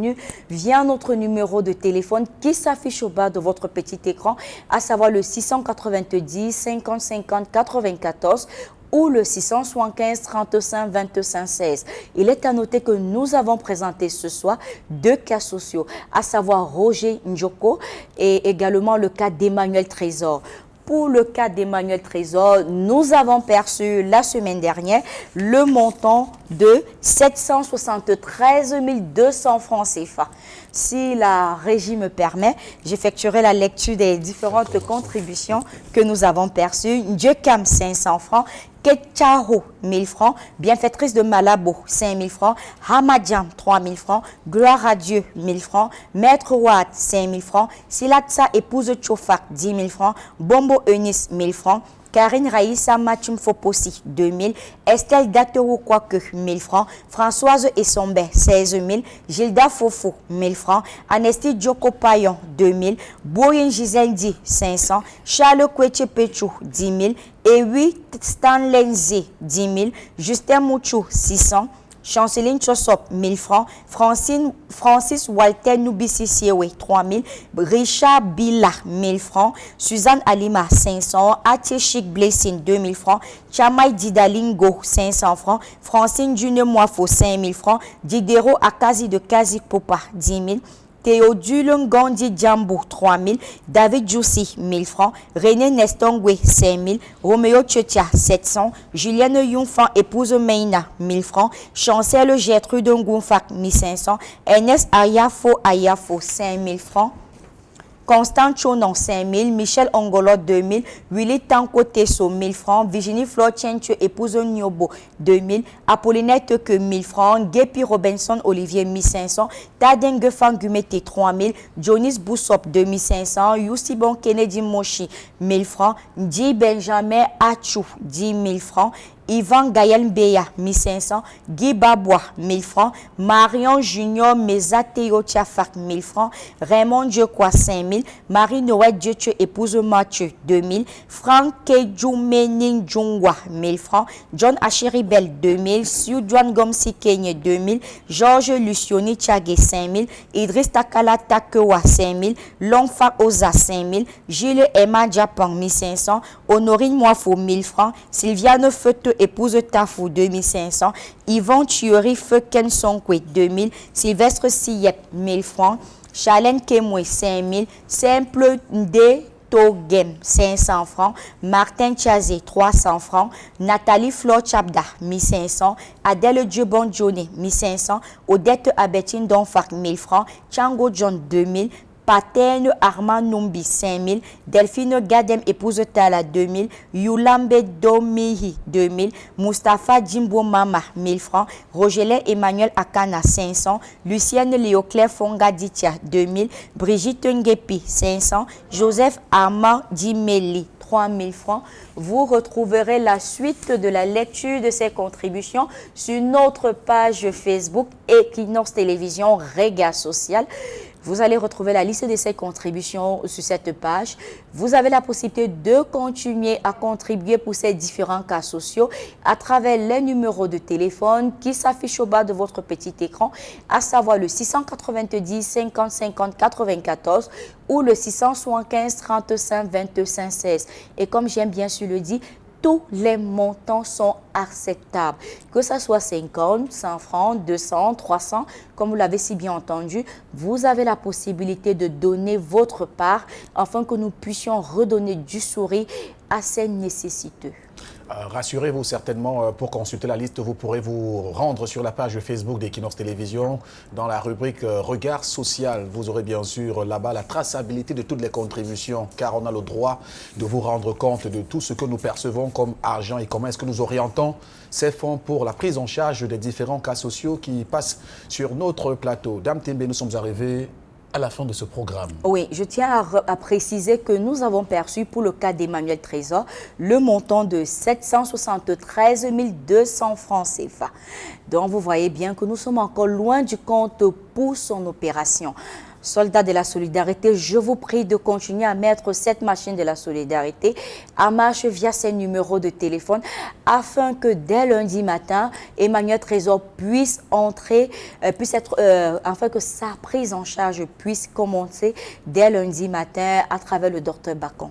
via notre numéro de téléphone qui s'affiche au bas de votre petit écran, à savoir le 690 50 50 94 ou le 675 35 25 16. Il est à noter que nous avons présenté ce soir 2 cas sociaux, à savoir Roger Njoko et également le cas d'Emmanuel Trésor. Pour le cas d'Emmanuel Trésor, nous avons perçu la semaine dernière le montant de 773 200 francs CFA. Si la régie me permet, j'effectuerai la lecture des différentes contributions que nous avons perçues. Ndjekam, 500 francs. Ketchaho, 1000 francs. Bienfaitrice de Malabo, 5000 francs. Hamadjam, 3000 francs. Gloire à Dieu, 1000 francs. Maître Ouad, 5000 francs. Silatsa, épouse Tchofak, 10 000 francs. Bombo Eunice, 1000 francs. Karine Raïssa Machum Fopossi, 2000. Estelle Dateru Kwake, 1000 francs. Françoise Essombe, 16 000. Gilda Fofo, 1000 francs. Anesti Djoko Payon, 2000. Boyen Gisèle Di, 500. Charles Kweche Pechou, 10 000. Et 8 Stanlenze, 10 000. Justin Mouchou, 600. Chanceline Chosop, 1000 francs. Francis Walter Nubisi Siewe, 3000. Richard Bila, 1000 francs. Suzanne Alima, 500. Atiechik Blessing, 2000 francs. Chamay Didalingo, 500 francs. Francine Junior Moifo, 5000 francs. Didero Akazi de Kazi Popa, 10 000. Théodule Ngondi Djambou, 3 000. David Djoussi, 1 000 francs. René Nestongwe, 5 000. Roméo Tchetia, 700. Julienne Younfan, épouse Meina, 1 000 francs. Chancel Gertrude Ngounfak, 1 500. Ernest Ayafo, 5 000 francs. Constant Chonon, 5 000. Michel Ongolo, 2 000. Willy Tanko Tesso, 1 000 francs. Virginie Flor Tchentu, épouse Nyobo, 2 000. Apollinette que 1 000 francs. Gepi Robinson Olivier, 1 500. Tadenge Fangumete, 3 000. Jonis Boussop, 2 500. Youssibon Kennedy Moshi, 1 000 francs. Di Benjamin Achou, 10 000 francs. Yvan Gaël Mbeya, 1 500. Guy Babois, 1 000 francs. Marion Junior Mezateo Tiafak, 1 000 francs. Raymond Dieuquois, 5 000. Marie-Noël Dieuche, épouse Mathieu, 2 000. Franck Kedjoumening Djungwa, 1 000 francs. John Achiribel, 2 000. Siouduan Gomsi Kenye, 2 000. Georges Lucioni Tchagé, 5 000. Idriss Takala Takewa, 5 000. Longfa Oza, 5 000. Gilles Emma Diapan, 1 500. Honorine Moifo, 1 000 francs. Sylviane Feuteux, épouse Tafou, 2 500. Yvon Thuori Feuken Sonkwe, 2 000. Sylvestre Siyep, 1 000 francs. Charlène Kemwe, 5 000. Simple Ndé Togem, 500 francs. Martin Tchazé, 300 francs. Nathalie Flor Chabda, 1 500. Adèle Diobon Djoné, 1 500. Odette Abetine Donfak, 1 000 francs. Tchango John, 2 000. Patène Armand Numbi, 5 000. Delphine Gadem, épouse Tala, 2 000. Youlambe Domihi, 2 000. Mustapha Jimbo Mama, 1 000 francs. Rogelin Emmanuel Akana, 500. Lucienne Léoclair Fongaditia, 2 000. Brigitte Ngepi, 500. Joseph Armand Dimeli, 3 000 francs. Vous retrouverez la suite de la lecture de ces contributions sur notre page Facebook Equinox Télévision Regard Social. Vous allez retrouver la liste de ces contributions sur cette page. Vous avez la possibilité de continuer à contribuer pour ces différents cas sociaux à travers les numéros de téléphone qui s'affichent au bas de votre petit écran, à savoir le 690 50 50 94 ou le 675 35 25 16. Et comme j'aime bien sûr le dire, tous les montants sont acceptables. Que ce soit 50, 100 francs, 200, 300, comme vous l'avez si bien entendu, vous avez la possibilité de donner votre part afin que nous puissions redonner du sourire à ces nécessiteux. Rassurez-vous certainement, pour consulter la liste, vous pourrez vous rendre sur la page Facebook d'Equinox Télévision. Dans la rubrique Regard social, vous aurez bien sûr là-bas la traçabilité de toutes les contributions, car on a le droit de vous rendre compte de tout ce que nous percevons comme argent et comment est-ce que nous orientons ces fonds pour la prise en charge des différents cas sociaux qui passent sur notre plateau. Dame Tembe, nous sommes arrivés à la fin de ce programme. Oui, je tiens à préciser que nous avons perçu pour le cas d'Emmanuel Trésor le montant de 773 200 francs CFA. Donc vous voyez bien que nous sommes encore loin du compte pour son opération. Soldats de la solidarité, je vous prie de continuer à mettre cette machine de la solidarité en marche via ces numéros de téléphone afin que dès lundi matin, Emmanuel Trésor puisse entrer, afin que sa prise en charge puisse commencer dès lundi matin à travers le docteur Bacon.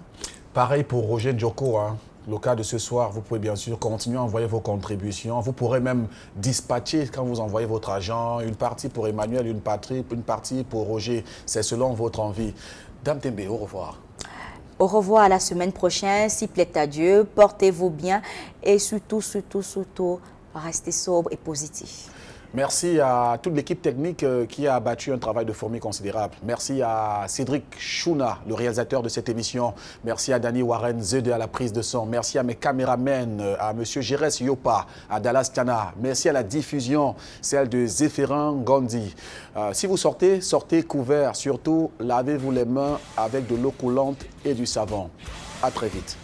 Pareil pour Roger Djoko, hein. Le cas de ce soir, vous pouvez bien sûr continuer à envoyer vos contributions. Vous pourrez même dispatcher quand vous envoyez votre argent, une partie pour Emmanuel, une partie pour Roger. C'est selon votre envie. Dame Tembe, au revoir. Au revoir à la semaine prochaine. S'il plaît à Dieu, portez-vous bien et surtout, restez sobre et positif. Merci à toute l'équipe technique qui a abattu un travail de fourmi considérable. Merci à Cédric Chouna, le réalisateur de cette émission. Merci à Danny Warren Zede à la prise de son. Merci à mes caméramens, à M. Gérès Yopa, à Dallas Tiana. Merci à la diffusion, celle de Zéphérin Gondi. Si vous sortez, sortez couvert. Surtout, lavez-vous les mains avec de l'eau coulante et du savon. À très vite.